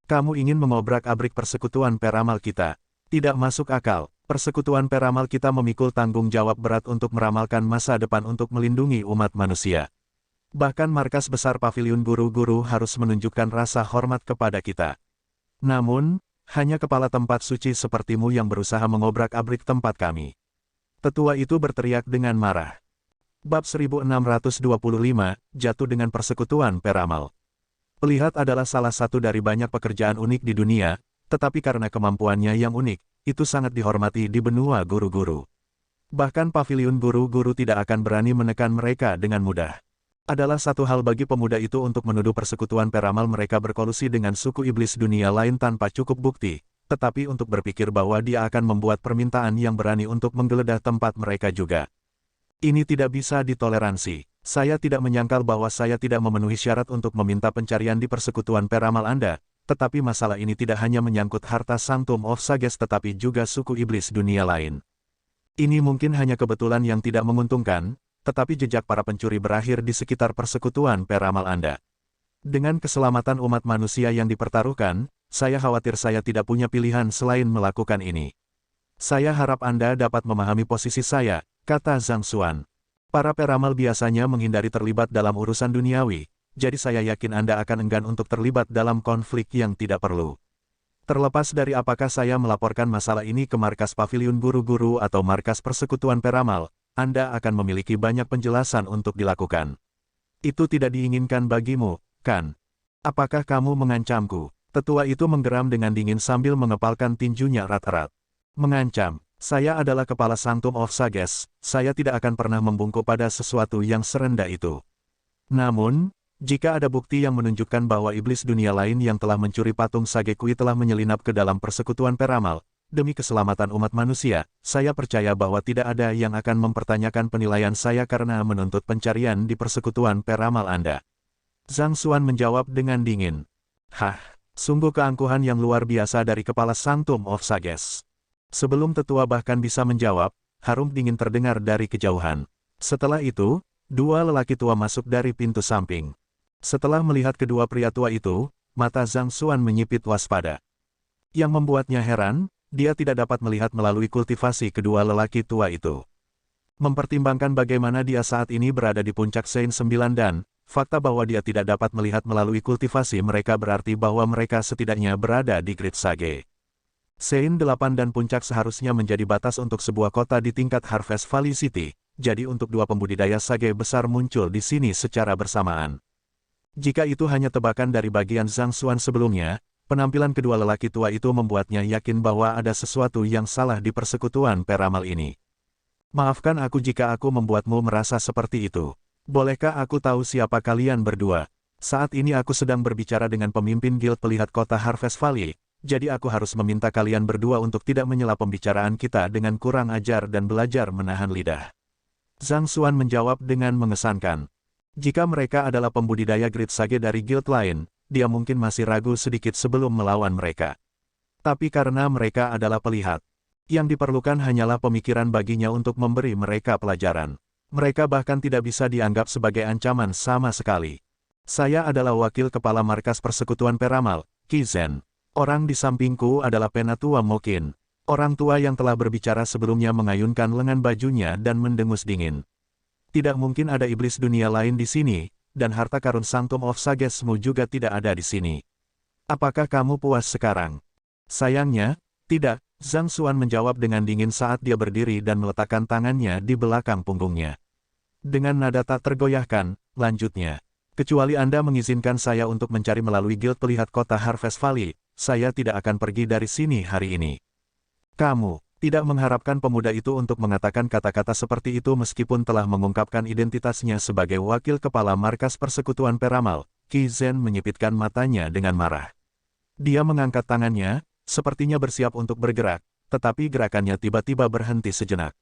Kamu ingin mengobrak-abrik persekutuan peramal kita? Tidak masuk akal. Persekutuan peramal kita memikul tanggung jawab berat untuk meramalkan masa depan untuk melindungi umat manusia. Bahkan markas besar Paviliun Guru-Guru harus menunjukkan rasa hormat kepada kita. Namun, hanya kepala tempat suci sepertimu yang berusaha mengobrak-abrik tempat kami. Tetua itu berteriak dengan marah. Bab 1625, Jatuh dengan Persekutuan Peramal. Pelihat adalah salah satu dari banyak pekerjaan unik di dunia, tetapi karena kemampuannya yang unik, itu sangat dihormati di benua guru-guru. Bahkan Paviliun Guru-Guru tidak akan berani menekan mereka dengan mudah. Adalah satu hal bagi pemuda itu untuk menuduh persekutuan peramal mereka berkolusi dengan suku iblis dunia lain tanpa cukup bukti, tetapi untuk berpikir bahwa dia akan membuat permintaan yang berani untuk menggeledah tempat mereka juga. Ini tidak bisa ditoleransi. Saya tidak menyangkal bahwa saya tidak memenuhi syarat untuk meminta pencarian di persekutuan peramal Anda, tetapi masalah ini tidak hanya menyangkut harta Sanctum of Sages tetapi juga suku iblis dunia lain. Ini mungkin hanya kebetulan yang tidak menguntungkan, tetapi jejak para pencuri berakhir di sekitar persekutuan peramal Anda. Dengan keselamatan umat manusia yang dipertaruhkan, saya khawatir saya tidak punya pilihan selain melakukan ini. Saya harap Anda dapat memahami posisi saya, kata Zhang Xuan. Para peramal biasanya menghindari terlibat dalam urusan duniawi, jadi saya yakin Anda akan enggan untuk terlibat dalam konflik yang tidak perlu. Terlepas dari apakah saya melaporkan masalah ini ke markas Paviliun Guru-Guru atau markas persekutuan peramal, Anda akan memiliki banyak penjelasan untuk dilakukan. Itu tidak diinginkan bagimu, kan? Apakah kamu mengancamku? Tetua itu menggeram dengan dingin sambil mengepalkan tinjunya erat-erat. Mengancam, saya adalah kepala Sanctum of Sages, saya tidak akan pernah membungkuk pada sesuatu yang serendah itu. Namun, jika ada bukti yang menunjukkan bahwa iblis dunia lain yang telah mencuri patung Sagekui telah menyelinap ke dalam persekutuan peramal, demi keselamatan umat manusia, saya percaya bahwa tidak ada yang akan mempertanyakan penilaian saya karena menuntut pencarian di persekutuan peramal Anda. Zhang Xuan menjawab dengan dingin. Hah, sungguh keangkuhan yang luar biasa dari kepala Sanctum of Sages. Sebelum tetua bahkan bisa menjawab, harum dingin terdengar dari kejauhan. Setelah itu, dua lelaki tua masuk dari pintu samping. Setelah melihat kedua pria tua itu, mata Zhang Xuan menyipit waspada. Yang membuatnya heran, dia tidak dapat melihat melalui kultivasi kedua lelaki tua itu. Mempertimbangkan bagaimana dia saat ini berada di puncak Sein 9 dan, fakta bahwa dia tidak dapat melihat melalui kultivasi mereka berarti bahwa mereka setidaknya berada di Great Sage. Sein 8 dan puncak seharusnya menjadi batas untuk sebuah kota di tingkat Harvest Valley City, jadi untuk dua pembudidaya sage besar muncul di sini secara bersamaan. Jika itu hanya tebakan dari bagian Zhang Xuan sebelumnya, penampilan kedua lelaki tua itu membuatnya yakin bahwa ada sesuatu yang salah di persekutuan peramal ini. Maafkan aku jika aku membuatmu merasa seperti itu. Bolehkah aku tahu siapa kalian berdua? Saat ini aku sedang berbicara dengan pemimpin Guild Pelihat Kota Harvest Valley, jadi aku harus meminta kalian berdua untuk tidak menyela pembicaraan kita dengan kurang ajar dan belajar menahan lidah. Zhang Xuan menjawab dengan mengesankan. Jika mereka adalah pembudidaya Great Sage dari guild lain, dia mungkin masih ragu sedikit sebelum melawan mereka. Tapi karena mereka adalah pelihat, yang diperlukan hanyalah pemikiran baginya untuk memberi mereka pelajaran. Mereka bahkan tidak bisa dianggap sebagai ancaman sama sekali. Saya adalah wakil kepala markas persekutuan peramal, Qi Zhen. Orang di sampingku adalah Penatua Mokin. Orang tua yang telah berbicara sebelumnya mengayunkan lengan bajunya dan mendengus dingin. Tidak mungkin ada iblis dunia lain di sini, dan harta karun Sanctum of Sagesmu juga tidak ada di sini. Apakah kamu puas sekarang? Sayangnya, tidak, Zhang Xuan menjawab dengan dingin saat dia berdiri dan meletakkan tangannya di belakang punggungnya. Dengan nada tak tergoyahkan, lanjutnya. Kecuali Anda mengizinkan saya untuk mencari melalui Guild Pelihat Kota Harvest Valley, saya tidak akan pergi dari sini hari ini. Kamu tidak mengharapkan pemuda itu untuk mengatakan kata-kata seperti itu meskipun telah mengungkapkan identitasnya sebagai wakil kepala markas persekutuan peramal. Qi Zhen menyipitkan matanya dengan marah. Dia mengangkat tangannya, sepertinya bersiap untuk bergerak, tetapi gerakannya tiba-tiba berhenti sejenak.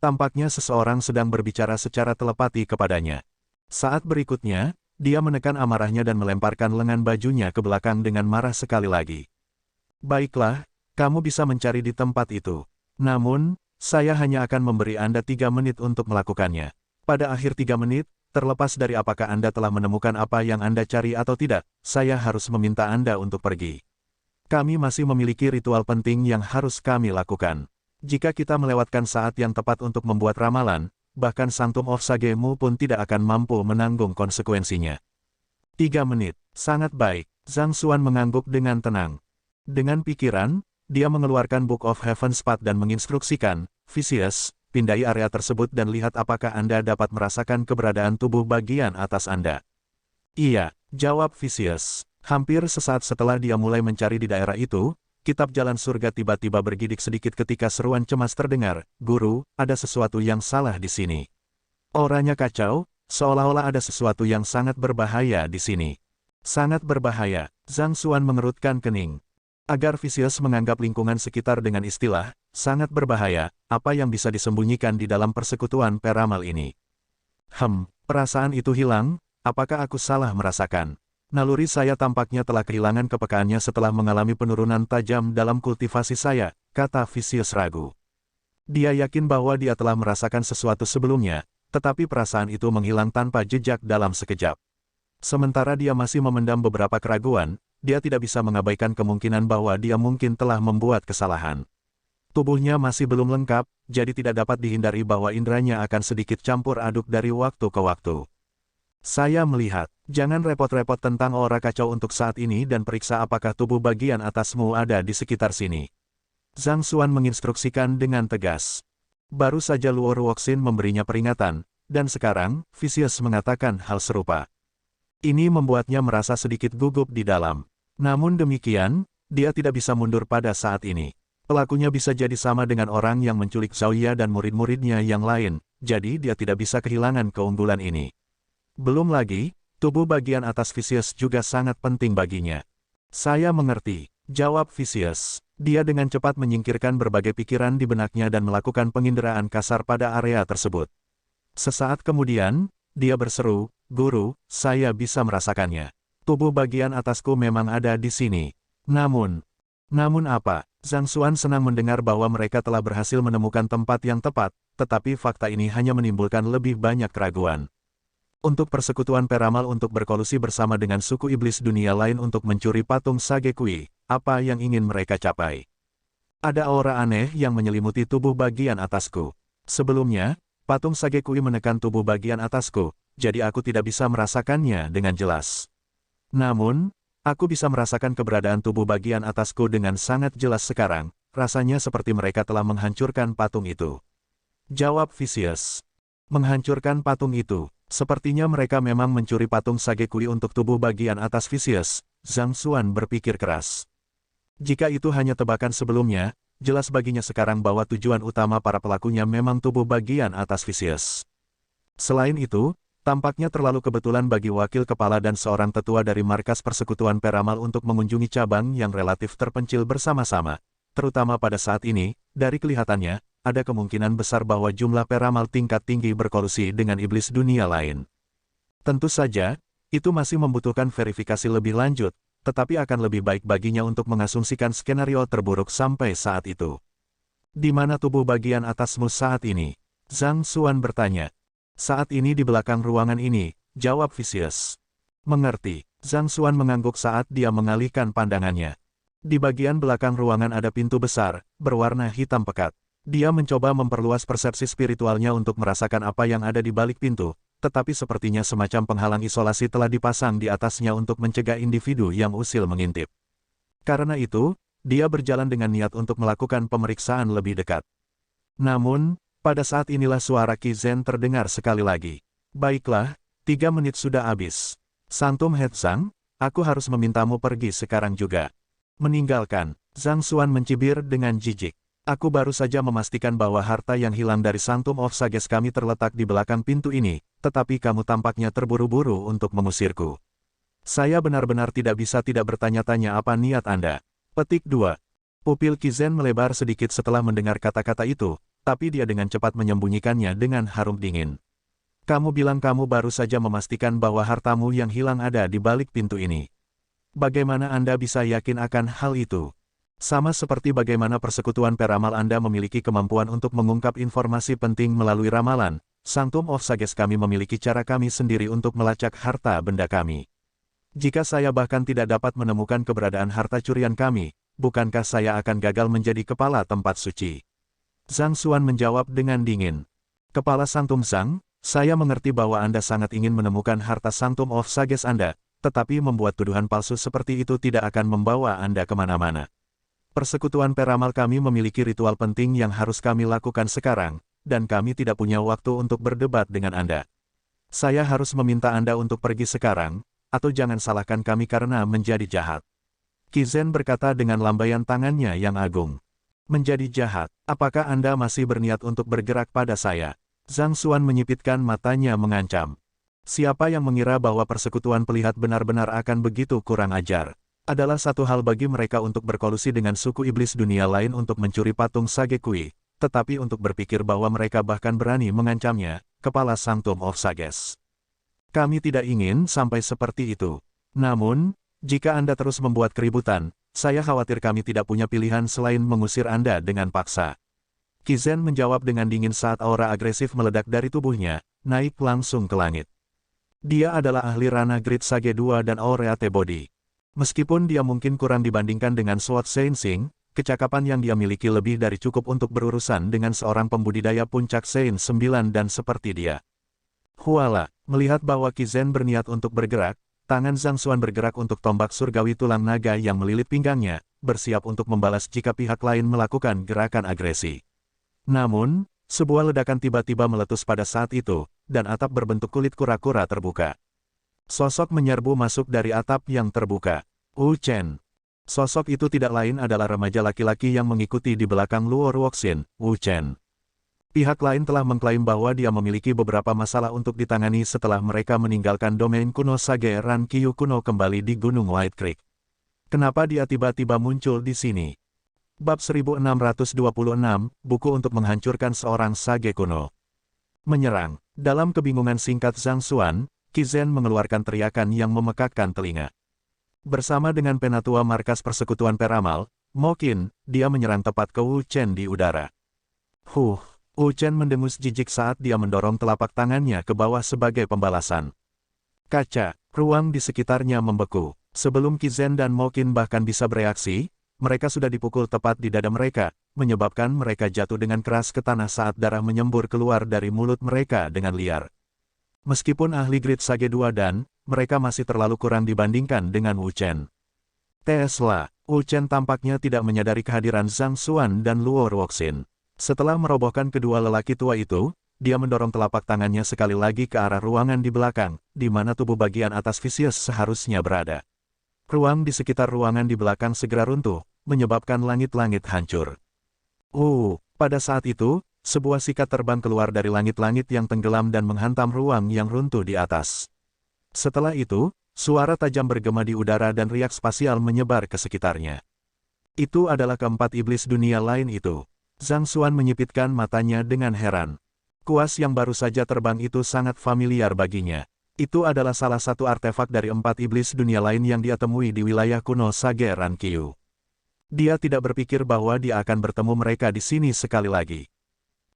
Tampaknya seseorang sedang berbicara secara telepati kepadanya. Saat berikutnya, dia menekan amarahnya dan melemparkan lengan bajunya ke belakang dengan marah sekali lagi. Baiklah, kamu bisa mencari di tempat itu. Namun, saya hanya akan memberi Anda 3 menit untuk melakukannya. Pada akhir 3 menit, terlepas dari apakah Anda telah menemukan apa yang Anda cari atau tidak, saya harus meminta Anda untuk pergi. Kami masih memiliki ritual penting yang harus kami lakukan. Jika kita melewatkan saat yang tepat untuk membuat ramalan, bahkan Sanctum of Sagemu pun tidak akan mampu menanggung konsekuensinya. 3 menit, sangat baik, Zhang Xuan mengangguk dengan tenang. Dengan pikiran, dia mengeluarkan Book of Heaven's Path dan menginstruksikan, Vicious, pindai area tersebut dan lihat apakah Anda dapat merasakan keberadaan tubuh bagian atas Anda. Iya, jawab Vicious. Hampir sesaat setelah dia mulai mencari di daerah itu, kitab jalan surga tiba-tiba bergidik sedikit ketika seruan cemas terdengar, Guru, ada sesuatu yang salah di sini. Auranya kacau, seolah-olah ada sesuatu yang sangat berbahaya di sini. Sangat berbahaya, Zhang Xuan mengerutkan kening. Agar Vicious menganggap lingkungan sekitar dengan istilah, sangat berbahaya, apa yang bisa disembunyikan di dalam persekutuan peramal ini. Perasaan itu hilang, apakah aku salah merasakan? Naluri saya tampaknya telah kehilangan kepekaannya setelah mengalami penurunan tajam dalam kultivasi saya, kata Vicious ragu. Dia yakin bahwa dia telah merasakan sesuatu sebelumnya, tetapi perasaan itu menghilang tanpa jejak dalam sekejap. Sementara dia masih memendam beberapa keraguan, dia tidak bisa mengabaikan kemungkinan bahwa dia mungkin telah membuat kesalahan. Tubuhnya masih belum lengkap, jadi tidak dapat dihindari bahwa indranya akan sedikit campur aduk dari waktu ke waktu. Saya melihat, jangan repot-repot tentang aura kacau untuk saat ini dan periksa apakah tubuh bagian atasmu ada di sekitar sini. Zhang Xuan menginstruksikan dengan tegas. Baru saja Luo Ruoxin memberinya peringatan, dan sekarang, Vicious mengatakan hal serupa. Ini membuatnya merasa sedikit gugup di dalam. Namun demikian, dia tidak bisa mundur pada saat ini. Pelakunya bisa jadi sama dengan orang yang menculik Xiaoya dan murid-muridnya yang lain, jadi dia tidak bisa kehilangan keunggulan ini. Belum lagi, tubuh bagian atas Vicious juga sangat penting baginya. Saya mengerti, jawab Vicious. Dia dengan cepat menyingkirkan berbagai pikiran di benaknya dan melakukan penginderaan kasar pada area tersebut. Sesaat kemudian, dia berseru, Guru, saya bisa merasakannya. Tubuh bagian atasku memang ada di sini. Namun apa? Zhang Xuan senang mendengar bahwa mereka telah berhasil menemukan tempat yang tepat, tetapi fakta ini hanya menimbulkan lebih banyak keraguan. Untuk persekutuan peramal untuk berkolusi bersama dengan suku iblis dunia lain untuk mencuri patung Sagekui, apa yang ingin mereka capai? Ada aura aneh yang menyelimuti tubuh bagian atasku. Sebelumnya, patung Sagekui menekan tubuh bagian atasku, jadi aku tidak bisa merasakannya dengan jelas. Namun, aku bisa merasakan keberadaan tubuh bagian atasku dengan sangat jelas sekarang, rasanya seperti mereka telah menghancurkan patung itu. Jawab Vicious. Menghancurkan patung itu, sepertinya mereka memang mencuri patung Sagekui untuk tubuh bagian atas Vicious, Zhang Xuan berpikir keras. Jika itu hanya tebakan sebelumnya, jelas baginya sekarang bahwa tujuan utama para pelakunya memang tubuh bagian atas Vicious. Selain itu, tampaknya terlalu kebetulan bagi wakil kepala dan seorang tetua dari markas persekutuan peramal untuk mengunjungi cabang yang relatif terpencil bersama-sama. Terutama pada saat ini, dari kelihatannya, ada kemungkinan besar bahwa jumlah peramal tingkat tinggi berkolusi dengan iblis dunia lain. Tentu saja, itu masih membutuhkan verifikasi lebih lanjut, tetapi akan lebih baik baginya untuk mengasumsikan skenario terburuk sampai saat itu. Di mana tubuh bagian atasmu saat ini? Zhang Xuan bertanya. Saat ini di belakang ruangan ini, jawab Vicious. Mengerti, Zhang Xuan mengangguk saat dia mengalihkan pandangannya. Di bagian belakang ruangan ada pintu besar, berwarna hitam pekat. Dia mencoba memperluas persepsi spiritualnya untuk merasakan apa yang ada di balik pintu, tetapi sepertinya semacam penghalang isolasi telah dipasang di atasnya untuk mencegah individu yang usil mengintip. Karena itu, dia berjalan dengan niat untuk melakukan pemeriksaan lebih dekat. Namun, pada saat inilah suara Qi Zhen terdengar sekali lagi. Baiklah, 3 menit sudah habis. Santum Head Zhang, aku harus memintamu pergi sekarang juga. Meninggalkan, Zhang Xuan mencibir dengan jijik. Aku baru saja memastikan bahwa harta yang hilang dari Sanctum of Sages kami terletak di belakang pintu ini, tetapi kamu tampaknya terburu-buru untuk mengusirku. Saya benar-benar tidak bisa tidak bertanya-tanya apa niat Anda. Petik 2. Pupil Qi Zhen melebar sedikit setelah mendengar kata-kata itu, tapi dia dengan cepat menyembunyikannya dengan harum dingin. Kamu bilang kamu baru saja memastikan bahwa hartamu yang hilang ada di balik pintu ini. Bagaimana Anda bisa yakin akan hal itu? Sama seperti bagaimana persekutuan peramal Anda memiliki kemampuan untuk mengungkap informasi penting melalui ramalan, Sanctum of Sages kami memiliki cara kami sendiri untuk melacak harta benda kami. Jika saya bahkan tidak dapat menemukan keberadaan harta curian kami, bukankah saya akan gagal menjadi kepala tempat suci? Zhang Xuan menjawab dengan dingin. Kepala Sanctum Zhang, saya mengerti bahwa Anda sangat ingin menemukan harta Sanctum of Sages Anda, tetapi membuat tuduhan palsu seperti itu tidak akan membawa Anda kemana-mana. Persekutuan peramal kami memiliki ritual penting yang harus kami lakukan sekarang, dan kami tidak punya waktu untuk berdebat dengan Anda. Saya harus meminta Anda untuk pergi sekarang, atau jangan salahkan kami karena menjadi jahat. Qi Zhen berkata dengan lambaian tangannya yang agung. Menjadi jahat, apakah Anda masih berniat untuk bergerak pada saya? Zhang Xuan menyipitkan matanya mengancam. Siapa yang mengira bahwa persekutuan pelihat benar-benar akan begitu kurang ajar? Adalah satu hal bagi mereka untuk berkolusi dengan suku iblis dunia lain untuk mencuri patung Sage Kui, tetapi untuk berpikir bahwa mereka bahkan berani mengancamnya, kepala Sanctum of Sages. Kami tidak ingin sampai seperti itu. Namun, jika Anda terus membuat keributan, saya khawatir kami tidak punya pilihan selain mengusir Anda dengan paksa. Qi Zhen menjawab dengan dingin saat aura agresif meledak dari tubuhnya, naik langsung ke langit. Dia adalah ahli Rana Grid Sage 2 dan Aureate Body. Meskipun dia mungkin kurang dibandingkan dengan Sword Sensing, kecakapan yang dia miliki lebih dari cukup untuk berurusan dengan seorang pembudidaya puncak Sein 9 dan seperti dia. Huala, melihat bahwa Qi Zhen berniat untuk bergerak, tangan Zhang Xuan bergerak untuk tombak surgawi tulang naga yang melilit pinggangnya, bersiap untuk membalas jika pihak lain melakukan gerakan agresi. Namun, sebuah ledakan tiba-tiba meletus pada saat itu, dan atap berbentuk kulit kura-kura terbuka. Sosok menyerbu masuk dari atap yang terbuka. Wu Chen. Sosok itu tidak lain adalah remaja laki-laki yang mengikuti di belakang Luo Ruoxin, Wu Chen. Pihak lain telah mengklaim bahwa dia memiliki beberapa masalah untuk ditangani setelah mereka meninggalkan domain kuno Sage Ran Qiu kuno kembali di Gunung White Creek. Kenapa dia tiba-tiba muncul di sini? Bab 1626, buku untuk menghancurkan seorang Sage kuno. Menyerang. Dalam kebingungan singkat Zhang Xuan, Qi Zhen mengeluarkan teriakan yang memekakkan telinga. Bersama dengan penatua markas persekutuan peramal, Mo Qin, dia menyerang tepat ke Wu Chen di udara. Wu Chen mendengus jijik saat dia mendorong telapak tangannya ke bawah sebagai pembalasan. Kaca, ruang di sekitarnya membeku. Sebelum Qi Zhen dan Mo Qin bahkan bisa bereaksi, mereka sudah dipukul tepat di dada mereka, menyebabkan mereka jatuh dengan keras ke tanah saat darah menyembur keluar dari mulut mereka dengan liar. Meskipun ahli Grid Sage 2 dan, mereka masih terlalu kurang dibandingkan dengan Wu Chen. Tesla, Wu Chen tampaknya tidak menyadari kehadiran Zhang Xuan dan Luo Ruoxin. Setelah merobohkan kedua lelaki tua itu, dia mendorong telapak tangannya sekali lagi ke arah ruangan di belakang, di mana tubuh bagian atas Vicious seharusnya berada. Ruang di sekitar ruangan di belakang segera runtuh, menyebabkan langit-langit hancur. Pada saat itu, sebuah sikat terbang keluar dari langit-langit yang tenggelam dan menghantam ruang yang runtuh di atas. Setelah itu, suara tajam bergema di udara dan riak spasial menyebar ke sekitarnya. Itu adalah keempat iblis dunia lain itu. Zhang Xuan menyipitkan matanya dengan heran. Kuas yang baru saja terbang itu sangat familiar baginya. Itu adalah salah satu artefak dari 4 iblis dunia lain yang dia temui di wilayah kuno Sage Ran Qiu. Dia tidak berpikir bahwa dia akan bertemu mereka di sini sekali lagi.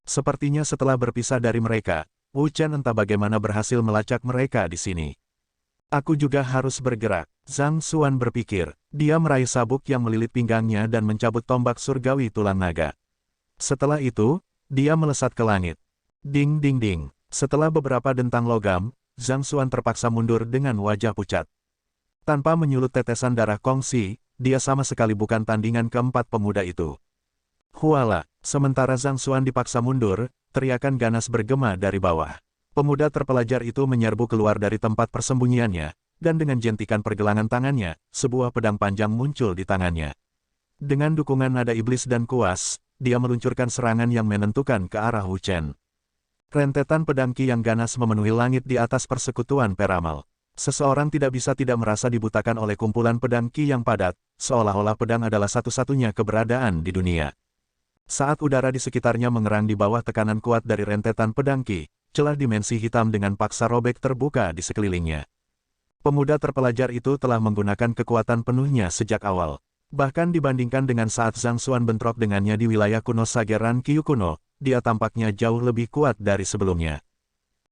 Sepertinya setelah berpisah dari mereka, Wu Chen entah bagaimana berhasil melacak mereka di sini. Aku juga harus bergerak, Zhang Xuan berpikir. Dia meraih sabuk yang melilit pinggangnya dan mencabut tombak surgawi tulang naga. Setelah itu, dia melesat ke langit. Ding ding ding. Setelah beberapa dentang logam, Zhang Xuan terpaksa mundur dengan wajah pucat. Tanpa menyulut tetesan darah kongsi, dia sama sekali bukan tandingan keempat pemuda itu. Huala, sementara Zhang Xuan dipaksa mundur, teriakan ganas bergema dari bawah. Pemuda terpelajar itu menyerbu keluar dari tempat persembunyiannya, dan dengan jentikan pergelangan tangannya, sebuah pedang panjang muncul di tangannya. Dengan dukungan nada iblis dan kuas, dia meluncurkan serangan yang menentukan ke arah Wu Chen. Rentetan pedang Qi yang ganas memenuhi langit di atas persekutuan peramal. Seseorang tidak bisa tidak merasa dibutakan oleh kumpulan pedang Qi yang padat, seolah-olah pedang adalah satu-satunya keberadaan di dunia. Saat udara di sekitarnya mengerang di bawah tekanan kuat dari rentetan pedang Qi, celah dimensi hitam dengan paksa robek terbuka di sekelilingnya. Pemuda terpelajar itu telah menggunakan kekuatan penuhnya sejak awal. Bahkan dibandingkan dengan saat Zhang Xuan bentrok dengannya di wilayah kuno Sageran Qiu kuno, dia tampaknya jauh lebih kuat dari sebelumnya.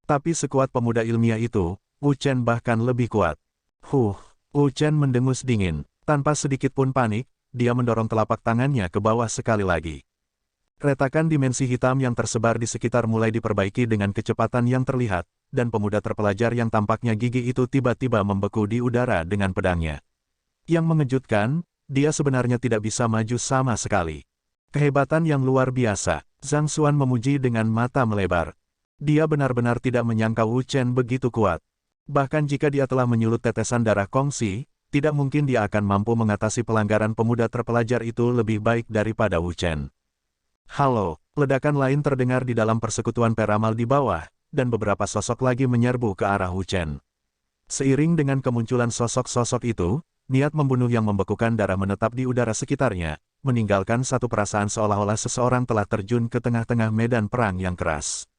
Tapi sekuat pemuda ilmiah itu, Wu Chen bahkan lebih kuat. Wu Chen mendengus dingin. Tanpa sedikit pun panik, dia mendorong telapak tangannya ke bawah sekali lagi. Retakan dimensi hitam yang tersebar di sekitar mulai diperbaiki dengan kecepatan yang terlihat, dan pemuda terpelajar yang tampaknya gigih itu tiba-tiba membeku di udara dengan pedangnya. Yang mengejutkan, dia sebenarnya tidak bisa maju sama sekali. Kehebatan yang luar biasa, Zhang Xuan memuji dengan mata melebar. Dia benar-benar tidak menyangka Wu Chen begitu kuat. Bahkan jika dia telah menyulut tetesan darah kongsi, tidak mungkin dia akan mampu mengatasi pelanggaran pemuda terpelajar itu lebih baik daripada Wu Chen. Halo, ledakan lain terdengar di dalam persekutuan peramal di bawah, dan beberapa sosok lagi menyerbu ke arah Wu Chen. Seiring dengan kemunculan sosok-sosok itu, niat membunuh yang membekukan darah menetap di udara sekitarnya, meninggalkan satu perasaan seolah-olah seseorang telah terjun ke tengah-tengah medan perang yang keras.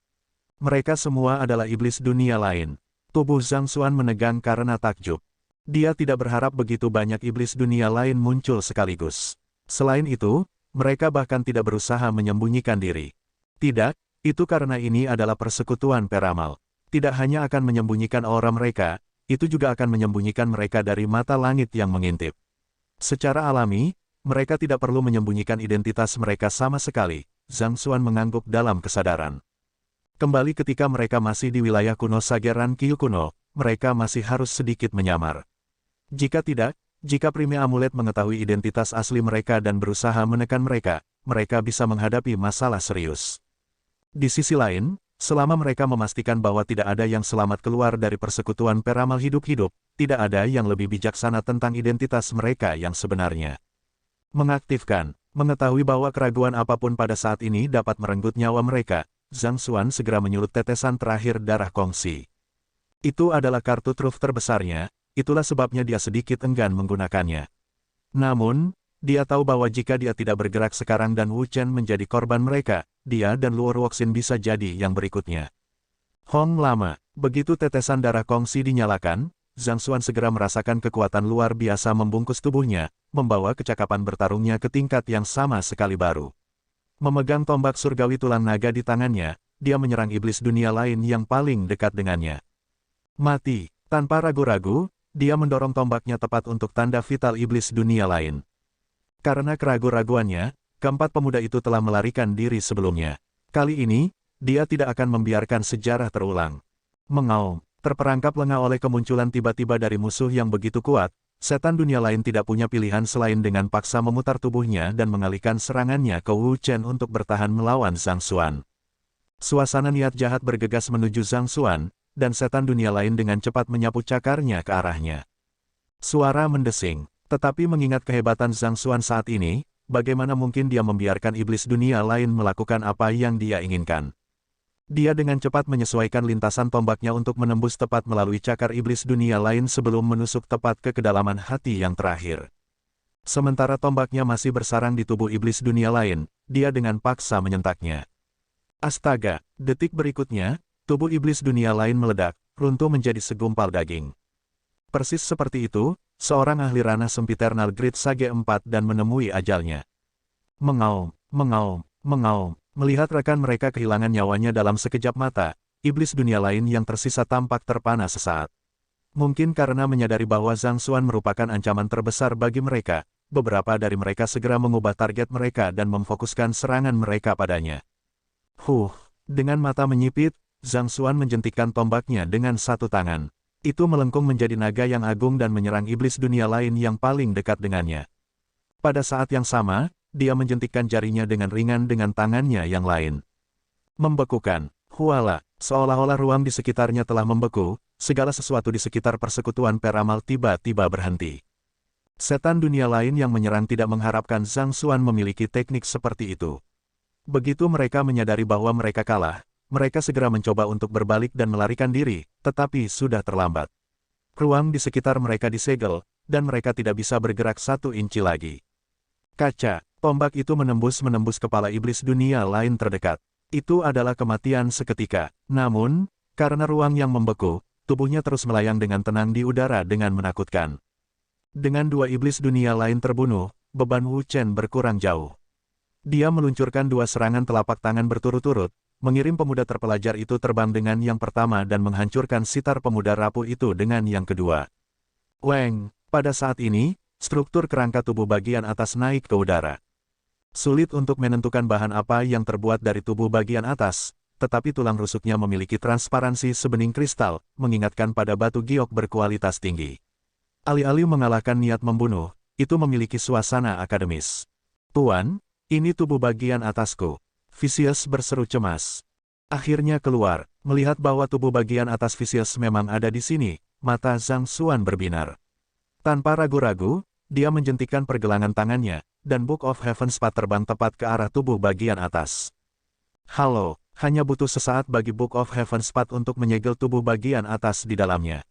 Mereka semua adalah iblis dunia lain. Tubuh Zhang Xuan menegang karena takjub. Dia tidak berharap begitu banyak iblis dunia lain muncul sekaligus. Selain itu, mereka bahkan tidak berusaha menyembunyikan diri. Tidak, itu karena ini adalah persekutuan peramal. Tidak hanya akan menyembunyikan aura mereka, itu juga akan menyembunyikan mereka dari mata langit yang mengintip. Secara alami, mereka tidak perlu menyembunyikan identitas mereka sama sekali. Zhang Xuan mengangguk dalam kesadaran. Kembali ketika mereka masih di wilayah kuno Sageran Qiu kuno, mereka masih harus sedikit menyamar. Jika tidak, jika Prime Amulet mengetahui identitas asli mereka dan berusaha menekan mereka, mereka bisa menghadapi masalah serius. Di sisi lain, selama mereka memastikan bahwa tidak ada yang selamat keluar dari persekutuan peramal hidup-hidup, tidak ada yang lebih bijaksana tentang identitas mereka yang sebenarnya. Mengaktifkan, mengetahui bahwa keraguan apapun pada saat ini dapat merenggut nyawa mereka, Zhang Xuan segera menyulut tetesan terakhir darah kongsi. Itu adalah kartu truf terbesarnya. Itulah sebabnya dia sedikit enggan menggunakannya. Namun, dia tahu bahwa jika dia tidak bergerak sekarang dan Wu Chen menjadi korban mereka, dia dan Luo Ruoxin bisa jadi yang berikutnya. Hong lama, begitu tetesan darah kongsi dinyalakan, Zhang Xuan segera merasakan kekuatan luar biasa membungkus tubuhnya, membawa kecakapan bertarungnya ke tingkat yang sama sekali baru. Memegang tombak surgawi tulang naga di tangannya, dia menyerang iblis dunia lain yang paling dekat dengannya. Mati, tanpa ragu-ragu, dia mendorong tombaknya tepat untuk tanda vital iblis dunia lain. Karena keraguan-raguannya, keempat pemuda itu telah melarikan diri sebelumnya. Kali ini, dia tidak akan membiarkan sejarah terulang. Mengaum, terperangkap lengah oleh kemunculan tiba-tiba dari musuh yang begitu kuat, setan dunia lain tidak punya pilihan selain dengan paksa memutar tubuhnya dan mengalihkan serangannya ke Wu Chen untuk bertahan melawan Zhang Xuan. Suasana niat jahat bergegas menuju Zhang Xuan, dan setan dunia lain dengan cepat menyapu cakarnya ke arahnya. Suara mendesing, tetapi mengingat kehebatan Zhang Xuan saat ini, bagaimana mungkin dia membiarkan iblis dunia lain melakukan apa yang dia inginkan. Dia dengan cepat menyesuaikan lintasan tombaknya untuk menembus tepat melalui cakar iblis dunia lain sebelum menusuk tepat ke kedalaman hati yang terakhir. Sementara tombaknya masih bersarang di tubuh iblis dunia lain, dia dengan paksa menyentaknya. Astaga, detik berikutnya, tubuh iblis dunia lain meledak, runtuh menjadi segumpal daging. Persis seperti itu, seorang ahli ranah sempiternal Grid Sage 4 dan menemui ajalnya. Mengaum, mengaum, mengaum, melihat rekan mereka kehilangan nyawanya dalam sekejap mata, iblis dunia lain yang tersisa tampak terpana sesaat. Mungkin karena menyadari bahwa Zhang Xuan merupakan ancaman terbesar bagi mereka, beberapa dari mereka segera mengubah target mereka dan memfokuskan serangan mereka padanya. Dengan mata menyipit, Zhang Xuan menjentikkan tombaknya dengan satu tangan. Itu melengkung menjadi naga yang agung dan menyerang iblis dunia lain yang paling dekat dengannya. Pada saat yang sama, dia menjentikkan jarinya dengan ringan dengan tangannya yang lain. Membekukan. Huala, seolah-olah ruang di sekitarnya telah membeku, segala sesuatu di sekitar persekutuan peramal tiba-tiba berhenti. Setan dunia lain yang menyerang tidak mengharapkan Zhang Xuan memiliki teknik seperti itu. Begitu mereka menyadari bahwa mereka kalah, mereka segera mencoba untuk berbalik dan melarikan diri, tetapi sudah terlambat. Ruang di sekitar mereka disegel, dan mereka tidak bisa bergerak 1 inci lagi. Kaca, tombak itu menembus kepala iblis dunia lain terdekat. Itu adalah kematian seketika. Namun, karena ruang yang membeku, tubuhnya terus melayang dengan tenang di udara dengan menakutkan. Dengan 2 iblis dunia lain terbunuh, beban Wu Chen berkurang jauh. Dia meluncurkan 2 serangan telapak tangan berturut-turut, mengirim pemuda terpelajar itu terbang dengan yang pertama dan menghancurkan sitar pemuda rapuh itu dengan yang kedua. Weng, pada saat ini, struktur kerangka tubuh bagian atas naik ke udara. Sulit untuk menentukan bahan apa yang terbuat dari tubuh bagian atas, tetapi tulang rusuknya memiliki transparansi sebening kristal, mengingatkan pada batu giok berkualitas tinggi. Alih-alih mengalahkan niat membunuh, itu memiliki suasana akademis. Tuan, ini tubuh bagian atasku. Vicious berseru cemas. Akhirnya keluar, melihat bahwa tubuh bagian atas Vicious memang ada di sini, mata Zhang Xuan berbinar. Tanpa ragu-ragu, dia menjentikkan pergelangan tangannya, dan Book of Heaven's Path terbang tepat ke arah tubuh bagian atas. Halo, hanya butuh sesaat bagi Book of Heaven's Path untuk menyegel tubuh bagian atas di dalamnya.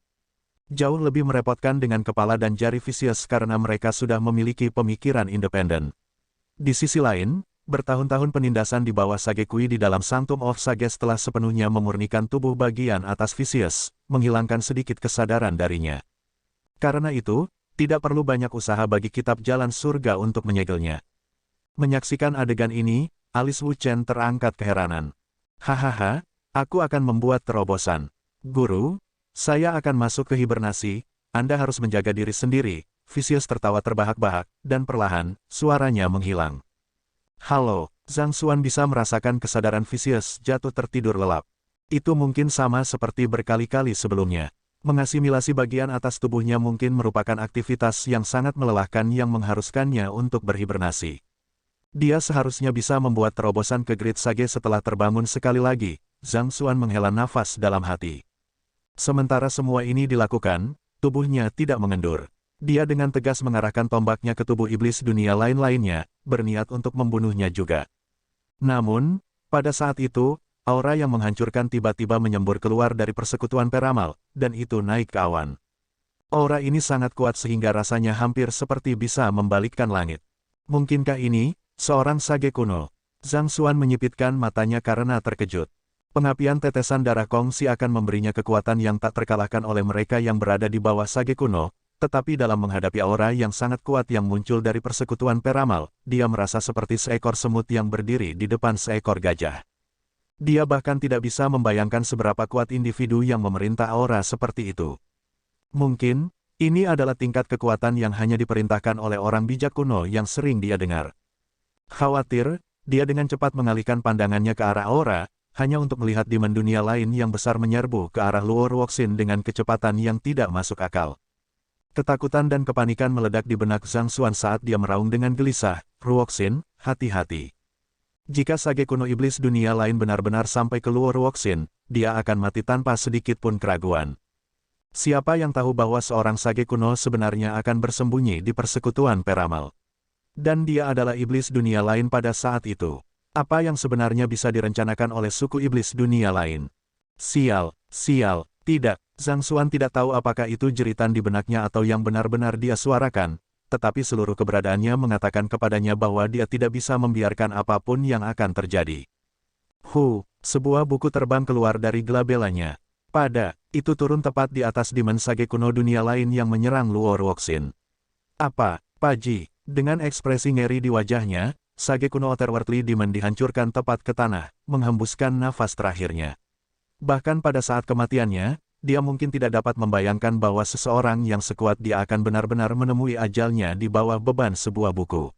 Jauh lebih merepotkan dengan kepala dan jari Vicious karena mereka sudah memiliki pemikiran independen. Di sisi lain, bertahun-tahun penindasan di bawah Sage Kui di dalam Sanctum of Sage telah sepenuhnya memurnikan tubuh bagian atas Vicious, menghilangkan sedikit kesadaran darinya. Karena itu, tidak perlu banyak usaha bagi kitab jalan surga untuk menyegelnya. Menyaksikan adegan ini, alis Wu Chen terangkat keheranan. Hahaha, aku akan membuat terobosan. Guru, saya akan masuk ke hibernasi, Anda harus menjaga diri sendiri. Vicious tertawa terbahak-bahak, dan perlahan, suaranya menghilang. Halo, Zhang Xuan bisa merasakan kesadaran Vicious jatuh tertidur lelap. Itu mungkin sama seperti berkali-kali sebelumnya. Mengasimilasi bagian atas tubuhnya mungkin merupakan aktivitas yang sangat melelahkan yang mengharuskannya untuk berhibernasi. Dia seharusnya bisa membuat terobosan ke Great Sage setelah terbangun sekali lagi. Zhang Xuan menghela nafas dalam hati. Sementara semua ini dilakukan, tubuhnya tidak mengendur. Dia dengan tegas mengarahkan tombaknya ke tubuh iblis dunia lain-lainnya, berniat untuk membunuhnya juga. Namun, pada saat itu, aura yang menghancurkan tiba-tiba menyembur keluar dari persekutuan peramal, dan itu naik ke awan. Aura ini sangat kuat sehingga rasanya hampir seperti bisa membalikkan langit. Mungkinkah ini, seorang sage kuno? Zhang Xuan menyipitkan matanya karena terkejut. Pengapian tetesan darah kongsi akan memberinya kekuatan yang tak terkalahkan oleh mereka yang berada di bawah sage kuno. Tetapi dalam menghadapi aura yang sangat kuat yang muncul dari persekutuan peramal, dia merasa seperti seekor semut yang berdiri di depan seekor gajah. Dia bahkan tidak bisa membayangkan seberapa kuat individu yang memerintah aura seperti itu. Mungkin, ini adalah tingkat kekuatan yang hanya diperintahkan oleh orang bijak kuno yang sering dia dengar. Khawatir, dia dengan cepat mengalihkan pandangannya ke arah aura, hanya untuk melihat demon dunia lain yang besar menyerbu ke arah Luo Ruoxin dengan kecepatan yang tidak masuk akal. Ketakutan dan kepanikan meledak di benak Zhang Xuan saat dia meraung dengan gelisah, Ruoxin, hati-hati. Jika sage kuno iblis dunia lain benar-benar sampai ke Luo Ruoxin, dia akan mati tanpa sedikit pun keraguan. Siapa yang tahu bahwa seorang sage kuno sebenarnya akan bersembunyi di persekutuan peramal? Dan dia adalah iblis dunia lain pada saat itu. Apa yang sebenarnya bisa direncanakan oleh suku iblis dunia lain? Sial, sial, tidak. Zhang Xuan tidak tahu apakah itu jeritan di benaknya atau yang benar-benar dia suarakan, tetapi seluruh keberadaannya mengatakan kepadanya bahwa dia tidak bisa membiarkan apapun yang akan terjadi. Sebuah buku terbang keluar dari gelabelanya. Itu turun tepat di atas demon sage kuno dunia lain yang menyerang Luo Ruoxin. Apa, Paji? Dengan ekspresi ngeri di wajahnya, sage kuno Otherworldly Demon dihancurkan tepat ke tanah, menghembuskan nafas terakhirnya. Bahkan pada saat kematiannya, dia mungkin tidak dapat membayangkan bahwa seseorang yang sekuat dia akan benar-benar menemui ajalnya di bawah beban sebuah buku.